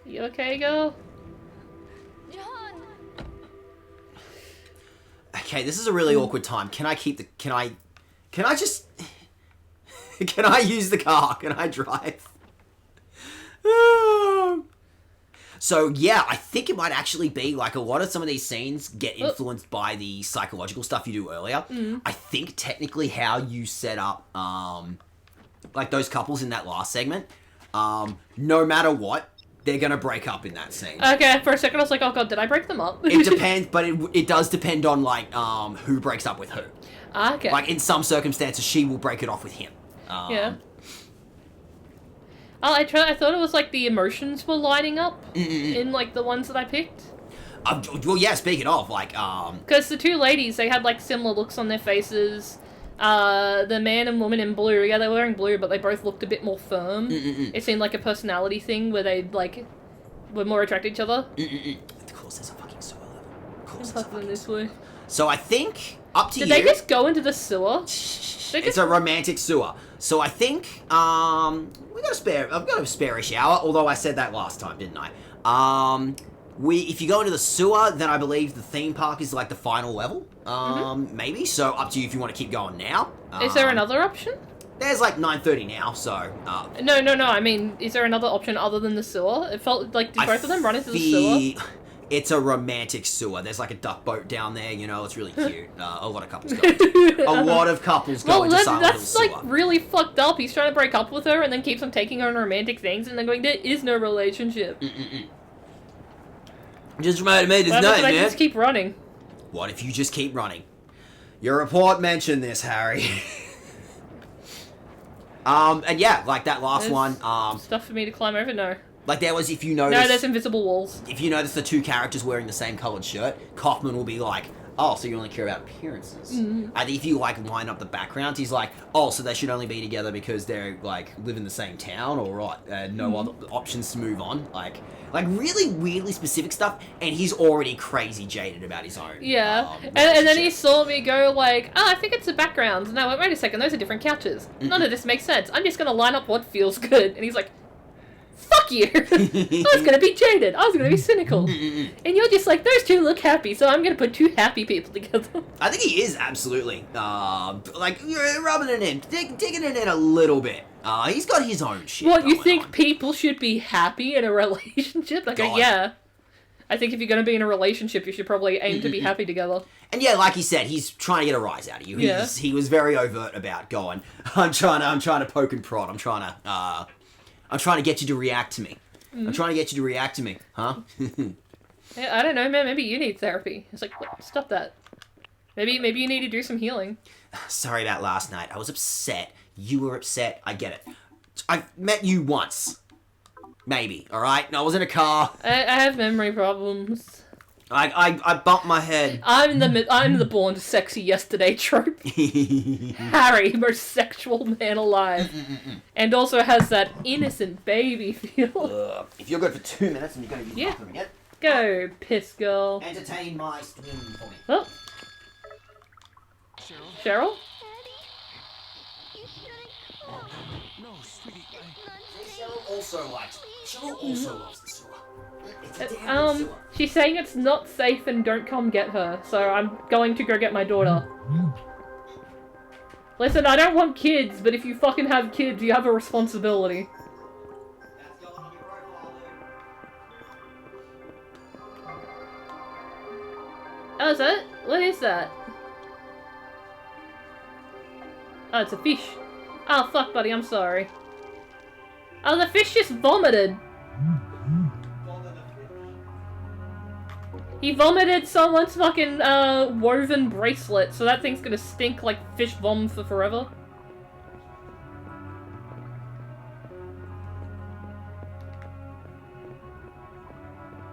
You okay, girl? John. Okay, this is a really awkward time. Can I keep the... Can I just... Can I use the car? Can I drive? So, yeah, I think it might actually be, like, a lot of some of these scenes get influenced by the psychological stuff you do earlier. I think technically how you set up, like, those couples in that last segment, no matter what, they're gonna break up in that scene. Okay, for a second I was like, oh god, did I break them up? It depends, but it does depend on, like, who breaks up with who. Okay. Like, in some circumstances, she will break it off with him. Yeah. Oh, I thought it was like the emotions were lining up in like the ones that I picked. Well, yeah, speaking of, like, Because the two ladies, they had like similar looks on their faces. The man and woman in blue, yeah, they were wearing blue, but they both looked a bit more firm. It seemed like a personality thing where they like were more attracted to each other. Of course, there's a fucking sewer level. Of course, there's a fucking this way. So I think up to you. Did they just go into the sewer? It's a romantic sewer. So I think we got a spare. I've got a spare shower. Although I said that last time, didn't I? If you go into the sewer, then I believe the theme park is like the final level. Maybe. So up to you if you want to keep going now. Is there another option? There's like 9:30 now, so. No. I mean, is there another option other than the sewer? It felt like did both of them run into the sewer? It's a romantic sewer. There's like a duck boat down there, you know, it's really cute. A lot of couples go. A lot of couples go into Silent Hill that's sewer. like really fucked up. He's trying to break up with her and then keeps on taking her on romantic things and then going, there is no relationship. Just reminded me this What night, if I man. just keep running? What if you just keep running? Your report mentioned this, Harry. And yeah, like that last one. Stuff for me to climb over? No. Like there was, if you notice... No, there's invisible walls. If you notice the two characters wearing the same coloured shirt, Kaufman will be like, oh, so you only care about appearances. And if you, like, line up the backgrounds, he's like, oh, so they should only be together because they're, like, live in the same town, or what? No other options to move on. Like really weirdly specific stuff, and he's already crazy jaded about his own. Yeah. And then he saw me go like, oh, I think it's the backgrounds. No, wait a second, those are different couches. None of this makes sense. I'm just going to line up what feels good. And he's like, fuck you! I was gonna be jaded. I was gonna be cynical. And you're just like, those two look happy, so I'm gonna put two happy people together. I think he is absolutely, like, you're rubbing it in, digging it in a little bit. He's got his own shit. What, you think people should be happy in a relationship? Like, yeah. I think if you're gonna be in a relationship, you should probably aim to be happy together. And yeah, like he said, he's trying to get a rise out of you. Yeah. He was very overt about going, I'm trying to poke and prod. I'm trying to get you to react to me. I'm trying to get you to react to me, huh? Yeah, I don't know, man. Maybe you need therapy. It's like, what? Stop that. Maybe you need to do some healing. Sorry about last night. I was upset. You were upset. I get it. I've met you once. Maybe, alright? I was in a car. I have memory problems. I bumped my head. I'm the born sexy yesterday trope. Harry, most sexual man alive. And also has that innocent baby feel. If you're good for 2 minutes and you're going to use the bathroom again. Go, piss girl. Entertain my stream for me. Oh. Cheryl? No, sweetie. Cheryl also likes me. Cheryl also loves the sewer. She's saying it's not safe and don't come get her, so I'm going to go get my daughter. Listen, I don't want kids, but if you fucking have kids, you have a responsibility. Oh, is that? What is that? Oh, it's a fish. Oh, fuck, buddy, I'm sorry. Oh, the fish just vomited. He vomited someone's fucking, woven bracelet, so that thing's gonna stink like fish vom for forever.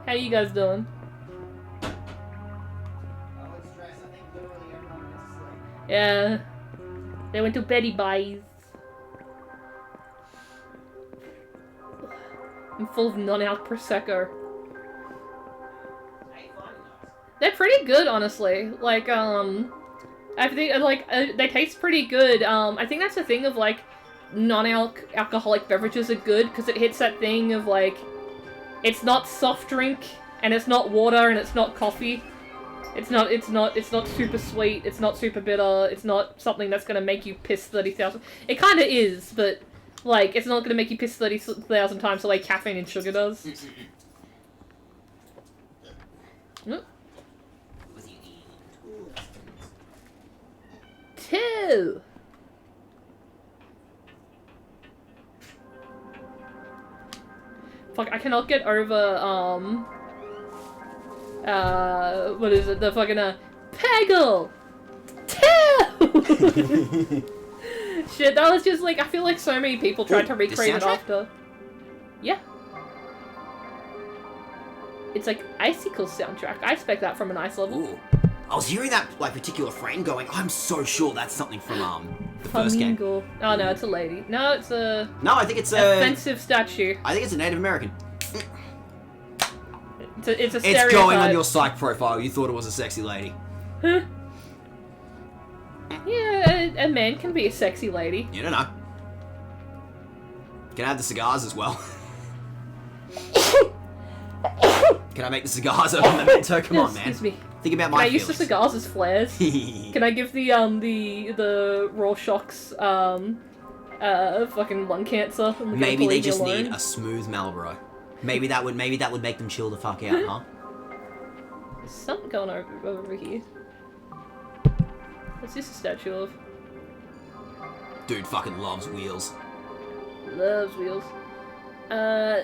How you guys doing? Yeah. They went to Betty Buys. I'm full of non-alc Prosecco. They're pretty good, honestly. Like, I think, like, they taste pretty good. I think that's the thing of, like, non-alcoholic beverages are good, because it hits that thing of, like, it's not soft drink, and it's not water, and it's not coffee. It's not super sweet, it's not super bitter, it's not something that's gonna make you piss 30,000. It kinda is, but, like, it's not gonna make you piss 30,000 times the way caffeine and sugar does. Two! Fuck, I cannot get over, what is it? The fucking, Peggle! Two! Shit, that was just like, I feel like so many people tried to recreate it after. Yeah. It's like Icicle soundtrack. I expect that from an ice level. Ooh. I was hearing that, like, particular friend going, I'm so sure that's something from, the first game. Oh, no, it's a lady. No, it's a... No, I think it's a... offensive statue. I think it's a Native American. It's a stereotype. It's going on your psych profile. You thought it was a sexy lady. Huh? Yeah, a man can be a sexy lady. You don't know. Can I have the cigars as well? Can I make the cigars a memento? Come on, man. Excuse me. Think about my Can I feelings. use the cigars as flares? Can I give the Rorschach's fucking lung cancer? Maybe they just need a smooth Marlboro. Maybe that would make them chill the fuck out, huh? There's something going over here. What's this a statue of? Dude fucking loves wheels. Loves wheels.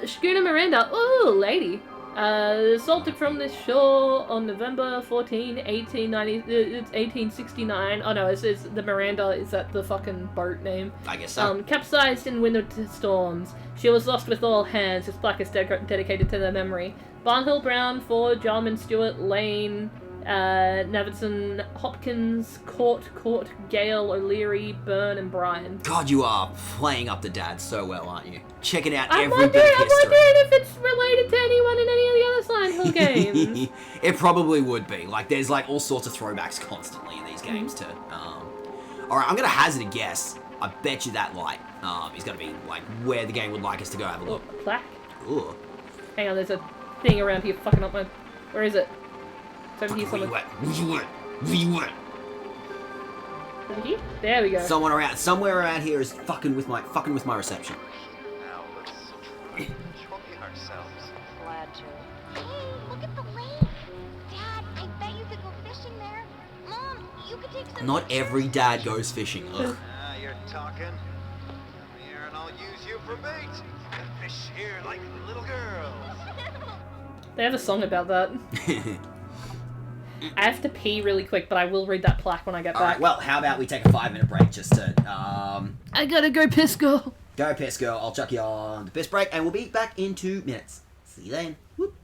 Schooner Miranda. Ooh, lady. Assaulted from the shore on November 14, 1869. Oh no, it's the Miranda, is that the fucking boat name? I guess so. Capsized in winter storms. She was lost with all hands. This plaque is dedicated to their memory. Barnhill, Brown, Ford, Jarman, Stewart, Lane, Navidson, Hopkins, Court, Gale, O'Leary, Byrne, and Bryan. God, you are playing up the dad so well, aren't you? Checking out I'm every bit of history. wondering if it's related to anyone in any of the other Silent Hill games. It probably would be. Like, there's like all sorts of throwbacks constantly in these games too. Alright, I'm gonna hazard a guess. I bet you that light is gonna be like where the game would like us to go have a look. Oh, a plaque? Ooh. Hang on, there's a thing around here fucking up my... Where is it? It's over here somewhere. Where you at? Over here? There we go. Somewhere around here is fucking with my reception. Now let's enjoy ourselves. Glad to. Hey, look at the lake. Dad, I bet you could go fishing there. Mom, you could take some Not pictures. every dad goes fishing. Ugh. You're talking. Come here and I'll use you for bait. And fish here like little girls. They have a song about that. I have to pee really quick, but I will read that plaque when I get back. Alright, well, how about we take a 5-minute break just to, I gotta go piss, girl. Go piss, girl. I'll chuck you on the piss break, and we'll be back in 2 minutes. See you then. Whoop.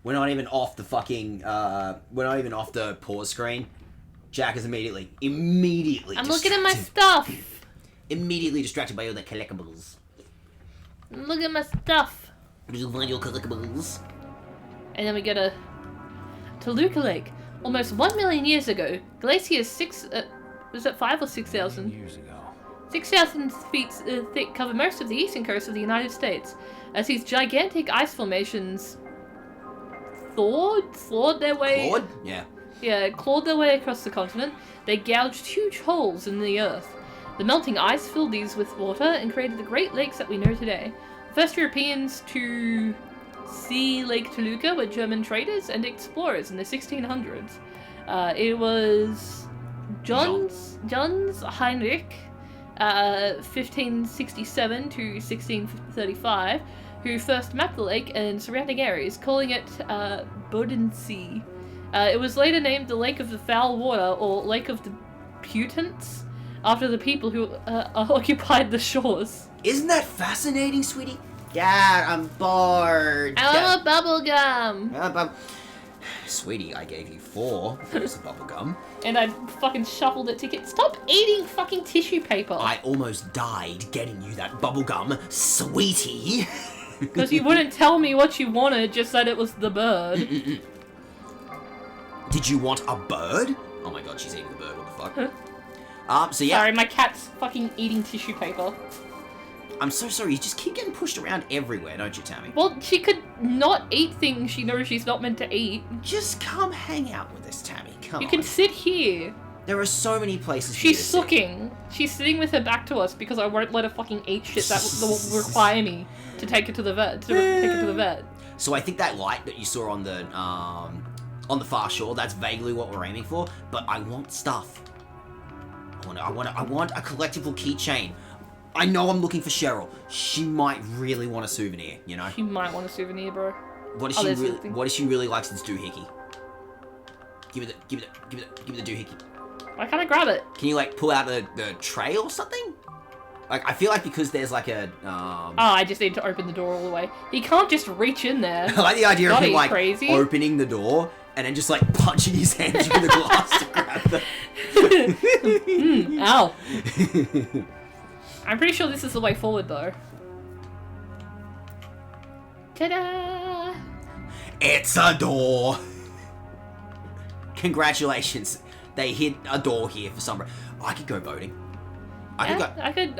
We're not even off the fucking, we're not even off the pause screen. Jack is immediately I'm looking at my stuff. Immediately distracted by all the collectibles. Look at my stuff. Did you find your collectibles? And then we go to Toluca Lake. Almost 1 million years ago, glaciers was it 5 or 6,000? Years ago. 6,000 feet thick cover most of the eastern coast of the United States. As these gigantic ice formations clawed their way... Clawed? Yeah. Yeah, clawed their way across the continent, they gouged huge holes in the earth. The melting ice filled these with water and created the Great Lakes that we know today. The first Europeans to see Lake Toluca were German traders and explorers in the 1600s. It was Johns Heinrich, 1567 to 1635, who first mapped the lake and surrounding areas, calling it Bodensee. It was later named the Lake of the Foul Water, or Lake of the Putants, after the people who occupied the shores. Isn't that fascinating, sweetie? Dad, I'm bored. I want bubble gum. Sweetie, I gave you 4 pieces of bubble gum. And I fucking shuffled it to get... Stop eating fucking tissue paper. I almost died getting you that bubble gum, sweetie. Because you wouldn't tell me what you wanted, just said it was the bird. Did you want a bird? Oh my god, she's eating the bird. What the fuck? So yeah. Sorry, my cat's fucking eating tissue paper. I'm so sorry, you just keep getting pushed around everywhere, don't you, Tammy? Well, she could not eat things she knows she's not meant to eat. Just come hang out with us, Tammy. Come on. You can sit here. There are so many places She's sucking. She's sitting with her back to us because I won't let her fucking eat shit that will require me to take her to the vet. So I think that light that you saw on the far shore, that's vaguely what we're aiming for, but I want stuff. I want a collectible keychain. I know I'm looking for Cheryl. She might really want a souvenir, you know? She might want a souvenir, bro. What does she really likes this doohickey? Give me the doohickey. Why can't I grab it? Can you like pull out the tray or something? Like I feel like because there's like a Oh, I just need to open the door all the way. He can't just reach in there. I like the idea of him like crazy. opening the door and then just like punching his hand through the glass to grab them. Ow. I'm pretty sure this is the way forward, though. Ta-da! It's a door. Congratulations. They hit a door here for some reason. I could go boating. I could.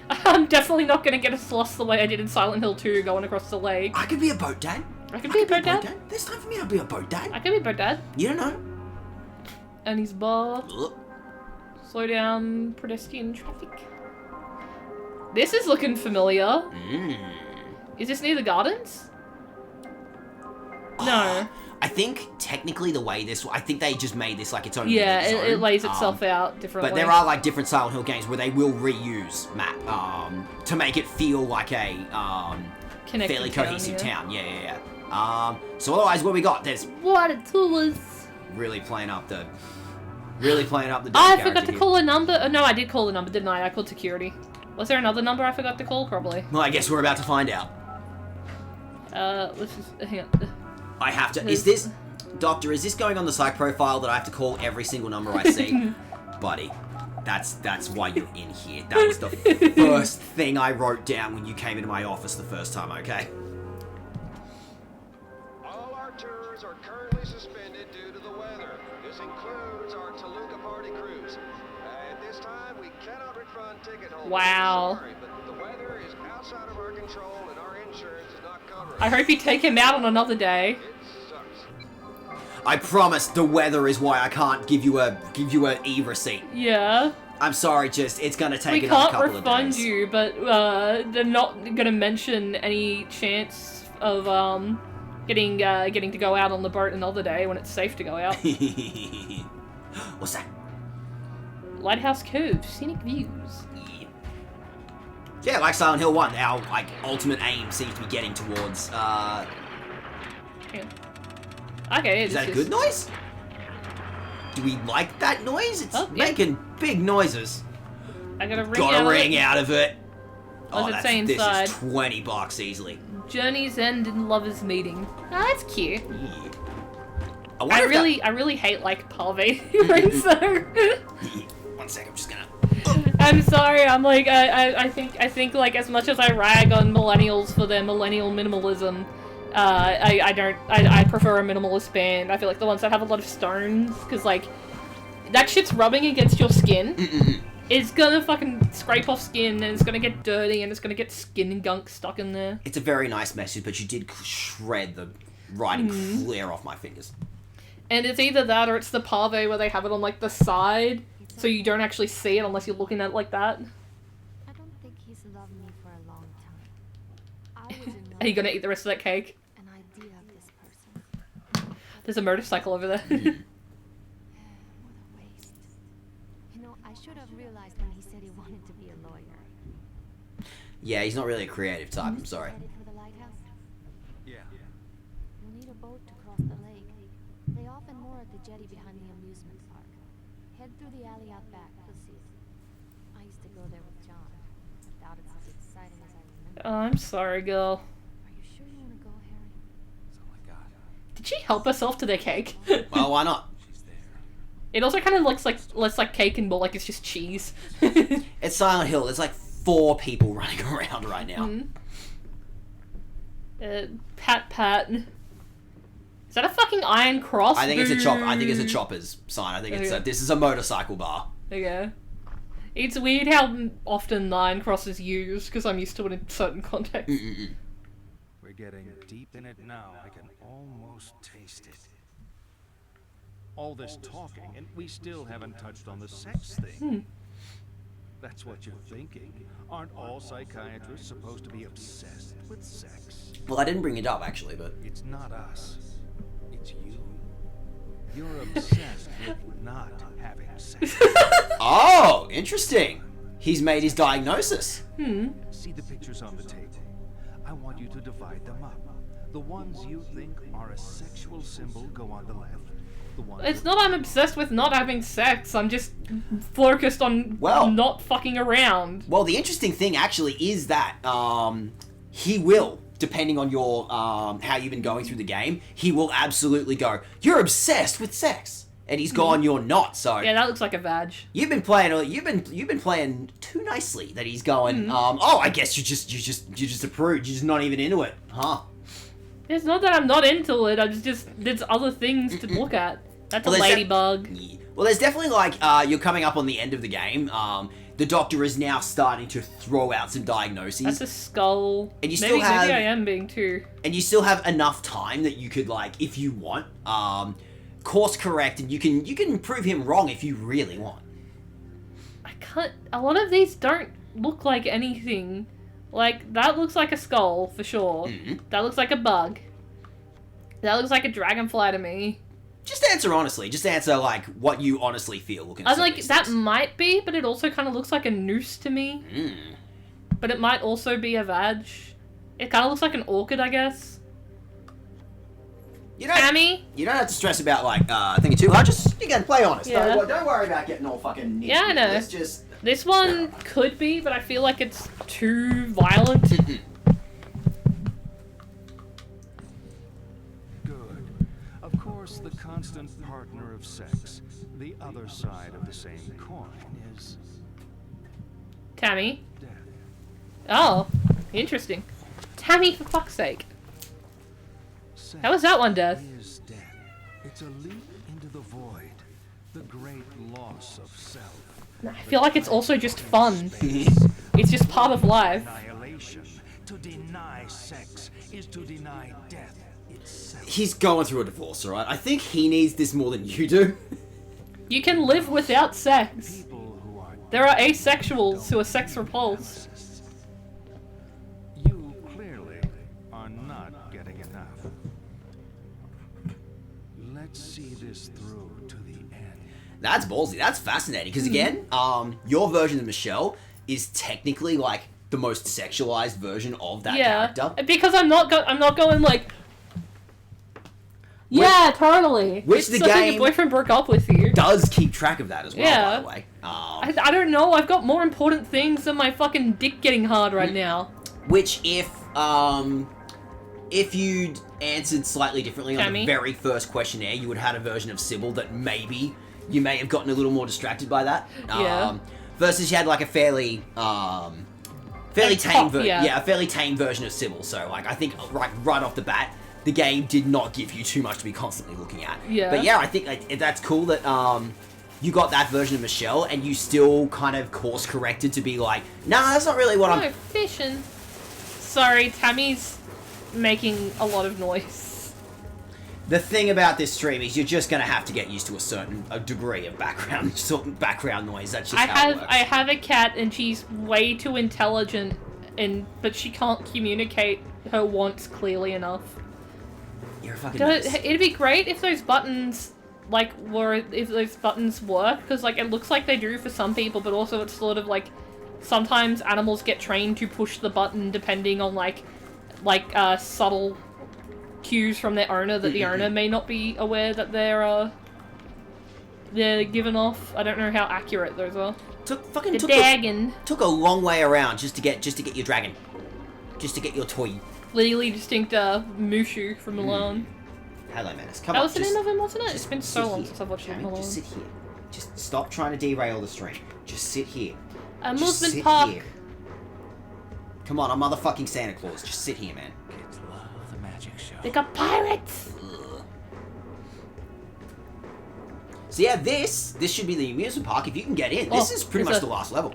I'm definitely not gonna get us lost the way I did in Silent Hill 2 going across the lake. I could be a boat dad. I could be a boat dad. There's time for me to be a boat dad. I could be a boat dad. You don't know. And he's bar. Slow down pedestrian traffic. This is looking familiar. Is this near the gardens? No. I think technically the way this, I think they just made this like its own. Yeah, it lays itself out differently. But there are like different Silent Hill games where they will reuse map to make it feel like a fairly cohesive town. Yeah. So otherwise, what we got? There's water tools. Really playing up the. I forgot to call a number. Oh, no, I did call a number, didn't I? I called security. Was there another number I forgot to call? Probably. Well, I guess we're about to find out. Let's just hang on. I have to. Is this, Doctor? Is this going on the psych profile that I have to call every single number I see, buddy? That's why you're in here. That was the first thing I wrote down when you came into my office the first time. Okay. All our tours are currently suspended due to the weather. This includes our Toluca party cruise. At this time, we cannot refund ticket holders. Wow. Sorry, but the weather is outside of our control, and our insurance is not covered. I hope you take him out on another day. I promise the weather is why I can't give you a e-receipt. Yeah. I'm sorry, just it's gonna take another couple of days. We can't refund you, but they're not gonna mention any chance of getting to go out on the boat another day when it's safe to go out. What's that? Lighthouse Cove, scenic views. Yeah, like Silent Hill 1, our like ultimate aim seems to be getting towards Yeah. Okay, is that a good noise? Do we like that noise? It's making big noises. I got a ring out of it. Oh, What does it say inside? This is $20 easily. Journeys end in lovers meeting. Oh, that's cute. Yeah. I really hate like parve rings though. 1 sec, I'm just gonna. I'm sorry. I'm like I think like as much as I rag on millennials for their millennial minimalism, I prefer a minimalist band. I feel like the ones that have a lot of stones, because like that shit's rubbing against your skin. It's gonna fucking scrape off skin, and it's gonna get dirty, and it's gonna get skin and gunk stuck in there. It's a very nice message, but you did shred the writing clear off my fingers. And it's either that or it's the parve where they have it on like the side, so you don't actually see it unless you're looking at it like that. I don't think he's loved me for a long time. I was in love Are you gonna eat the rest of that cake? an idea of this person. There's a motorcycle over there. What a waste. You know, I should have realized when he said he wanted to be a lawyer. Yeah, he's not really a creative type, I'm sorry. Headed for the lighthouse? Yeah. You'll need a boat to cross the lake. They often moor at the jetty behind the amusement park. Head through the alley out back, you'll see it. I used to go there with John. I doubt it's as exciting as I remember. Oh, I'm sorry, girl. Are you sure you want to go, Harry? That's all I got. Did she help herself to their cake? Well, why not? It also kind of looks like less like cake and more like it's just cheese. It's Silent Hill. There's like 4 people running around right now. Pat. Is that a fucking iron cross? I think it's a chop. I think it's a chopper's sign. I think it's this is a motorcycle bar. Okay. It's weird how often the iron cross is used because I'm used to it in certain contexts. We're getting deep in it now. I can almost taste it. All this talking, and we still haven't touched on the sex thing. That's what you're thinking. Aren't all psychiatrists supposed to be obsessed with sex? Well, I didn't bring it up actually, but It's not us. It's you. You're obsessed with not having sex. oh, interesting. He's made his diagnosis. See the pictures on the table. I want you to divide them up. The ones you think are a sexual symbol go on the left. The ones It's not I'm obsessed with not having sex. I'm just focused on not fucking around. Well, the interesting thing actually is that he will, depending on your how you've been going through the game, he will absolutely go, "You're obsessed with sex," and he's gone, "You're not." So yeah, that looks like a vag. You've been playing. You've been playing too nicely. That he's going. Oh, I guess you're just a prude. You're just not even into it, huh? It's not that I'm not into it. I'm just there's other things to look at. That's a ladybug. Well, there's definitely like you're coming up on the end of the game. The doctor is now starting to throw out some diagnoses. That's a skull. And you maybe still have, maybe I am being too. And you still have enough time that you could like, if you want, course correct, and you can prove him wrong if you really want. I can't. A lot of these don't look like anything. Like that looks like a skull for sure. That looks like a bug. That looks like a dragonfly to me. Just answer honestly. Just answer like what you honestly feel looking at I was like, that might be, but it also kind of looks like a noose to me. But it might also be a vag. It kind of looks like an orchid, I guess. You don't have to stress about like thinking too hard. Just you can play honest. Yeah. Don't worry about getting all fucking nitty. Yeah, I know. Let's just. This one could be, but I feel like it's too violent. Of course, the constant partner of sex, the other side of the same coin, is Tammy. Oh, interesting. Tammy, for fuck's sake. sex. How was that one, Death? Is death. It's a leap into the void, the great loss of self. I feel like it's also just fun. It's just part of life. Annihilation. To deny sex is to deny death itself. He's going through a divorce, alright? I think he needs this more than you do. You can live without sex. There are asexuals who are sex repulsed. You clearly are not getting enough. Let's see this through to the end. That's ballsy. That's fascinating. Because again, your version of Michelle is technically like the most sexualized version of that character. Because I'm not going like. Yeah, totally. Which the so game your boyfriend broke up with you. Does keep track of that as well, by the way. I don't know. I've got more important things than my fucking dick getting hard right now. Which, if if you'd answered slightly differently on Tammy? the very first questionnaire, you would have had a version of Sybil that maybe you may have gotten a little more distracted by that. Yeah. Versus you had like a fairly tame a fairly tame version of Sybil. So like I think right off the bat, the game did not give you too much to be constantly looking at. Yeah. But yeah, I think like, that's cool that you got that version of Michelle and you still kind of course corrected to be like, nah, that's not really what I'm fishing. Sorry, Tammy's making a lot of noise. The thing about this stream is you're just gonna have to get used to a degree of background noise. That's just how it works. I have a cat and she's way too intelligent, but she can't communicate her wants clearly enough. You're a fucking mess. It'd be great if those buttons work, because like it looks like they do for some people, but also it's sort of like sometimes animals get trained to push the button depending on like subtle cues from their owner that the owner may not be aware that they're given off. I don't know how accurate those are. Took a long way around just to get your dragon, just to get your toy. Legally distinct Mushu from Milan. Hello, Menace. Come that on. was the name of him, wasn't it? It's been so long since I've watched Tammy, Milan. just sit here. Just stop trying to derail the stream. Just sit here. Amusement park. Here. Come on, I'm motherfucking Santa Claus. Just sit here, man. Kids love the magic show. They got pirates. Ugh. So yeah, this should be the amusement park. If you can get in, this is pretty much the last level.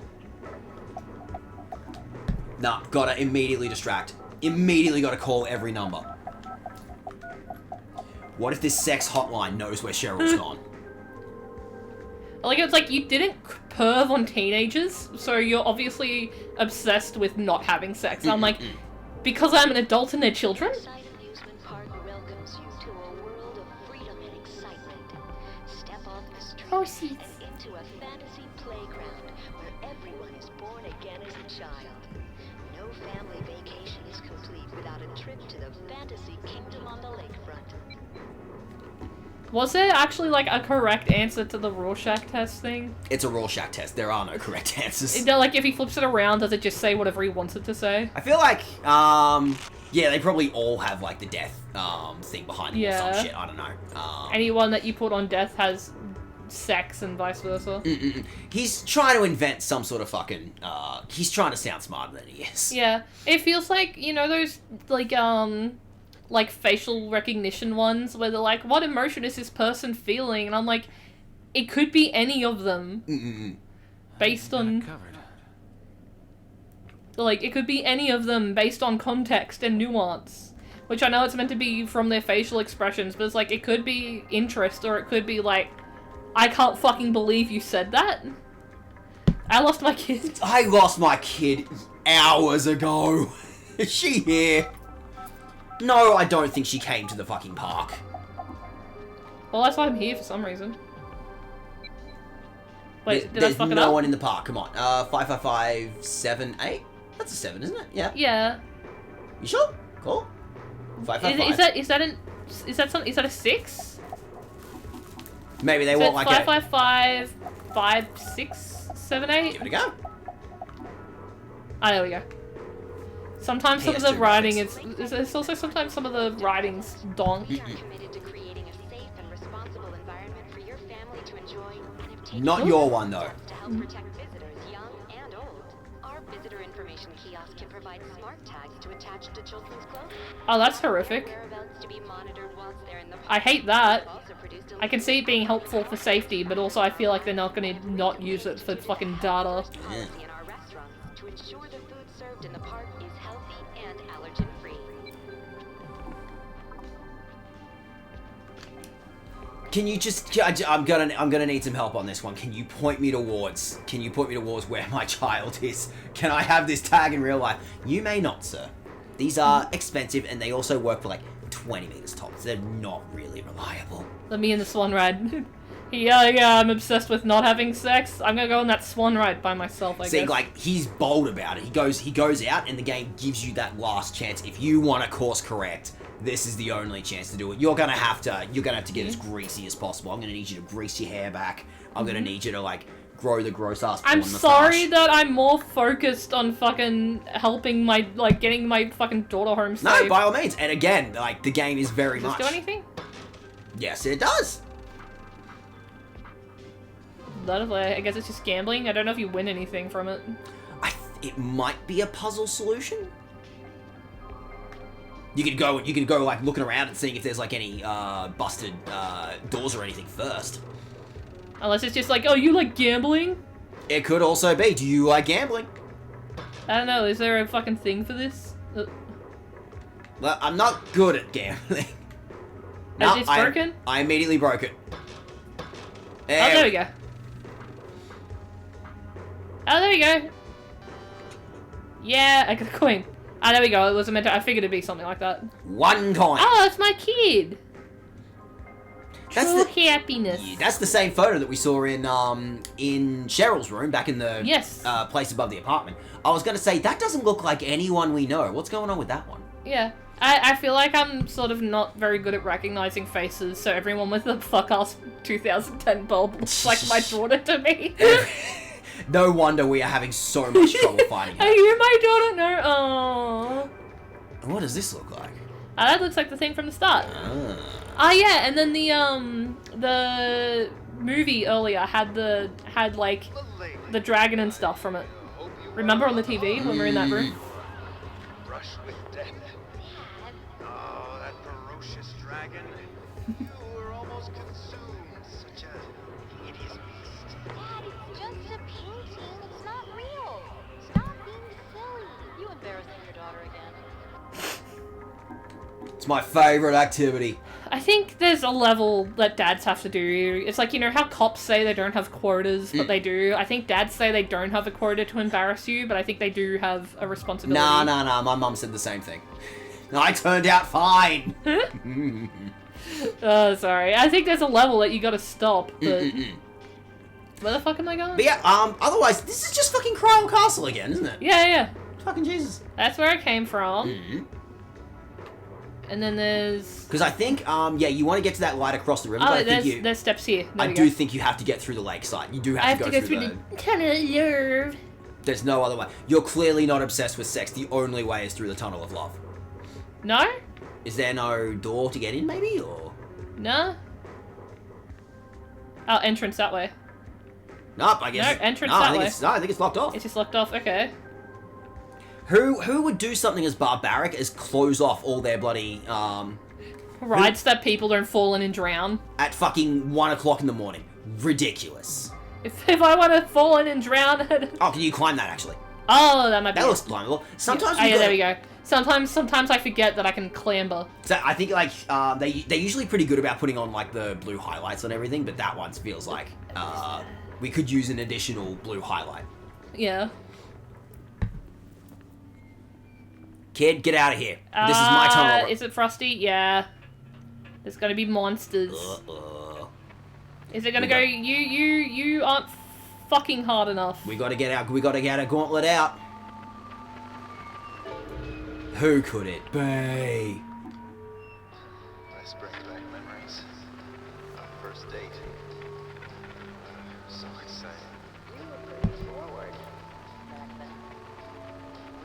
Nah, gotta immediately distract. Immediately gotta call every number. What if this sex hotline knows where Cheryl's gone? Like, it's like you didn't perv on teenagers, so you're obviously obsessed with not having sex. I'm like, because I'm an adult and they're children? Amusement Park welcomes you to a world of freedom and excitement. Step off the street and into a fantasy playground where everyone is born again as a child. No family vacation is complete without a trip to the fantasy kingdom on the lakefront. Was there actually, like, a correct answer to the Rorschach test thing? It's a Rorschach test. There are no correct answers. Like, if he flips it around, does it just say whatever he wants it to say? I feel like, yeah, they probably all have, like, the death, thing behind them or some shit. I don't know. Anyone that you put on death has sex and vice versa. He's trying to invent some sort of fucking, he's trying to sound smarter than he is. Yeah. It feels like, you know, those, like facial recognition ones where they're like, what emotion is this person feeling? And I'm like, it could be any of them. Based on... Like, it could be any of them based on context and nuance. Which I know it's meant to be from their facial expressions, but it's like, it could be interest, or it could be like, I can't fucking believe you said that. I lost my kid. I lost my kid hours ago. Is she here? No, I don't think she came to the fucking park. Well, that's why I'm here for some reason. Wait, did I fuck it up? There's no one in the park. Come on. 55578? That's a 7, isn't it? Yeah. Yeah. You sure? Cool. 555. Is that a 6? Maybe they want like 555 5678? Give it a go. Ah, there we go. Sometimes some of the writing it's also sometimes some of the writing's donk. Committed to creating a safe and responsible environment for your family to enjoy and have taken Not your one though. to help protect visitors young and old. Our visitor information kiosk can provide smart tags to attach to children's clothing. Oh, that's horrific. Whereabouts to be monitored whilst they're in the park. I hate that. I can see it being helpful for safety, but also I feel like they're not gonna not use it for fucking data. Yeah. In our restaurants to ensure the food served in the park is healthy and allergen free. Can you just? I'm gonna need some help on this one. Can you point me towards where my child is? Can I have this tag in real life? You may not, sir. These are expensive, and they also work for like 20 meters tops. They're not really reliable. Let me in the swan ride. Yeah, I'm obsessed with not having sex. I'm gonna go on that swan ride by myself, I guess. See, like, he's bold about it. He goes out, and the game gives you that last chance. If you want to course correct, this is the only chance to do it. You're gonna have to get as greasy as possible. I'm gonna need you to grease your hair back. I'm gonna need you to, like, grow the gross ass porn I'm mustache. sorry that I'm more focused on fucking helping my, like, getting my fucking daughter home safe. No, by all means. And again, like, the game is very Does much... this do anything? Yes, it does. I guess it's just gambling. I don't know if you win anything from it. It might be a puzzle solution. You could go like looking around and seeing if there's like any busted doors or anything first. Unless it's just like, oh, you like gambling? It could also be, do you like gambling? I don't know, is there a fucking thing for this? Well, I'm not good at gambling. No, it's broken? I immediately broke it. There we go. Oh, there we go. Yeah, I got a coin. Ah, there we go. It was meant to. I figured it'd be something like that. One coin. Oh, it's my kid. True happiness. Yeah, that's the same photo that we saw in Cheryl's room back in the place above the apartment. I was gonna say that doesn't look like anyone we know. What's going on with that one? Yeah. I feel like I'm sort of not very good at recognizing faces, so everyone with the fuck-ass 2010 bulb looks like my daughter to me. No wonder we are having so much trouble finding her. Are you my daughter? No. Oh. What does this look like? That looks like the thing from the start. Ah, yeah, and then the movie earlier had like the dragon and stuff from it. Remember on the TV when we were in that room? Brush with death. Oh, that ferocious dragon. You were almost consumed. Such a hideous beast. Dad, it's just a painting. It's not real. Stop being silly. You embarrassing your daughter again. It's my favorite activity. I think there's a level that dads have to do. It's like, you know how cops say they don't have quotas, but they do. I think dads say they don't have a quota to embarrass you, but I think they do have a responsibility. Nah. My mum said the same thing. I turned out fine. Oh, sorry. I think there's a level that you gotta stop, but... Where the fuck am I going? But yeah, otherwise, this is just fucking Cryle Castle again, isn't it? Yeah. Fucking Jesus. That's where I came from. And then there's... Because I think, you want to get to that light across the river, Oh, but I think there's steps here. I do think you have to get through the lakeside. You do have to go through the tunnel of love. There's no other way. You're clearly not obsessed with sex. The only way is through the tunnel of love. No? Is there no door to get in, maybe, or...? No. Oh, entrance that way. Nope, I guess... No, entrance that way. I think it's locked off. It's just locked off, okay. Who would do something as barbaric as close off all their bloody, rides that people don't fall in and drown? At fucking 1 o'clock in the morning. Ridiculous. If I want to fall in and drown... Oh, can you climb that, actually? Oh, that might be... That looks climbable. Sometimes there we go. Sometimes I forget that I can clamber. So I think, like, they're usually pretty good about putting on, like, the blue highlights on everything, but that one feels like, we could use an additional blue highlight. Yeah. Kid, get out of here. This is my tunnel. Is it frosty? Yeah. There's gonna be monsters. Is it gonna go? You aren't fucking hard enough. We gotta get our gauntlet out. Who could it be? This brings back memories. Our first date. So exciting. You were pretty forward back then.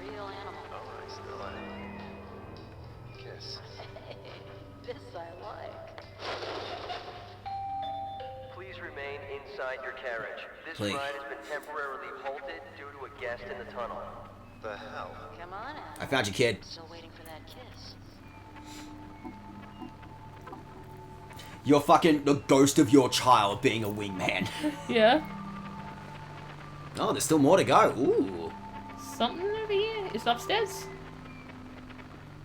Real animal. Oh, I still am. Kiss. This I like. Please remain inside your carriage. This Please. ride has been temporarily halted due to a guest in the tunnel. The hell? Come on, Al. I found you, kid. Still waiting for that kiss. You're fucking the ghost of your child being a wingman. Yeah. Oh, there's still more to go. Ooh. Something over here. Is it upstairs?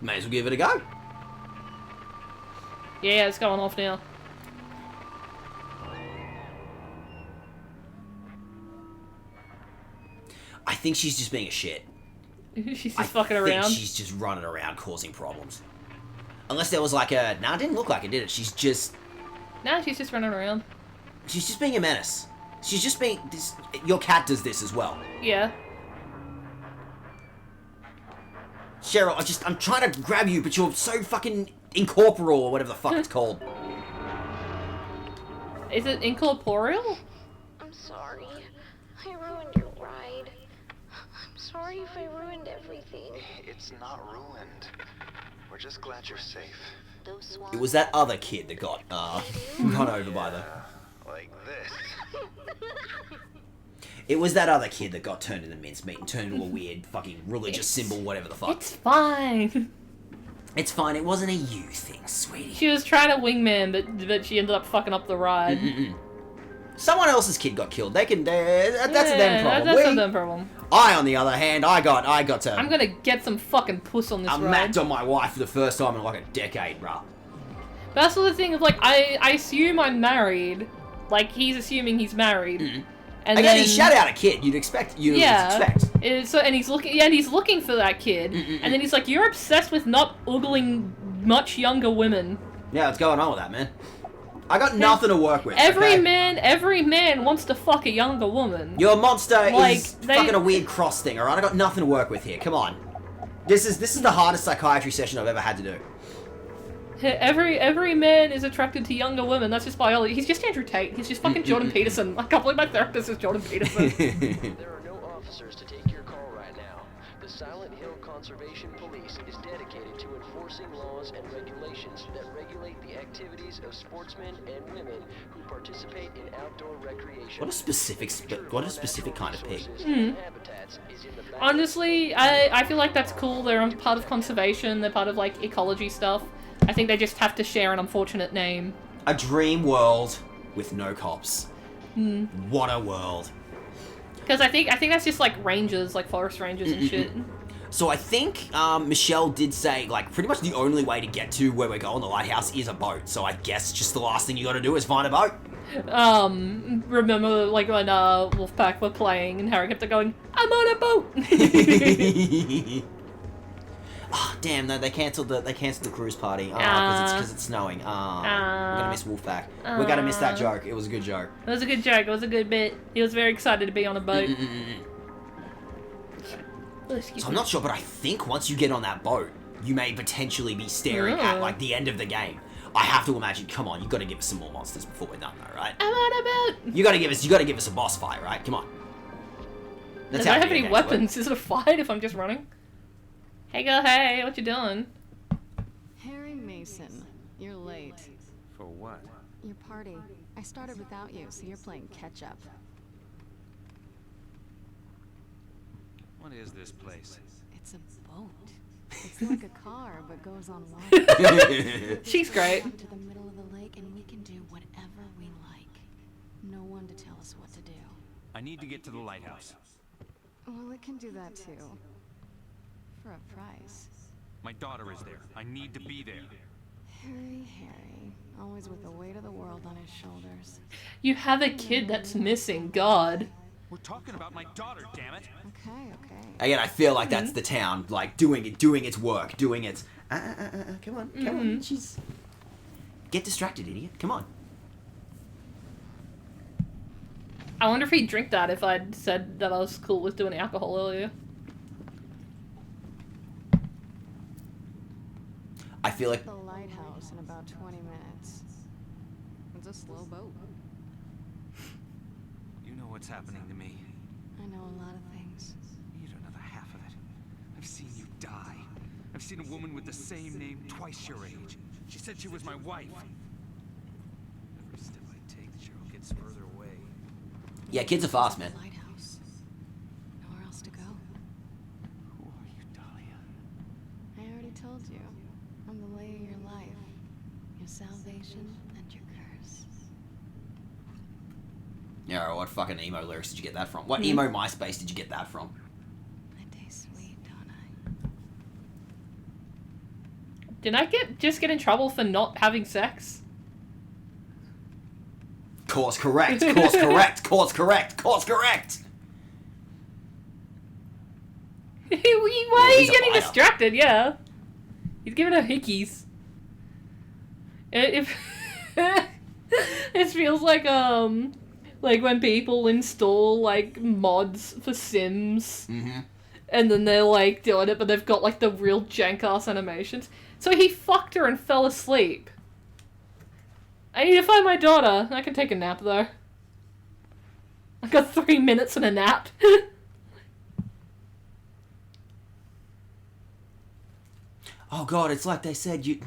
May as well give it a go. Yeah, it's going off now. I think she's just being a shit. She's just fucking around. She's just running around causing problems. Unless there was like a... Nah, it didn't look like it, did it? She's just... No, she's just running around. She's just being a menace. She's just being... Your cat does this as well. Yeah. Cheryl, I'm trying to grab you, but you're so fucking incorporeal or whatever the fuck it's called. Is it incorporeal? I'm sorry. I ruined your ride. I'm sorry if I ruined everything. It's not ruined. We're just glad you're safe. It was that other kid that got run over by the... Like this. It was that other kid that got turned into mincemeat and turned into a weird fucking religious symbol, whatever the fuck. It's fine. It's fine, it wasn't a you thing, sweetie. She was trying to wingman, but she ended up fucking up the ride. Someone else's kid got killed. That's a them problem. That's a them problem. I, on the other hand, I got to... I'm gonna get some fucking puss on this ride. I mapped on my wife for the first time in like a decade, bruh. But that's the other thing of like, I assume I'm married. Like, he's assuming he's married. And again, then, he shut out a kid. You'd expect. And he's looking for that kid. And then he's like, "You're obsessed with not ogling much younger women." Yeah, what's going on with that, man? I got nothing to work with. Every man wants to fuck a younger woman. Your monster is fucking a weird cross thing, alright? I got nothing to work with here. Come on. This is the hardest psychiatry session I've ever had to do. Every man is attracted to younger women. That's just biology. He's just Andrew Tate. He's just fucking Jordan Peterson. I can't believe my therapist is Jordan Peterson. There are no officers to take your call right now. The Silent Hill Conservation Police is dedicated to enforcing laws and regulations that regulate the activities of sportsmen and women who participate in outdoor recreation. What a specific kind of pig. Honestly, I feel like that's cool. They're part of conservation. They're part of like ecology stuff. I think they just have to share an unfortunate name. A dream world with no cops. What a world. Because I think that's just like rangers, like forest rangers and shit. So I think Michelle did say, like, pretty much the only way to get to where we're going, the lighthouse, is a boat. So I guess just the last thing you gotta do is find a boat. Remember, like, when Wolfpack were playing and Harry kept going, "I'm on a boat!" Oh, damn, no, they cancelled the cruise party. Because it's snowing. We're gonna miss Wolfpack. We're gonna miss that joke. It was a good joke. It was a good joke. It was a good bit. He was very excited to be on a boat. So I'm not sure, but I think once you get on that boat, you may potentially be staring at, like, the end of the game. I have to imagine, come on, you've got to give us some more monsters before we're done, though, right? I'm on a boat! You gotta give us a boss fight, right? Come on. Does I have any weapons? Is it a fight if I'm just running? Hey girl, hey, what you doing? Harry Mason, you're late. For what? Your party. I started without you, so you're playing catch up. What is this place? It's a boat. It's like a car, but goes on water. She's great. To the middle of the lake, and we can do whatever we like. No one to tell us what to do. I need to get to the lighthouse. Well, it can do that too. For a price. My daughter is there. I need to be there. Harry, always with the weight of the world on his shoulders. You have a kid that's missing, God. We're talking about my daughter, damn it. Okay. Again, I feel like that's the town, like, doing its work, doing its... come on, jeez. Get distracted, idiot. Come on. I wonder if he'd drink that if I'd said that I was cool with doing alcohol earlier. I feel like... The lighthouse in about 20 minutes. It's a slow boat. You know what's happening to me. I know a lot of things. You don't know the half of it. I've seen you die. I've seen a woman with the same name twice your age. She said she was my wife. Every step I take, Cheryl gets further away. Yeah, kids are fast, man. Lighthouse. Nowhere else to go. Who are you, Dahlia? I already told you. I'm the lay of your life. Your salvation and your curse. Yeah, what fucking emo lyrics did you get that from? What emo MySpace did you get that from? I taste sweet, don't I? Did I just get in trouble for not having sex? Course correct, course correct, course correct, course correct! Why are you getting distracted? Yeah. He's giving her hickeys. It feels like when people install like mods for Sims, and then they're like doing it, but they've got like the real jank ass animations. So he fucked her and fell asleep. I need to find my daughter. I can take a nap though. I got 3 minutes and a nap. Oh god, it's like they said you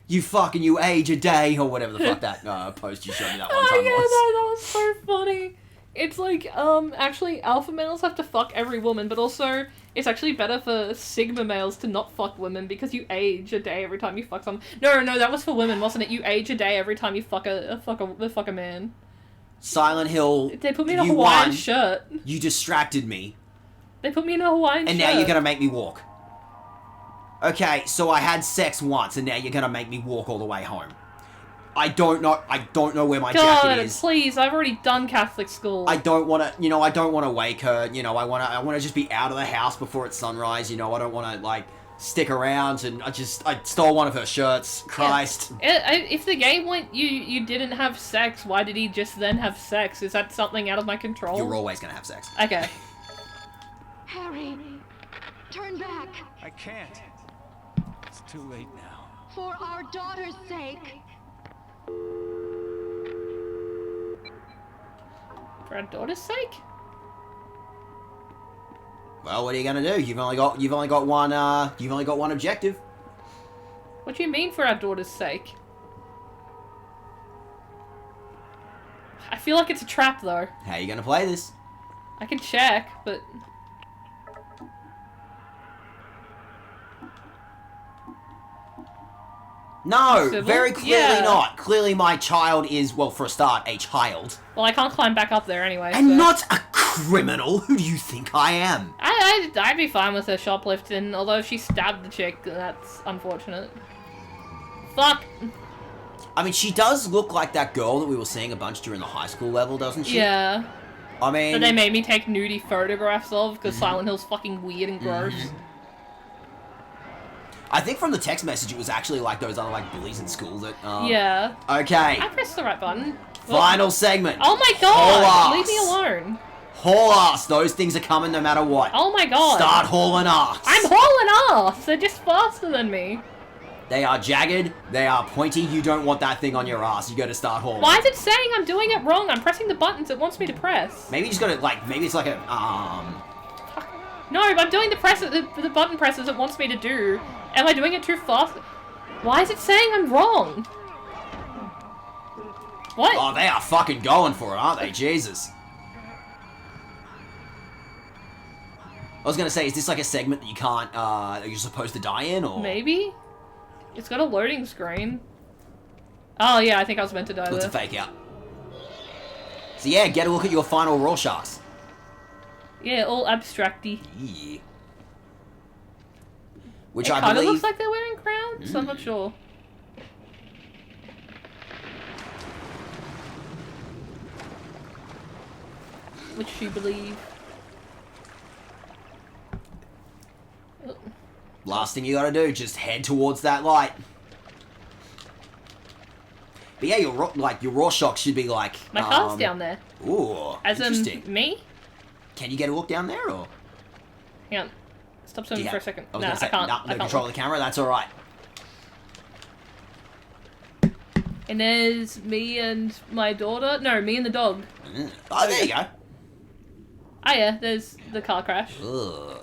you fucking you age a day or whatever the fuck that post you showed me that one time was. That was so funny. It's like, actually alpha males have to fuck every woman, but also it's actually better for sigma males to not fuck women because you age a day every time you fuck someone. No, that was for women, wasn't it? You age a day every time you fuck a man. Silent Hill. They put me in a Hawaiian shirt. You distracted me. They put me in a Hawaiian shirt. And now you're gonna make me walk. Okay, so I had sex once, and now you're gonna make me walk all the way home. I don't know where my jacket is. Please, I've already done Catholic school. I don't want to, I don't want to wake her. I want to just be out of the house before it's sunrise. I don't want to like stick around. And I stole one of her shirts. Christ. Yeah. If the game went, you didn't have sex, why did he just then have sex? Is that something out of my control? You're always gonna have sex. Okay. Harry, turn back. I can't. It's too late now. For our daughter's sake. For our daughter's sake? Well, what are you gonna do? You've only got one objective. What do you mean for our daughter's sake? I feel like it's a trap though. How are you gonna play this? I can check, but No, Civil? very clearly not. Clearly my child is, well, for a start, a child. Well, I can't climb back up there anyway. And so. not a criminal. Who do you think I am? I'd be fine with her shoplifting, although if she stabbed the chick, that's unfortunate. Fuck. I mean, she does look like that girl that we were seeing a bunch during the high school level, doesn't she? Yeah. I mean... That they made me take nudie photographs of, because Silent Hill's fucking weird and gross. I think from the text message it was actually like those other like bullies in school that Yeah. Okay. I pressed the right button. Final segment. Oh my god! Leave me alone. Haul ass. Those things are coming no matter what. Oh my god. Start hauling ass. I'm hauling ass! They're just faster than me. They are jagged, they are pointy, you don't want that thing on your ass. You gotta start hauling. Why is it saying I'm doing it wrong? I'm pressing the buttons it wants me to press. Maybe you just gotta like maybe it's like a No, I'm doing the button presses it wants me to do. Am I doing it too fast? Why is it saying I'm wrong? What? Oh, they are fucking going for it, aren't they? Jesus. I was gonna say, is this like a segment that you can't, that you're supposed to die in, or? Maybe? It's got a loading screen. Oh yeah, I think I was meant to die there. It's a fake out. So yeah, get a look at your final Rorschachs. Yeah, all abstracty. Yeah. Which it I kind of believe... looks like they're wearing crowns, so I'm not sure. Which you believe. Oh. Last thing you gotta do, just head towards that light. But yeah, your Rorschach should be like... My car's down there. Ooh, As interesting. Me? Can you get a look down there, or...? Hang on. Stop swimming for a second. I was No, gonna say, I can't. no I can't control look. of the camera, that's alright. And there's me and my daughter. No, me and the dog. Oh, there you go. Oh yeah, there's the car crash. Ugh.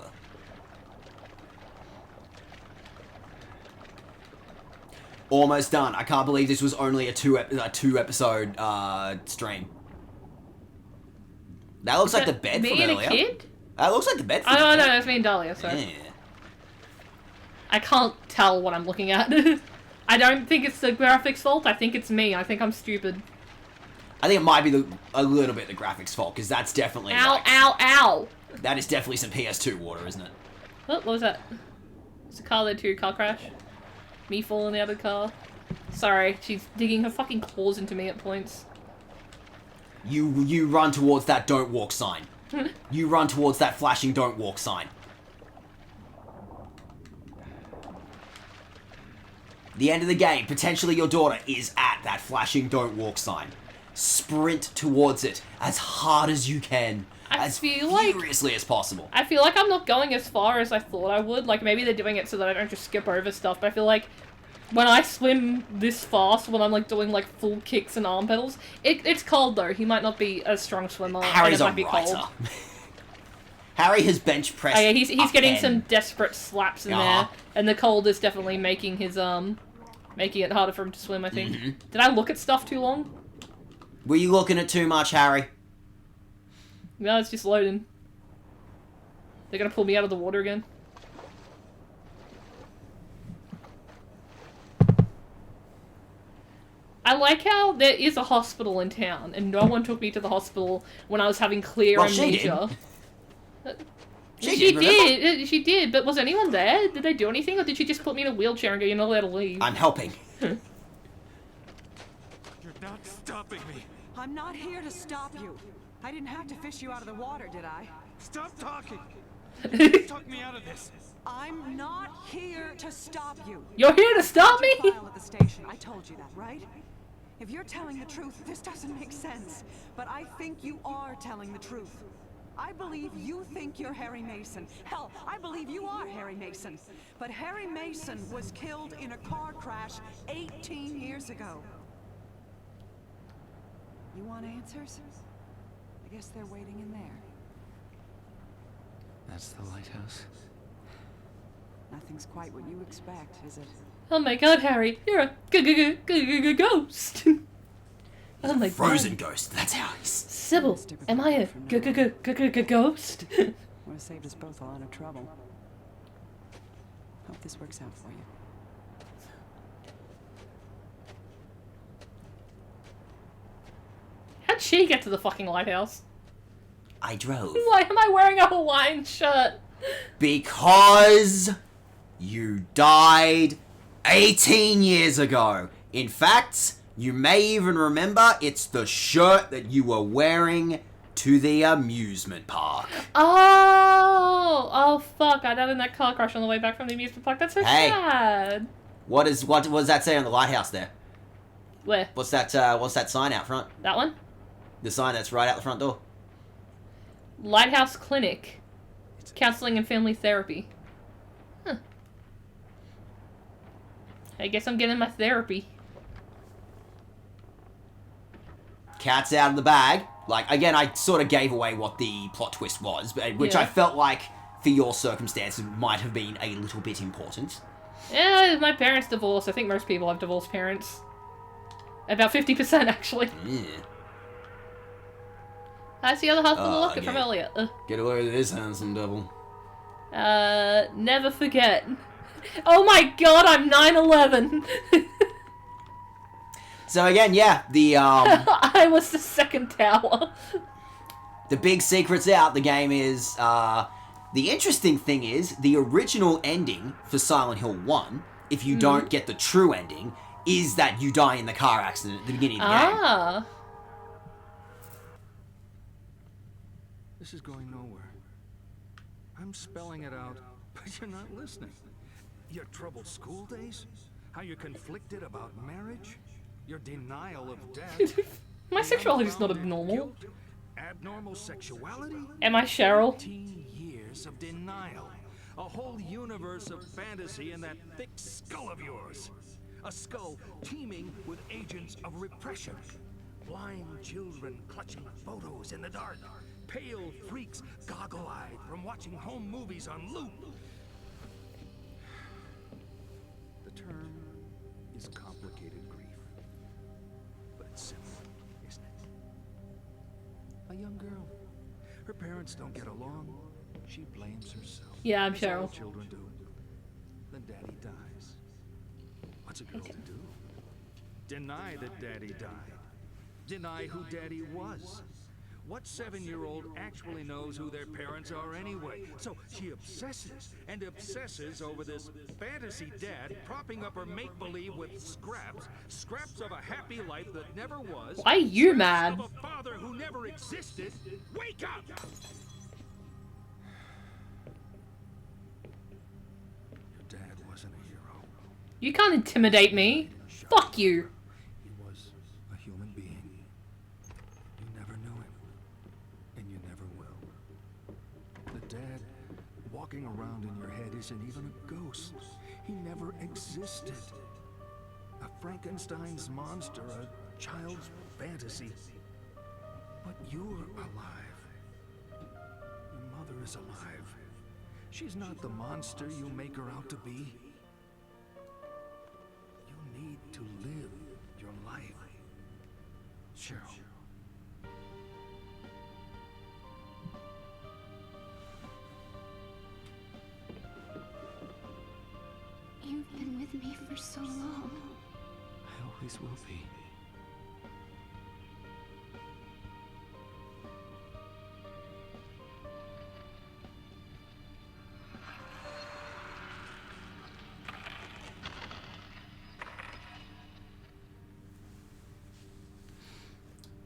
Almost done. I can't believe this was only a two episode stream. That looks like the bed me from and earlier. a kid? That looks like the bed from Oh no, earlier. that's me and Dahlia. Sorry. Yeah. I can't tell what I'm looking at. I don't think it's the graphics' fault. I think it's me. I think I'm stupid. I think it might be a little bit the graphics fault, because that's definitely Ow! That is definitely some PS2 water, isn't it? Oh, what was that? It's a car there too. Car crash. Me falling out of the car. Sorry, she's digging her fucking claws into me at points. You run towards that don't walk sign. You run towards that flashing don't walk sign. The end of the game, potentially your daughter is at that flashing don't walk sign. Sprint towards it as hard as you can. As furiously as possible. I feel like I'm not going as far as I thought I would. Like, maybe they're doing it so that I don't just skip over stuff, but I feel like When I swim this fast, when I'm like doing like full kicks and arm pedals, it's cold though. He might not be a strong swimmer. Harry's and a it might be writer. cold. Harry has bench pressed. Oh yeah, he's getting pen. some desperate slaps in there, and the cold is definitely making his making it harder for him to swim. I think. Did I look at stuff too long? Were you looking at too much, Harry? No, it's just loading. They're gonna pull me out of the water again. I like how there is a hospital in town, and no one took me to the hospital when I was having clear amnesia. She did. She did, but was anyone there? Did they do anything, or did she just put me in a wheelchair and go, "You're not allowed to leave"? I'm helping. You're not stopping me. I'm not here to stop you. I didn't have to fish you out of the water, did I? Stop talking. You talk me out of this. I'm not here to stop you. You're here to stop me? File at the station. I told you that, right? If you're telling the truth, this doesn't make sense. But I think you are telling the truth. I believe you think you're Harry Mason. Hell, I believe you are Harry Mason. But Harry Mason was killed in a car crash 18 years ago. You want answers? I guess they're waiting in there. That's the lighthouse. Nothing's quite what you expect, is it? Oh my god, Harry, you're a ghost. Oh my god. Frozen ghost, that's how he's... Sybil, am I a ghost? Want to save us both a lot of trouble. Hope this works out for you. How'd she get to the fucking lighthouse? I drove. Why am I wearing a Hawaiian shirt? Because you died 18 years ago. In fact, you may even remember it's the shirt that you were wearing to the amusement park. Oh fuck, I died in that car crash on the way back from the amusement park. That's so sad. What does that say on the lighthouse there? Where? What's that sign out front? That one? The sign that's right out the front door. Lighthouse Clinic. Counseling and Family Therapy. Huh. I guess I'm getting my therapy. Cat's out of the bag. Like, again, I sort of gave away what the plot twist was, which I felt like, for your circumstances, might have been a little bit important. Yeah, my parents divorced. I think most people have divorced parents. About 50%, actually. Yeah. That's the other half of the locket from earlier. Get away with this, handsome devil. Never forget. Oh my god, I'm 9/11. So again, yeah, the I was the second tower. The big secret's out. The game is the interesting thing is the original ending for Silent Hill 1, if you don't get the true ending, is that you die in the car accident at the beginning of the game. This is going nowhere. I'm spelling it out, but you're not listening. Your troubled school days? How you're conflicted about marriage? Your denial of death? My sexuality is not abnormal. Guilt? Abnormal sexuality? Am I Cheryl? 18 years of denial. A whole universe of fantasy in that thick skull of yours. A skull teeming with agents of repression. Blind children clutching photos in the dark. Pale freaks goggle-eyed from watching home movies on loop. The term is complicated grief. But it's simple, isn't it? A young girl. Her parents don't get along. She blames herself. Yeah, I'm As all Cheryl. children do. Then daddy dies. What's a girl to do? Deny that daddy died. Deny who daddy was. What 7-year-old actually knows who their parents are anyway? So she obsesses and obsesses over this fantasy dad propping up her make-believe with scraps of a happy life that never was. Why are you mad? Of a father who never existed. Wake up! Your dad wasn't a hero. You can't intimidate me. Fuck you. He was a human being. You never knew him. And you never will. The dad walking around in your head isn't even a ghost. He never existed. Frankenstein's monster a child's fantasy. But you're alive. Your mother is alive. She's not the monster you make her out to be. You need to live your life. Cheryl. You've been with me for so long. I always will be.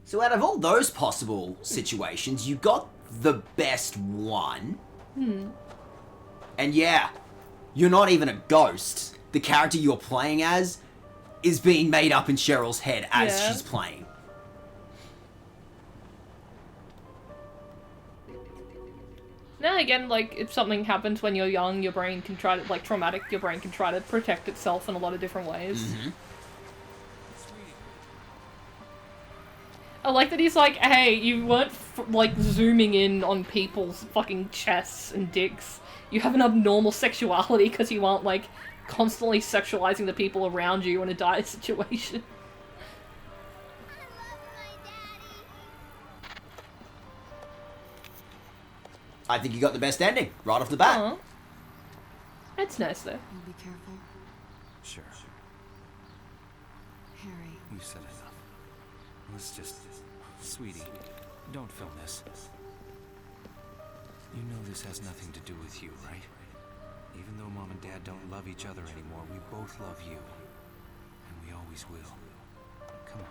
So out of all those possible situations, you got the best one. And yeah, you're not even a ghost. The character you're playing as is being made up in Cheryl's head as she's playing. Now again, like, if something happens when you're young, your brain can try to, like, traumatic, your brain can try to protect itself in a lot of different ways. I like that he's like, hey, you weren't, like, zooming in on people's fucking chests and dicks. You have an abnormal sexuality because you aren't, like, constantly sexualizing the people around you in a dire situation. I think you got the best ending, right off the bat. Aww. That's nice, though. You'll be careful. Sure. Harry. You said enough. Let's just... Sweetie, don't film this. You know this has nothing to do with you, right? Even though Mom and Dad don't love each other anymore, we both love you. And we always will. Come on.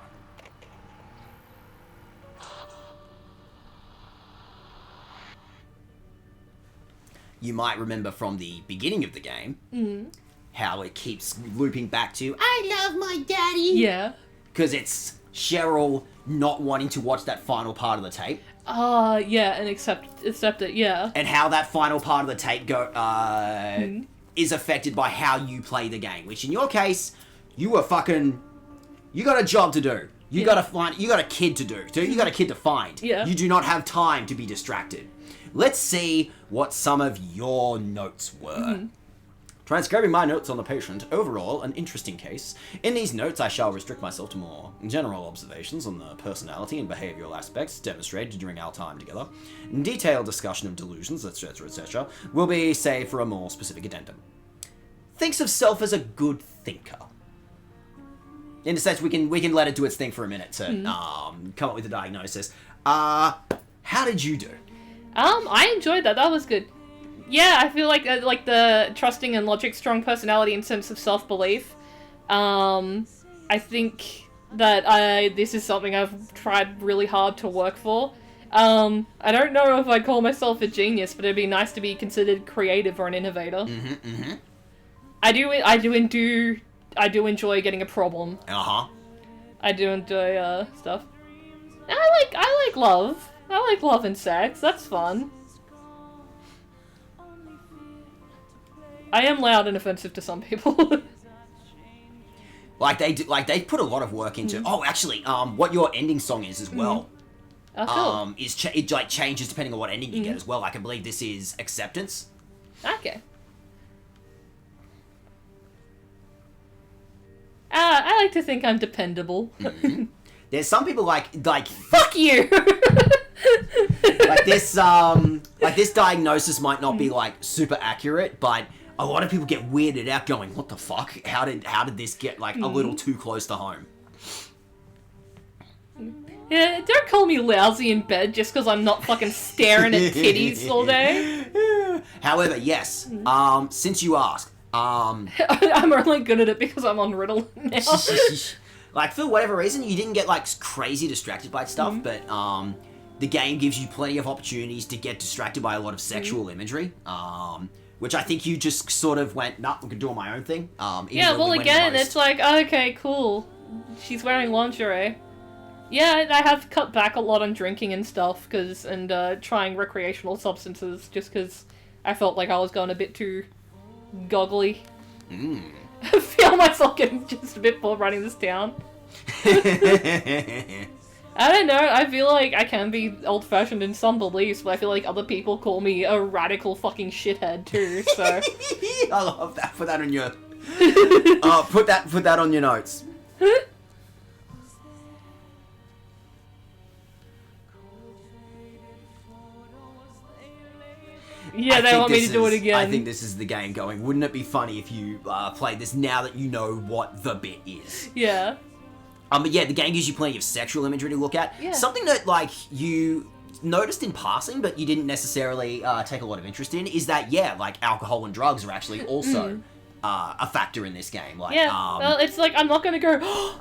You might remember from the beginning of the game how it keeps looping back to, I love my daddy. Yeah. Because it's Cheryl not wanting to watch that final part of the tape. Yeah, and accept it, yeah. And how that final part of the tape is affected by how you play the game. Which in your case, you got a job to do. You got a kid to do. So you got a kid to find. Yeah. You do not have time to be distracted. Let's see what some of your notes were. Transcribing my notes on the patient. Overall, an interesting case. In these notes, I shall restrict myself to more general observations on the personality and behavioral aspects demonstrated during our time together. Detailed discussion of delusions, etc., etc., will be saved for a more specific addendum. Thinks of self as a good thinker. In a sense, we can let it do its thing for a minute to come up with a diagnosis. How did you do? I enjoyed that. That was good. Yeah, I feel like the trusting and logic, strong personality, and sense of self-belief. I think that this is something I've tried really hard to work for. I don't know if I'd call myself a genius, but it'd be nice to be considered creative or an innovator. I do enjoy getting a problem. I do enjoy stuff. I like love. I like love and sex. That's fun. I am loud and offensive to some people. they put a lot of work into. Oh, actually, what your ending song is as well. Oh, cool. It changes depending on what ending you get as well. I can believe this is Acceptance. Okay. I like to think I'm dependable. There's some people like fuck you. like this diagnosis might not be like super accurate, but a lot of people get weirded out going, what the fuck? How did this get like a little too close to home? Yeah, don't call me lousy in bed just because I'm not fucking staring at titties all day. However, yes, since you asked, I'm only good at it because I'm on Ritalin now. Like, for whatever reason, you didn't get, like, crazy distracted by stuff, but, the game gives you plenty of opportunities to get distracted by a lot of sexual imagery, which I think you just sort of went, nah, I'm gonna do my own thing. Yeah, well, again, it's like, okay, cool. She's wearing lingerie. Yeah, I have cut back a lot on drinking and stuff, and trying recreational substances, just because I felt like I was going a bit too goggly. I feel myself getting just a bit bored running this town. I don't know, I feel like I can be old-fashioned in some beliefs, but I feel like other people call me a radical fucking shithead too, so... I love that. Put that on your... put that on your notes. Yeah, they want me to do it again. I think this is the game going, wouldn't it be funny if you played this now that you know what the bit is? Yeah. But yeah, the game gives you plenty of sexual imagery to look at. Yeah. Something that, like, you noticed in passing, but you didn't necessarily take a lot of interest in, is that, yeah, like, alcohol and drugs are actually also a factor in this game. Like, yeah, well, it's like, I'm not gonna go, oh,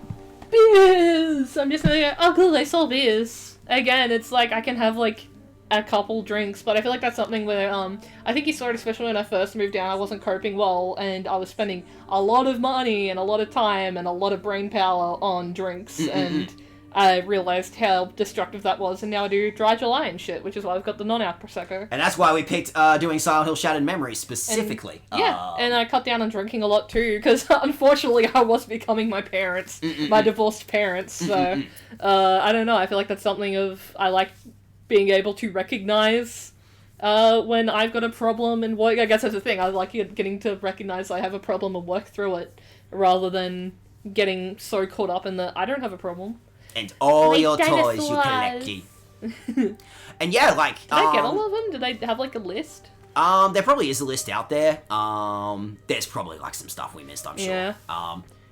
beers! I'm just gonna go, oh, cool, they sold beers. Again, it's like, I can have, like, a couple drinks, but I feel like that's something where, I think you saw it especially when I first moved down, I wasn't coping well, and I was spending a lot of money and a lot of time and a lot of brain power on drinks, and I realized how destructive that was, and now I do dry July and shit, which is why I've got the non-alc Prosecco. And that's why we picked doing Silent Hill Shattered Memories specifically. And, yeah, and I cut down on drinking a lot too, because unfortunately I was becoming my parents, my divorced parents, so, I don't know, I feel like that's something of, I like being able to recognize when I've got a problem and work. I guess that's the thing. I like getting to recognize I have a problem and work through it, rather than getting so caught up in the I don't have a problem. And all Like your dinosaurs. toys you collect. And yeah, like... Did I get all of them? Did they have, like, a list? There probably is a list out there. There's probably, like, some stuff we missed, I'm sure. Yeah.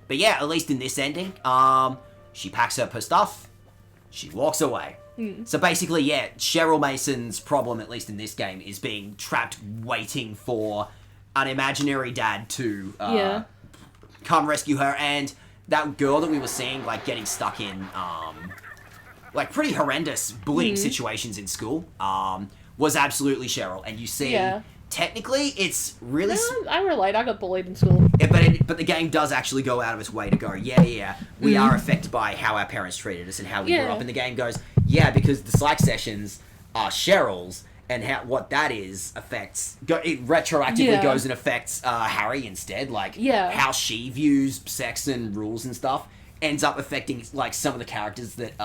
But yeah, at least in this ending, she packs up her stuff, she walks away. So basically, yeah, Cheryl Mason's problem, at least in this game, is being trapped waiting for an imaginary dad to come rescue her, and that girl that we were seeing, like, getting stuck in, like, pretty horrendous bullying situations in school, was absolutely Cheryl, and you see, technically, it's really... No, I relate, I got bullied in school. Yeah, but the game does actually go out of its way to go, we are affected by how our parents treated us and how we grew up, and the game goes, yeah, because the psych sessions are Cheryl's, and what that is affects... it retroactively goes and affects Harry instead, like, how she views sex and rules and stuff ends up affecting, like, some of the characters that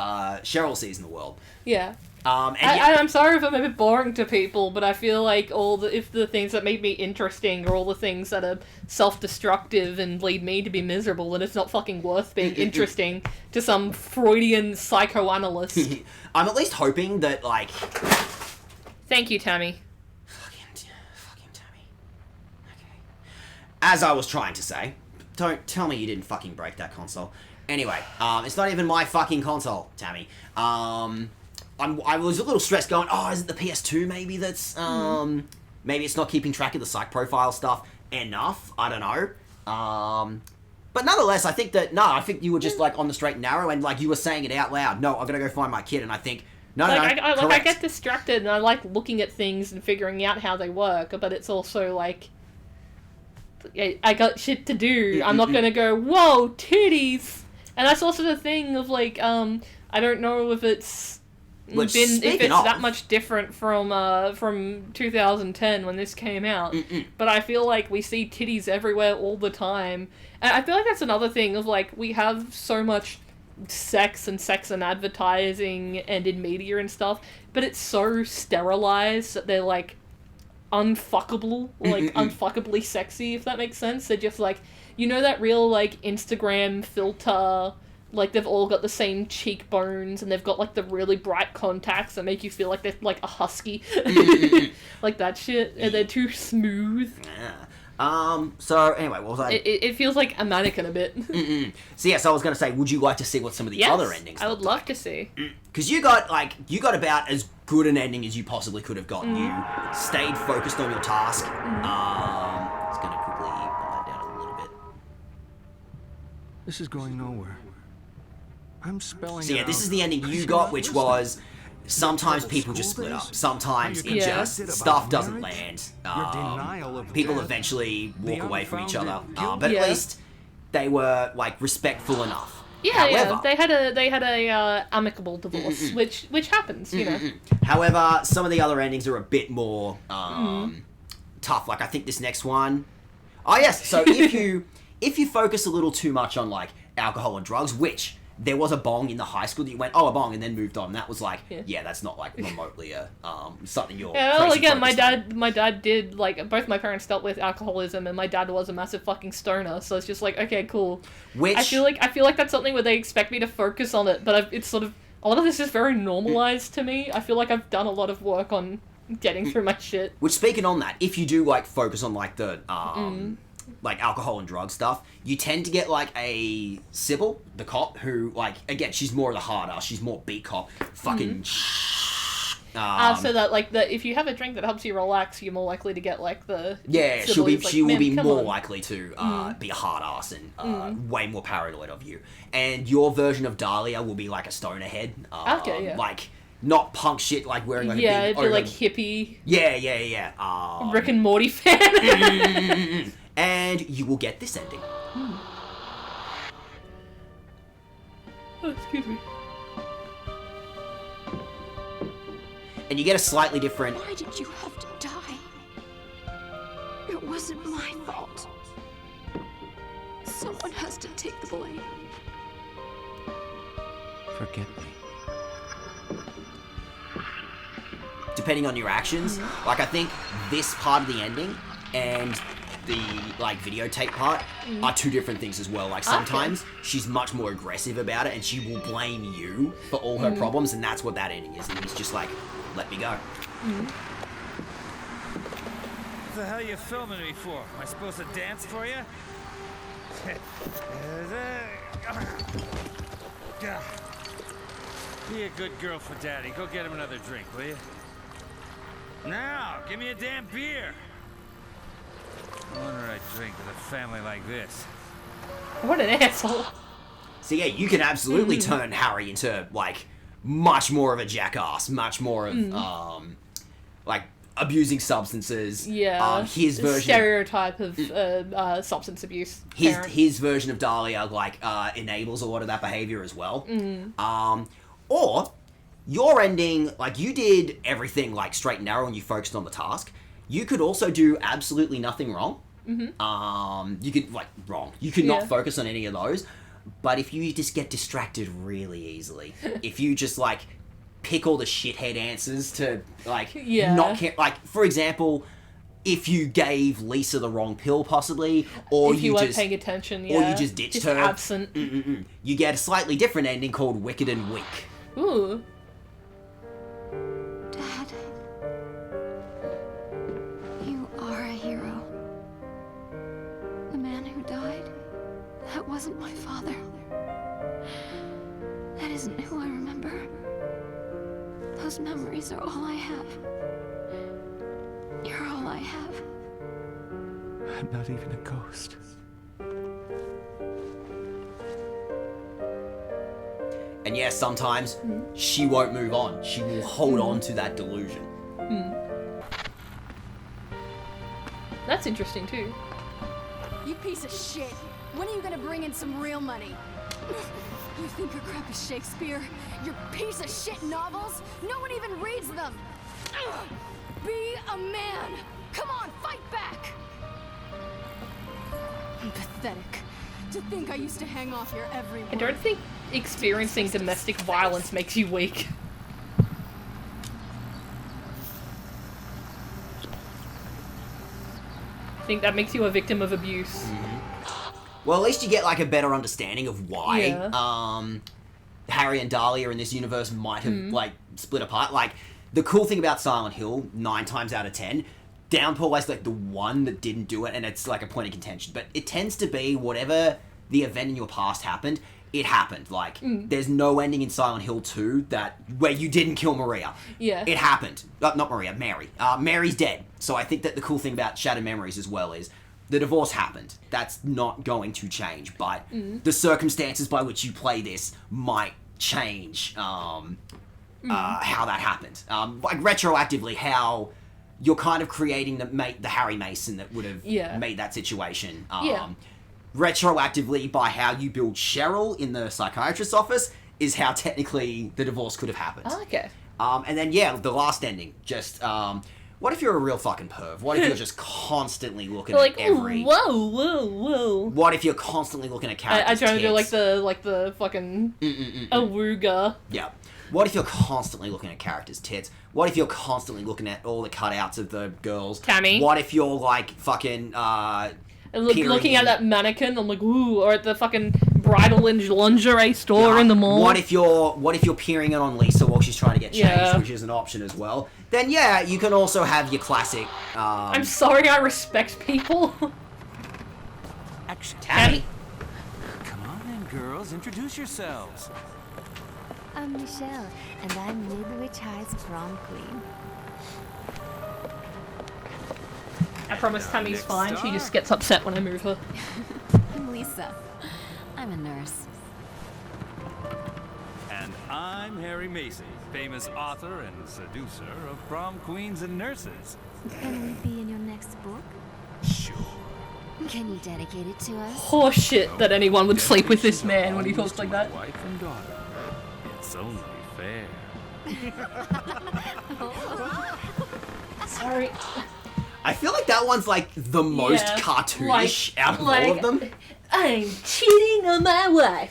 Cheryl sees in the world. Yeah. And I'm sorry if I'm a bit boring to people, but I feel like if the things that make me interesting are all the things that are self-destructive and lead me to be miserable, then it's not fucking worth being interesting to some Freudian psychoanalyst. I'm at least hoping that, like... Thank you, Tammy. Fucking Tammy. Okay. As I was trying to say, don't tell me you didn't fucking break that console. Anyway, it's not even my fucking console, Tammy. I was a little stressed going, is it the PS2 maybe that's, maybe it's not keeping track of the psych profile stuff enough? I don't know. But nonetheless, I think you were just, like, on the straight and narrow, and, like, you were saying it out loud. No, I'm gonna go find my kid, and I think, I get distracted, and I like looking at things and figuring out how they work, but it's also, like, I got shit to do. I'm not gonna go, whoa, titties! And that's also the thing of, like, I don't know if it's... that much different from 2010 when this came out, but I feel like we see titties everywhere all the time, and I feel like that's another thing of, like, we have so much sex and advertising and in media and stuff, but it's so sterilized that they're, like, unfuckable, or, like, unfuckably sexy, if that makes sense. They're just, like, you know that real, like, Instagram filter... Like, they've all got the same cheekbones, and they've got, like, the really bright contacts that make you feel like they're, like, a husky. Like that shit. And they're too smooth. So, anyway, what was I... It feels like a mannequin a bit. So, yes, I was going to say, would you like to see what some of the other endings I would love to see. Because you got about as good an ending as you possibly could have gotten. You stayed focused on your task. It's going to quickly bump that down a little bit. This is going nowhere. I'm spelling So yeah, this is the ending you got, which was sometimes people just split up. Sometimes it just stuff doesn't land. People eventually walk away from each other. But at least they were, like, respectful enough. However, they had a amicable divorce, which happens, you know. However, some of the other endings are a bit more tough. Like, I think this next one. Oh yes, so if you focus a little too much on, like, alcohol and drugs, which there was a bong in the high school that you went, oh, a bong, and then moved on. That was like, yeah that's not, like, remotely something you're well, again, my focused on. dad did, like, both my parents dealt with alcoholism, and my dad was a massive fucking stoner, so it's just like, okay, cool. Which... I feel like that's something where they expect me to focus on it, but it's sort of, a lot of this is very normalized to me. I feel like I've done a lot of work on getting through my shit. Which, speaking on that, if you do, like, focus on, like, the, like, alcohol and drug stuff, you tend to get, like, a Sybil, the cop, who, like, again, she's more of the hard ass, she's more beat cop, fucking... so that, like, if you have a drink that helps you relax, you're more likely to get, like, the... Yeah, Sybil she will be more on. likely to be a hard ass and way more paranoid of you. And your version of Dahlia will be, like, a stoner head. Okay, yeah. Like... Not punk shit, like wearing like a big... Yeah, it'd be like hippie. Yeah. Rick and Morty fan. And you will get this ending. Oh, excuse me. And you get a slightly different... Why did you have to die? It wasn't my fault. Someone has to take the blame. Forget me. Depending on your actions, like I think this part of the ending and the like videotape part are two different things as well. Like sometimes she's much more aggressive about it and she will blame you for all her problems, and that's what that ending is. And he's just like, let me go. What the hell are you filming me for? Am I supposed to dance for you? Be a good girl for Daddy. Go get him another drink, will you? Now, give me a damn beer. I wonder I'd drink with a family like this. What an asshole. So yeah, you can absolutely turn Harry into, like, much more of a jackass, much more of, like, abusing substances. Yeah. His version... stereotype of substance abuse. His version of Dahlia, like, enables a lot of that behavior as well. Or... your ending, like, you did everything, like, straight and narrow and you focused on the task. You could also do absolutely nothing wrong. You could, like, you could not focus on any of those. But if you just get distracted really easily, if you just, like, pick all the shithead answers to, like, not care... Like, for example, if you gave Lisa the wrong pill, possibly, or if you weren't paying attention, or you just ditched her. Absent. You get a slightly different ending called Wicked and Weak. Ooh. Dad, you are a hero. The man who died, that wasn't my father. That isn't who I remember. Those memories are all I have. You're all I have. I'm not even a ghost. And yes, sometimes she won't move on. She will hold on to that delusion. That's interesting too. You piece of shit. When are you gonna bring in some real money? You think your crap is Shakespeare? Your piece of shit novels? No one even reads them! Be a man! Come on, fight back! Pathetic. To think I used to hang off your every word. I don't think experiencing domestic violence makes you weak. I think that makes you a victim of abuse. Well, at least you get, like, a better understanding of why Harry and Dahlia in this universe might have, like, split apart. Like, the cool thing about Silent Hill, 9 times out of 10, Downpour is, like, the one that didn't do it, and it's, like, a point of contention. But it tends to be whatever the event in your past happened, it happened. Like, there's no ending in Silent Hill 2 where you didn't kill Maria. Yeah. It happened. Not Maria, Mary. Mary's dead. So I think that the cool thing about Shattered Memories as well is the divorce happened. That's not going to change, but the circumstances by which you play this might change how that happened. Like, retroactively, how you're kind of creating the Harry Mason that would have made that situation. Retroactively, by how you build Cheryl in the psychiatrist's office is how technically the divorce could have happened. Okay. And then, the last ending, just What if you're a real fucking perv? What if you're just constantly looking Like, at every... whoa. What if you're constantly looking at characters' I try to do tits? like the fucking awooga. Yeah. What if you're constantly looking at characters' tits? What if you're constantly looking at all the cutouts of the girls? Tammy. What if you're like fucking looking at that mannequin, I'm like, ooh, or at the fucking bridal and lingerie store in the mall. What if you're peering in on Lisa while she's trying to get changed, Yeah. which is an option as well? Then yeah, you can also have your classic. I'm sorry, I respect people. Action. Tammy. Come on in, girls. Introduce yourselves. I'm Michelle, and I'm Midwich High's prom queen. I promise Tammy's fine. She just gets upset when I move her. I'm Lisa. I'm a nurse. And I'm Harry Mason, famous author and seducer of prom queens and nurses. Can we be in your next book? Sure. Can you dedicate it to us? Horse shit that anyone would sleep with this man when he talks like that. Wife and daughter. It's only fair. Sorry. I feel like that one's like the most Yeah, cartoonish out of all of them. I'm cheating on my wife.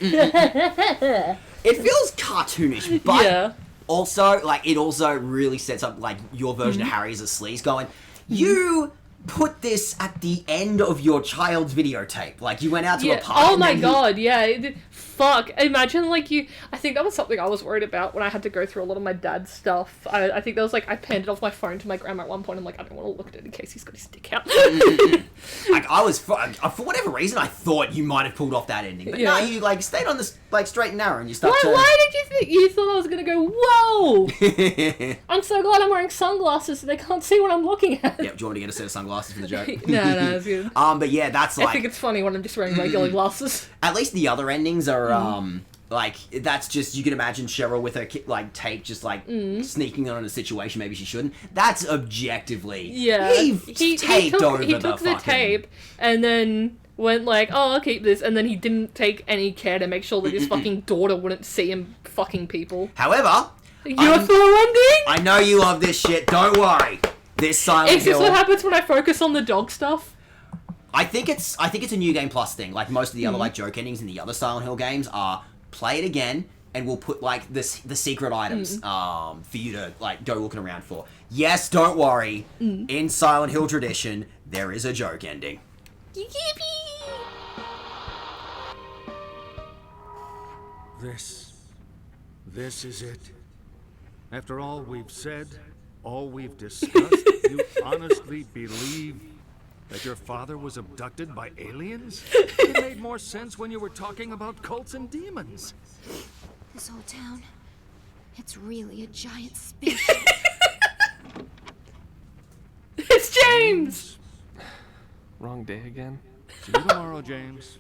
It feels cartoonish, but Yeah. also like it also really sets up like your version of Harry as a sleaze going, you put this at the end of your child's videotape. Like you went out to a party. Oh and my then god, yeah. Fuck. Imagine like you. I think that was something I was worried about when I had to go through a lot of my dad's stuff. I think that was like I handed off my phone to my grandma at one point. I'm like, I don't want to look at it in case he's got his dick out. Like I was for whatever reason I thought you might have pulled off that ending, but no, Yeah. you like stayed on this like straight and narrow and you stuck Why did you think you thought I was gonna go? Whoa! I'm so glad I'm wearing sunglasses so they can't see what I'm looking at. Yeah, do you want me to get a set of sunglasses for the joke? No, it's good. But yeah, that's I like think it's funny when I'm just wearing regular glasses. at least the other endings are like that's just you can imagine Cheryl with her like tape just like sneaking on in a situation maybe she shouldn't. That's objectively Yeah, he taped took, over he the took the fucking tape and then went like, oh, I'll keep this, and then he didn't take any care to make sure that his fucking daughter wouldn't see him fucking people. However, UFO ending? I know you love this shit. Don't worry. This Silent Is this Hill. what happens when I focus on the dog stuff? I think it's a New Game Plus thing. Like most of the other like joke endings in the other Silent Hill games are play it again and we'll put like the secret items for you to like go looking around for. Yes, don't worry. In Silent Hill tradition, there is a joke ending. This is it. After all we've said, all we've discussed, you honestly believe that your father was abducted by aliens? It made more sense when you were talking about cults and demons. This whole town, it's really a giant spaceship. It's James! Wrong day again. See you tomorrow, James.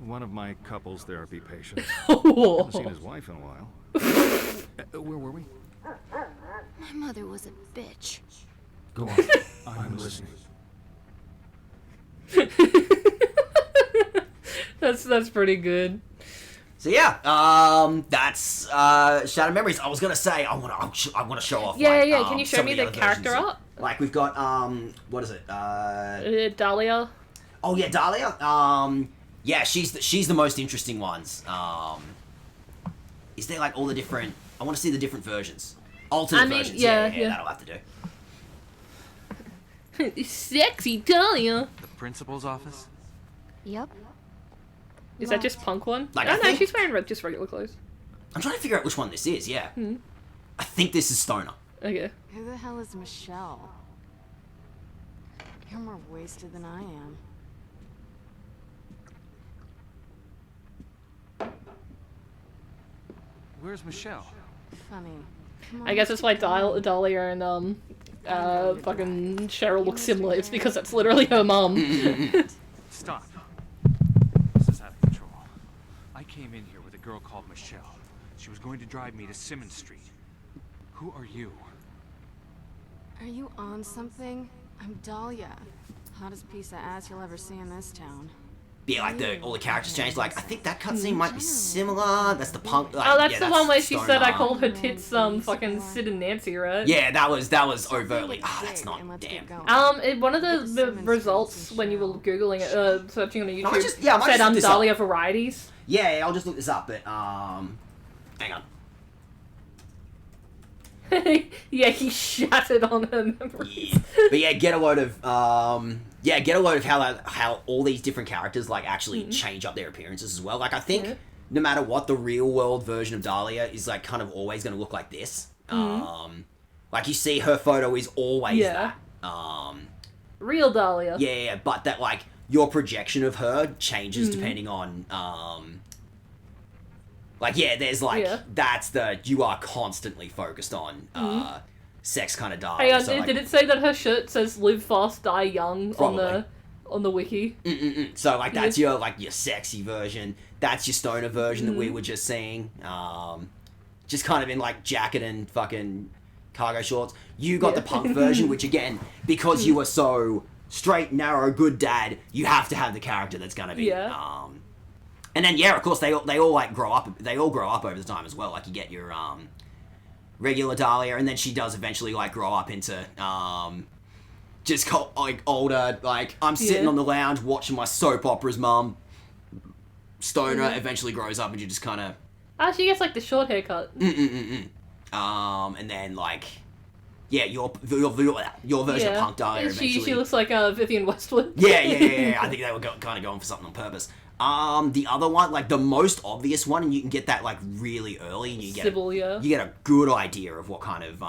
One of my couples therapy patients. Oh. Haven't seen his wife in a while. Where were we? My mother was a bitch. Go on. I'm listening. That's pretty good. So yeah, that's Shattered Memories. I was gonna say I want to show off. Yeah, like, yeah. Can you show some me of the other character versions. art? Like we've got what is it? Dahlia. Oh yeah, Dahlia. Yeah, she's the most interesting ones. Is there like all the different? I want to see the different versions, alternate versions. Yeah, that'll have to do. Sexy Dahlia. The principal's office? Yep. Is that just punk one? Like, no, I think- she's wearing just regular clothes. I'm trying to figure out which one this is. Yeah, I think this is Stoner. Okay. Who the hell is Michelle? You're more wasted than I am. Where's Michelle? Funny. I guess that's why Dahlia and fucking Cheryl look similar. It's because that's literally her mom. Stop. This is out of control. I came in here with a girl called Michelle. She was going to drive me to Simmons Street. Who are you? Are you on something? I'm Dahlia. Hottest piece of ass you'll ever see in this town. yeah, like all the characters changed. Like I think that cutscene might be similar. That's the punk. Like, Oh, that's yeah, the one where she said I Stoner. called her tits fucking Sid and Nancy, right? Yeah, that was overtly. That's not damn. One of the results when you were googling it, searching on YouTube, I might just said look this up. Dahlia varieties. Yeah, I'll just look this up. But hang on. Yeah, he shattered on her memories. Yeah. But yeah, get a load of how all these different characters like actually change up their appearances as well. Like I think no matter what, the real world version of Dahlia is like kind of always going to look like this. Like you see, her photo is always that. Real Dahlia. Yeah, but that like your projection of her changes depending on like there's like that's you are constantly focused on sex kind of Dahlia. Hey, so, did it say that her shirt says "Live Fast, Die Young" Probably. on the wiki? So like that's your sexy version. That's your stoner version that we were just seeing. Just kind of in like jacket and fucking cargo shorts. You got the punk version, which again, because you were so straight, narrow, good dad, you have to have the character that's gonna be. And then of course they all like grow up. They all grow up over the time as well. Like you get your regular Dahlia, and then she does eventually like grow up into just like older. Like I'm sitting on the lounge watching my soap operas, mum. Stoner eventually grows up and you just kind of. She gets like the short haircut. And then like. Yeah, your version of Punk Dahlia eventually. She looks like Vivian Westwood. Yeah. I think they were kind of going for something on purpose. The other one, like the most obvious one, and you can get that like really early, and you get Sybil, you get a good idea of what kind of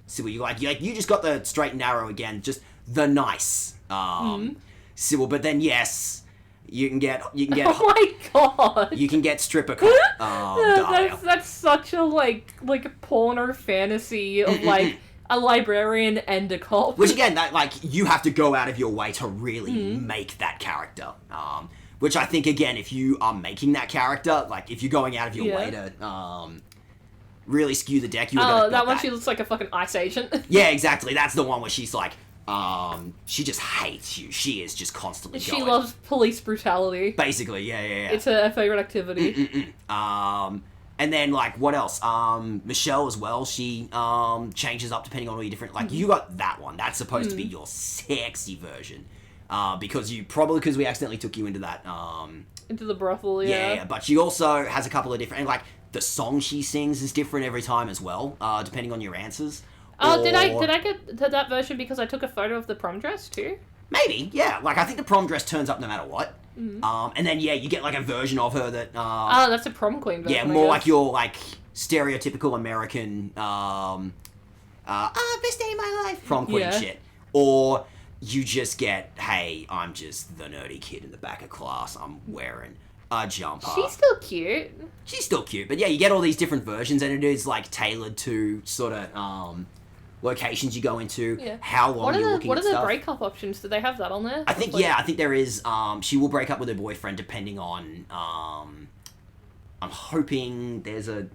Sybil you like. You just got the straight and narrow again, just the nice Sybil. But then you can get. Oh my god! You can get stripper Dahlia. That's such a like a porno fantasy of like. A librarian and a cop. Which again, that like you have to go out of your way to really make that character. Which I think again, if you are making that character, like if you're going out of your way to really skew the deck, that one she looks like a fucking ICE agent. Yeah, exactly. That's the one where she's like, she just hates you. She is just constantly. She loves police brutality. Basically, yeah. It's her favorite activity. And then, like, what else? Michelle as well, she changes up depending on all your different... Like, you got that one. That's supposed to be your sexy version. Because we accidentally took you into that... into the brothel, Yeah, but she also has a couple of different... And, like, the song she sings is different every time as well, depending on your answers. Did I get to that version because I took a photo of the prom dress, too? Maybe, yeah. Like, I think the prom dress turns up no matter what. And then, you get, like, a version of her that... that's a prom queen version, yeah, more like your, like, stereotypical American, best day of my life prom queen shit. Or you just get, hey, I'm just the nerdy kid in the back of class. I'm wearing a jumper. She's still cute. She's still cute. But, yeah, you get all these different versions, and it is, like, tailored to sort of, locations you go into, how long you're looking at stuff. What are the breakup options? Do they have that on there? I think there is. She will break up with her boyfriend depending on. I'm hoping there's a.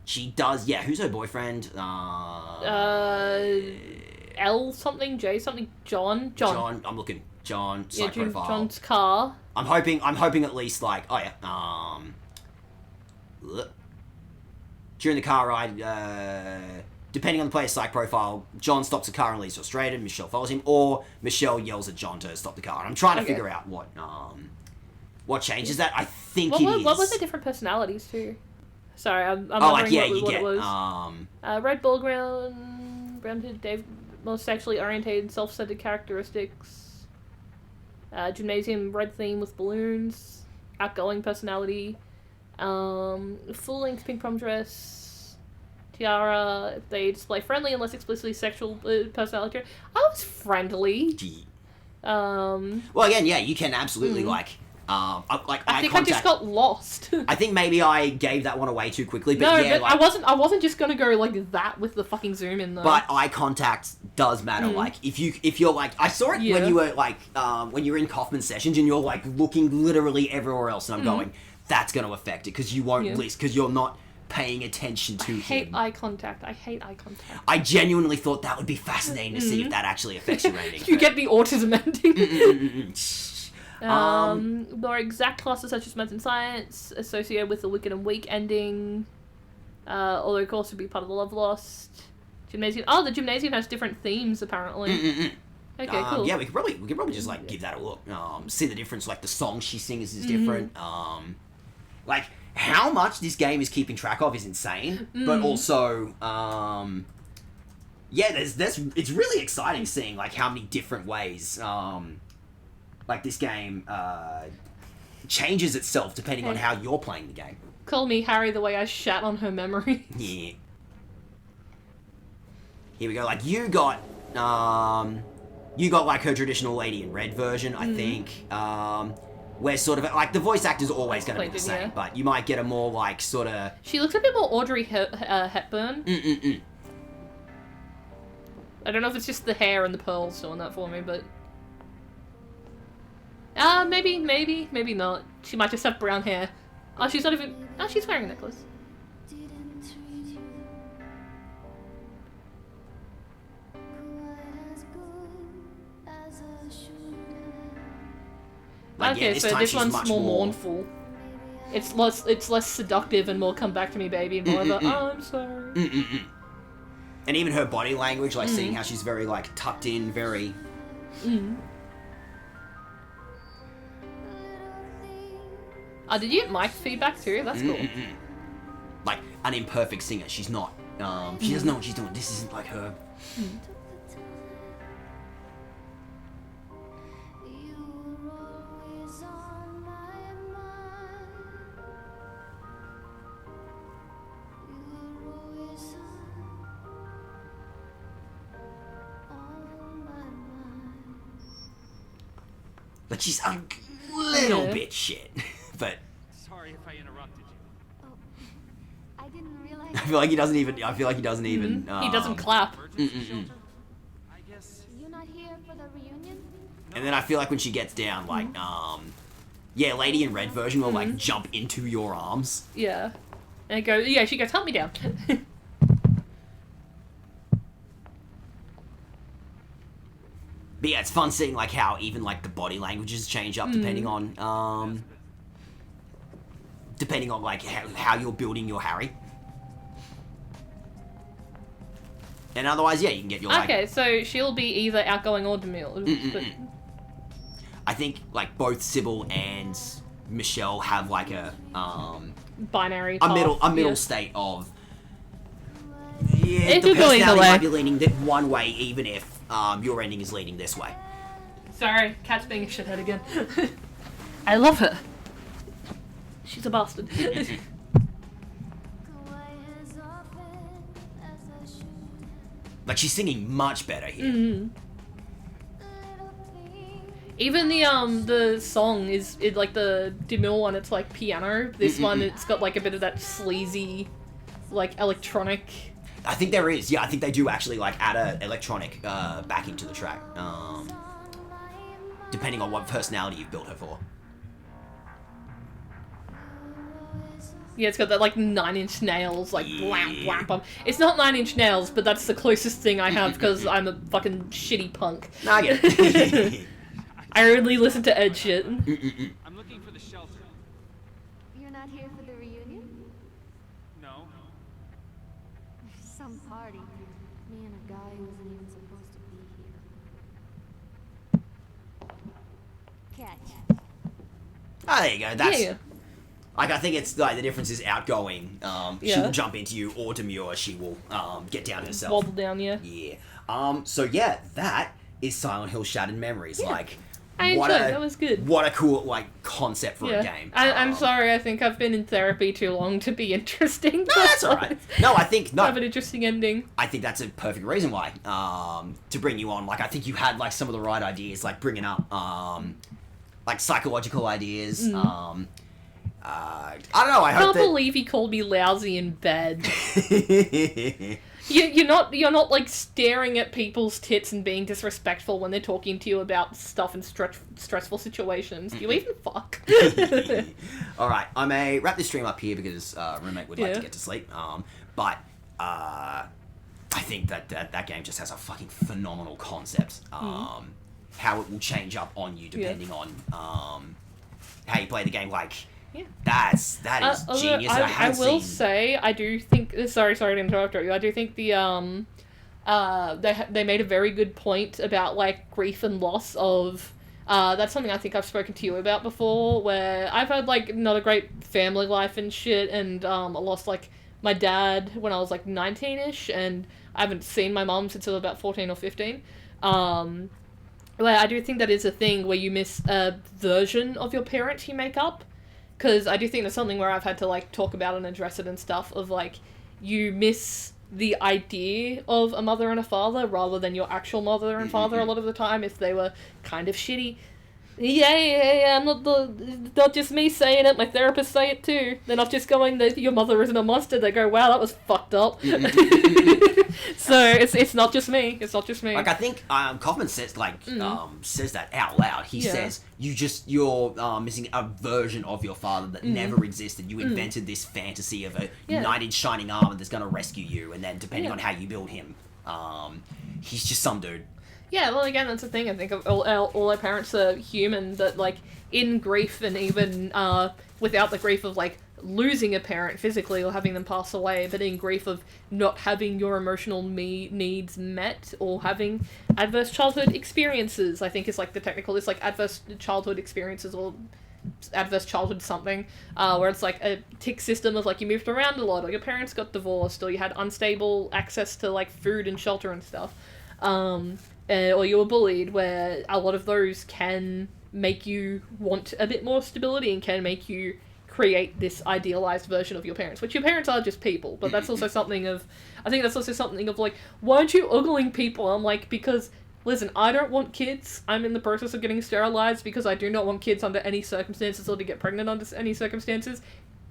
She does. Yeah, who's her boyfriend? L something, J something, John. I'm looking. John. Psych profile. John's car. I'm hoping at least like. Oh yeah. During the car ride. Depending on the player's psych profile, John stops the car and leaves frustrated, and Michelle follows him, or Michelle yells at John to stop the car. And I'm trying to figure out what changes that. I think it is. What was the different personalities too? Sorry, I'm what it was. Red background, brown-haired Dave, most sexually orientated, self-centered characteristics. Gymnasium red theme with balloons. Outgoing personality. Full-length pink prom dress. Tiara, they display friendly and less explicitly sexual personality. I was friendly. Well, again, you can absolutely I think I just got lost. I think maybe I gave that one away too quickly, but I wasn't just gonna go like that with the fucking zoom in though. But eye contact does matter. Like if you're like, I saw it when you were like when you're in Kaufman sessions and you're like looking literally everywhere else, and I'm going, that's gonna affect it because you won't list because you're not paying attention to him. I hate eye contact. I genuinely thought that would be fascinating to see if that actually affects your rating. You get the autism ending. More exact classes such as math and science associated with the wicked and weak ending. Although of course would be part of the love lost. Gymnasium. Oh, the gymnasium has different themes apparently. Okay, cool. Yeah, we could probably just like give that a look. See the difference. Like the song she sings is different. Like how much this game is keeping track of is insane. But also, yeah, it's really exciting seeing like how many different ways like this game changes itself depending on how you're playing the game. Call me Harry the way I shat on her memory. Yeah. Here we go. Like you got like her traditional Lady in Red version, I think. Where sort of like the voice actor's always going to be the same, but you might get a more like sort of. She looks a bit more Audrey Hepburn. I don't know if it's just the hair and the pearls doing that for me, but. Maybe not. She might just have brown hair. Oh, she's not even. Oh, she's wearing a necklace. Like, okay, yeah, so this one's more mournful. It's less seductive and more come back to me, baby, and more of a, oh, I'm sorry. And even her body language, like seeing how she's very like tucked in, very. Oh, did you get mic feedback too? That's cool. Like an imperfect singer. She's not. She doesn't know what she's doing. This isn't like her. Like she's a little bit shit, but. Sorry if I interrupted you. I didn't realize. I feel like he doesn't even. He doesn't clap. You're not here for the reunion? And then I feel like when she gets down, like, yeah, Lady in Red version will like jump into your arms. Yeah, and it goes. Yeah, she goes, help me down. But yeah, it's fun seeing like how even like the body languages change up depending on like how you're building your Harry. And otherwise, yeah, you can get your like. Okay, so she'll be either outgoing or demure. But... I think like both Sybil and Michelle have like a binary, a middle state of. Yeah, it the could go either personality way. might be leaning one way, even if your ending is leaning this way. Sorry, Cat's being a shithead again. I love her. She's a bastard. Like she's singing much better here. Even the song is like the demure one. It's like piano. This one, it's got like a bit of that sleazy, like electronic. I think there is. Yeah, I think they do actually like add a electronic backing to the track, depending on what personality you've built her for. Yeah, it's got that like 9 Inch Nails, like wham wham. It's not 9 Inch Nails, but that's the closest thing I have because I'm a fucking shitty punk. Nah, I get it. I only listen to Ed shit. I'm looking for the shelter. You're not here for the reunion? No. Some party. Me and a guy who wasn't even supposed to be here. Catch. Ah, there you go. That's Yeah. like I think it's like the difference is outgoing. She Yeah. will jump into you, or demure. She will get down herself. Wobble down, yeah. Yeah. So yeah, that is Silent Hill Shattered Memories. Yeah. Like. I enjoyed it. That was good. What a cool like concept for a game. I'm sorry. I think I've been in therapy too long to be interesting. No, that's all right. No, I think have an interesting ending. I think that's a perfect reason why to bring you on. Like I think you had like some of the right ideas, like bringing up like psychological ideas. I don't know. I can't believe he called me lousy in bed. You're not like staring at people's tits and being disrespectful when they're talking to you about stuff in stressful situations. Do you even fuck? All right, I may wrap this stream up here because roommate would like to get to sleep. But I think that game just has a fucking phenomenal concept. how it will change up on you depending on how you play the game. Like, that is genius. I will say, I do think. Sorry to interrupt you. I do think the they made a very good point about like grief and loss of. That's something I think I've spoken to you about before, where I've had like not a great family life and shit, and I lost like my dad when I was like 19-ish, and I haven't seen my mom since I was about 14 or 15. Where I do think that is a thing where you miss a version of your parent you make up. Because I do think that's something where I've had to, like, talk about and address it and stuff, of, like, you miss the idea of a mother and a father rather than your actual mother and father a lot of the time if they were kind of shitty. Yeah, not just me saying it, my therapist say it too. They're not just going, your mother isn't a monster, they go, wow, that was fucked up. So, it's not just me, Like, I think, Kaufman says, says that out loud. He says, you're missing a version of your father that never existed. You invented this fantasy of a knight in shining armor that's gonna rescue you, and then depending on how you build him, he's just some dude. Yeah, well, again, that's the thing. I think of all our parents are human, that, like, in grief and even without the grief of, like, losing a parent physically or having them pass away, but in grief of not having your emotional needs met or having adverse childhood experiences, I think is, like, the technical, it's, like, adverse childhood experiences or adverse childhood something, where it's, like, a tick system of, like, you moved around a lot, or your parents got divorced, or you had unstable access to, like, food and shelter and stuff. Or you were bullied, where a lot of those can make you want a bit more stability and can make you create this idealized version of your parents, which your parents are just people, but that's also something of, I think that's also something of, like, why aren't you ogling people? I'm like, because, listen, I don't want kids. I'm in the process of getting sterilized because I do not want kids under any circumstances or to get pregnant under any circumstances.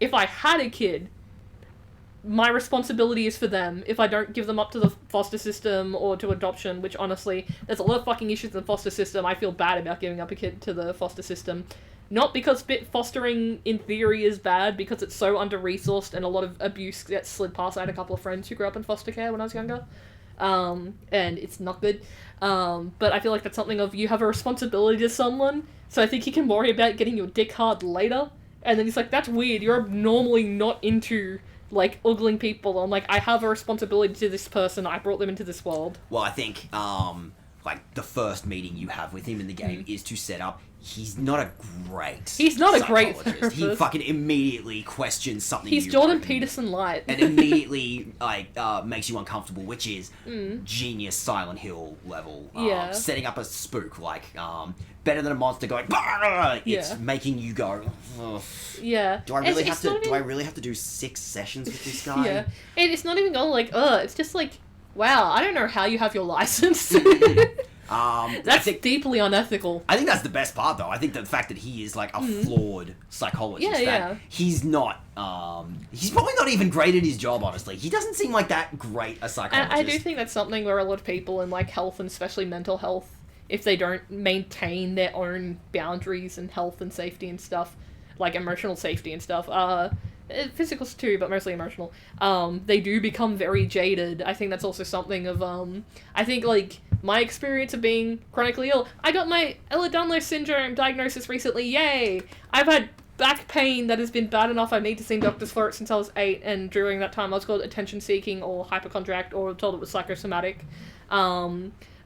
If I had a kid, my responsibility is for them. If I don't give them up to the foster system or to adoption, which honestly, there's a lot of fucking issues in the foster system. I feel bad about giving up a kid to the foster system. Not because fostering in theory is bad, because it's so under-resourced and a lot of abuse gets slid past. I had a couple of friends who grew up in foster care when I was younger. And it's not good. But I feel like that's something of, you have a responsibility to someone, so I think you can worry about getting your dick hard later. And then he's like, that's weird, you're normally not into, like, ogling people. I'm like, I have a responsibility to this person, I brought them into this world. Well, I think, like, the first meeting you have with him in the game is to set up, he's not a great psychologist. He fucking immediately questions something. He's Jordan Peterson light. And immediately, like, makes you uncomfortable, which is genius Silent Hill level. Setting up a spook, like, better than a monster going, it's making you go, ugh. Yeah. Do I really have to do 6 sessions with this guy? Yeah. And it's not even going like, it's just like, wow, I don't know how you have your license. That's deeply unethical. I think that's the best part, though. I think the fact that he is, like, a flawed psychologist. He's not, he's probably not even great at his job, honestly. He doesn't seem like that great a psychologist. I do think that's something where a lot of people in, like, health and especially mental health, if they don't maintain their own boundaries and health and safety and stuff, like emotional safety and stuff, physicals too, but mostly emotional, they do become very jaded. I think that's also something of, I think, like, my experience of being chronically ill, I got my Ehlers-Danlos syndrome diagnosis recently, yay! I've had back pain that has been bad enough I need to see doctors for it since I was 8, and during that time I was called attention-seeking or hypochondriac, or told it was psychosomatic.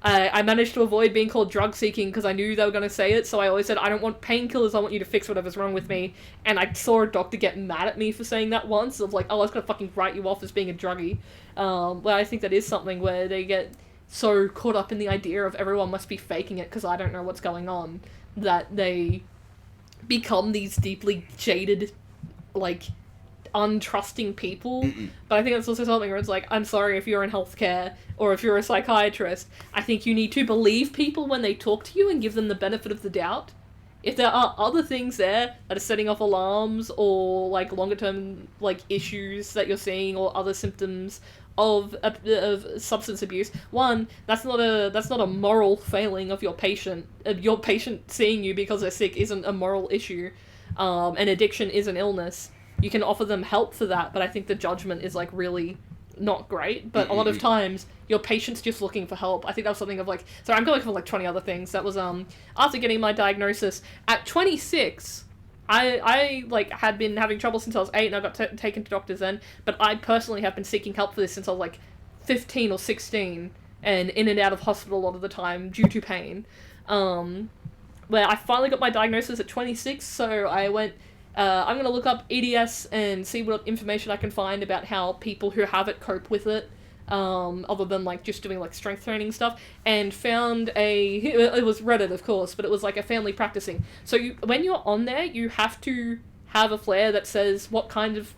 I managed to avoid being called drug-seeking because I knew they were going to say it, so I always said, I don't want painkillers, I want you to fix whatever's wrong with me. And I saw a doctor get mad at me for saying that once, of like, oh, I was going to fucking write you off as being a druggie. Well, I think that is something where they get so caught up in the idea of everyone must be faking it because I don't know what's going on, that they become these deeply jaded, like, untrusting people. But I think that's also something where it's like, I'm sorry, if you're in healthcare or if you're a psychiatrist, I think you need to believe people when they talk to you and give them the benefit of the doubt. If there are other things there that are setting off alarms or, like, longer term, like, issues that you're seeing or other symptoms of substance abuse, one, that's not a moral failing of your patient. Your patient seeing you because they're sick isn't a moral issue. An addiction is an illness. You can offer them help for that, but I think the judgment is, like, really not great, but a lot of times your patient's just looking for help. I think that was something of like, so I'm going for like 20 other things. That was after getting my diagnosis at 26, I like had been having trouble since I was 8 and I got taken to doctors then, but I personally have been seeking help for this since I was like 15 or 16 and in and out of hospital a lot of the time due to pain. Where I finally got my diagnosis at 26, so I went, I'm going to look up EDS and see what information I can find about how people who have it cope with it, other than like just doing like strength training stuff, and found it was Reddit of course, but it was like a family practicing. So when you're on there, you have to have a flare that says what kind of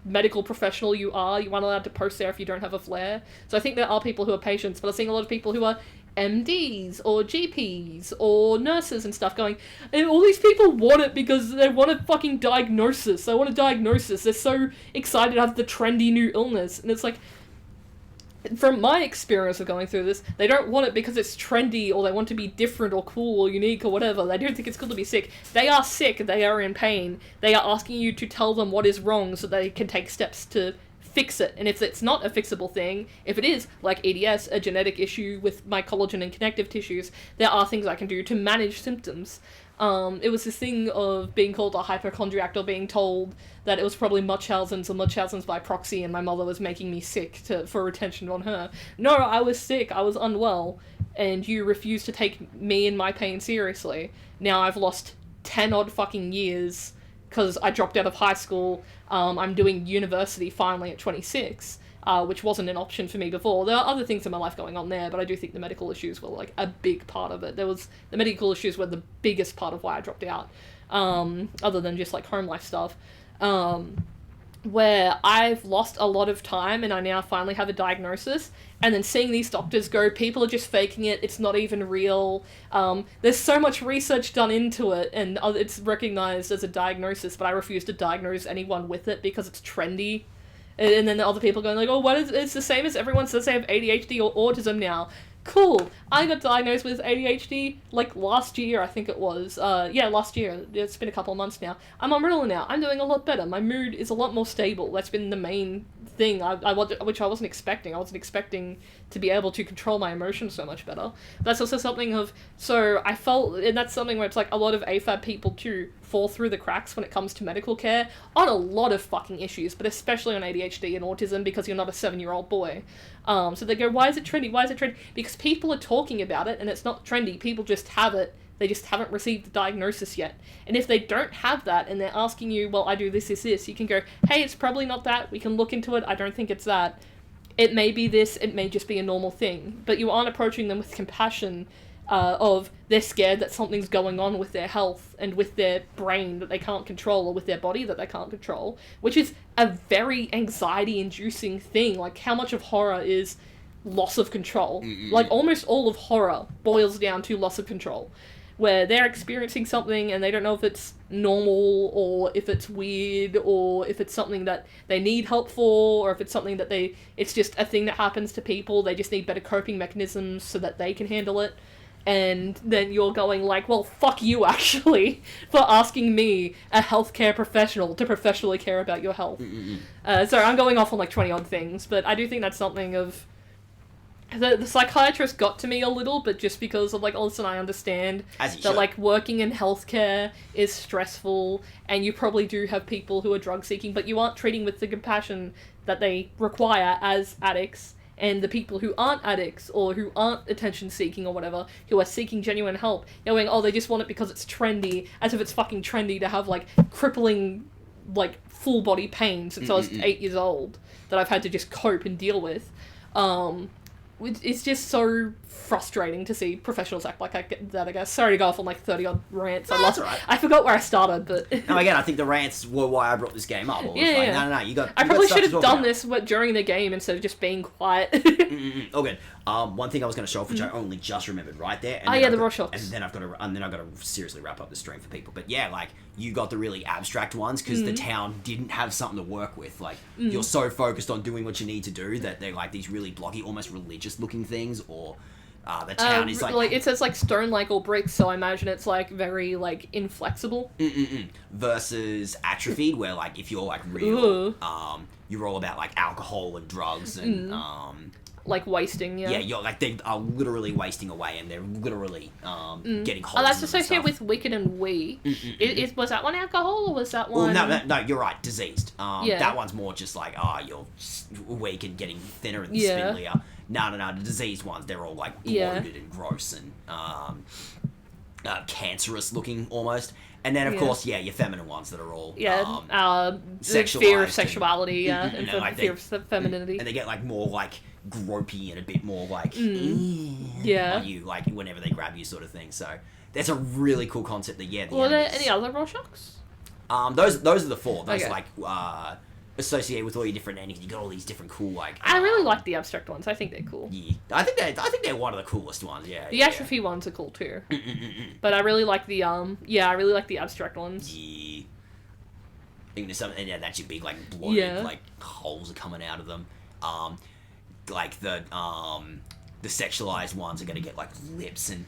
medical professional you are. You aren't allowed to post there if you don't have a flare. So I think there are people who are patients, but I'm seeing a lot of people who are MDs or GPs or nurses and stuff going, and all these people want it because they want a fucking diagnosis. They want a diagnosis. They're so excited to have the trendy new illness. And it's like, from my experience of going through this, they don't want it because it's trendy or they want to be different or cool or unique or whatever. They don't think it's cool to be sick. They are sick. They are in pain. They are asking you to tell them what is wrong so they can take steps to fix it. And if it's not a fixable thing, if it is, like EDS, a genetic issue with my collagen and connective tissues, there are things I can do to manage symptoms. It was this thing of being called a hypochondriac or being told that it was probably Munchausen's or Munchausen's by proxy and my mother was making me sick for attention on her. No, I was sick, I was unwell, and you refused to take me and my pain seriously. Now I've lost 10 odd fucking years because I dropped out of high school. I'm doing university finally at 26, which wasn't an option for me before. There are other things in my life going on there, but I do think the medical issues were like a big part of it. The medical issues were the biggest part of why I dropped out, other than just like home life stuff. Where I've lost a lot of time and I now finally have a diagnosis, and then seeing these doctors go, people are just faking it, it's not even real. There's so much research done into it and it's recognized as a diagnosis, but I refuse to diagnose anyone with it because it's trendy. And then the other people going like, oh, it's the same as everyone says they have ADHD or autism now. Cool. I got diagnosed with ADHD like last year, I think it was. Last year. It's been a couple of months now. I'm on Ritalin now. I'm doing a lot better. My mood is a lot more stable. That's been the main thing which I wasn't expecting. I wasn't expecting to be able to control my emotions so much better. That's also something of, so I felt, and that's something where it's like a lot of AFAB people too fall through the cracks when it comes to medical care on a lot of fucking issues, but especially on ADHD and autism because you're not a 7-year-old boy. So they go, why is it trendy? Why is it trendy? Because people are talking about it and it's not trendy. People just have it. They just haven't received the diagnosis yet. And if they don't have that and they're asking you, well, I do this, you can go, hey, it's probably not that. We can look into it. I don't think it's that. It may be this. It may just be a normal thing. But you aren't approaching them with compassion of they're scared that something's going on with their health and with their brain that they can't control or with their body that they can't control, which is a very anxiety-inducing thing. Like, how much of horror is loss of control? Like, almost all of horror boils down to loss of control, where they're experiencing something and they don't know if it's normal or if it's weird or if it's something that they need help for or if it's something that it's just a thing that happens to people. They just need better coping mechanisms so that they can handle it. And then you're going like, well, fuck you, actually, for asking me, a healthcare professional, to professionally care about your health. So I'm going off on like 20 odd things, but I do think that's something of... The psychiatrist got to me a little, but just because of like, oh, listen, I understand that like working in healthcare is stressful, and you probably do have people who are drug seeking, but you aren't treating with the compassion that they require as addicts. And the people who aren't addicts or who aren't attention seeking or whatever, who are seeking genuine help, you're going, oh, they just want it because it's trendy, as if it's fucking trendy to have like crippling, like full body pain since I was 8 years old that I've had to just cope and deal with. It's just so frustrating to see professionals act like that, I guess. Sorry to go off on like 30 odd rants. That's alright. I forgot where I started, but... No, again, I think the rants were why I brought this game up. No, you got... I probably should have done this during the game instead of just being quiet. All good. One thing I was going to show off, which I only just remembered right there. And the raw shots. And then I've got to seriously wrap up the stream for people. But yeah, like, you got the really abstract ones because the town didn't have something to work with. Like, you're so focused on doing what you need to do that they're like these really blocky, almost religious looking things, or The town is like it says like stone like or bricks, so I imagine it's like very like inflexible. Versus atrophied, where like if you're like real, you're all about like alcohol and drugs and like wasting. Yeah, you're like they are literally wasting away, and they're literally getting holes. Oh, that's associated with Wicked and Wee. Was that one alcohol or was that one? Well, no, you're right. Diseased. That one's more just like you're weak and getting thinner and spindlier. No, the diseased ones, they're all like bloated and gross and cancerous looking almost. And then of course, your feminine ones that are all the fear of sexuality, and like fear of femininity, and they get like more like gropey and a bit more like on you, like whenever they grab you, sort of thing. So that's a really cool concept. That were there any other Rorschachs? Those are the four. Those okay. like associated with all your different endings. You got all these different cool like. I really like the abstract ones. I think they're cool. Yeah, I think they're one of the coolest ones. Yeah. The atrophy ones are cool too. But I really like the I really like the abstract ones. Yeah. I think there's something. Yeah, that's your big like bloated like holes are coming out of them. Like the sexualized ones are gonna get like lips and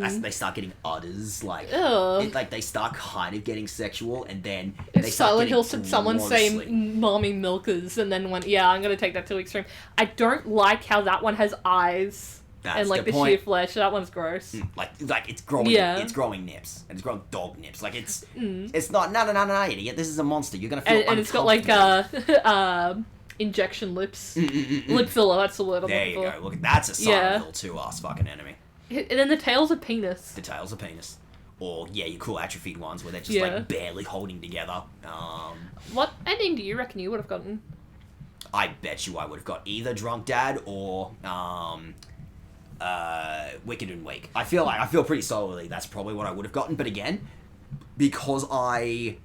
as they start getting udders, like they start kind of getting sexual, and then they Silent Hill said someone say mommy milkers, and then went I'm gonna take that to the extreme. I don't like how that one has eyes and like the sheer flesh. That one's gross. Like it's growing it's growing nips, and it's growing dog nips. Like it's not no idiot. This is a monster. You're gonna feel and it's got like injection lips. Lip filler, that's the word I'm looking for. There you go. Look, that's a Silent Hill 2 ass fucking enemy. And then the tails of penis. The tails of penis. Or, your cool atrophied ones where they're just, like, barely holding together. What ending do you reckon you would have gotten? I bet you I would have got either Drunk Dad or, Wicked and Weak. I feel pretty solidly that's probably what I would have gotten, but again, because I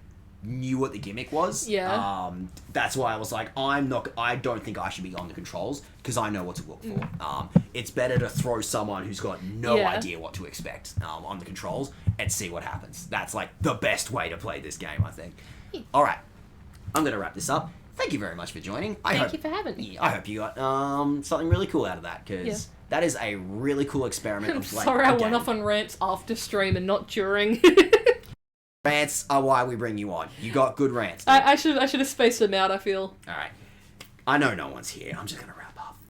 knew what the gimmick was. That's why I was like, I don't think I should be on the controls because I know what to look for. It's better to throw someone who's got no idea what to expect on the controls and see what happens. That's like the best way to play this game, I think. All right, I'm gonna wrap this up. Thank you very much for joining. Thank you for having me. I hope you got something really cool out of that because that is a really cool experiment. I'm sorry I went off on rants after stream and not during. Rants are why we bring you on. You got good rants. I should have spaced them out, I feel. Alright. I know no one's here. I'm just gonna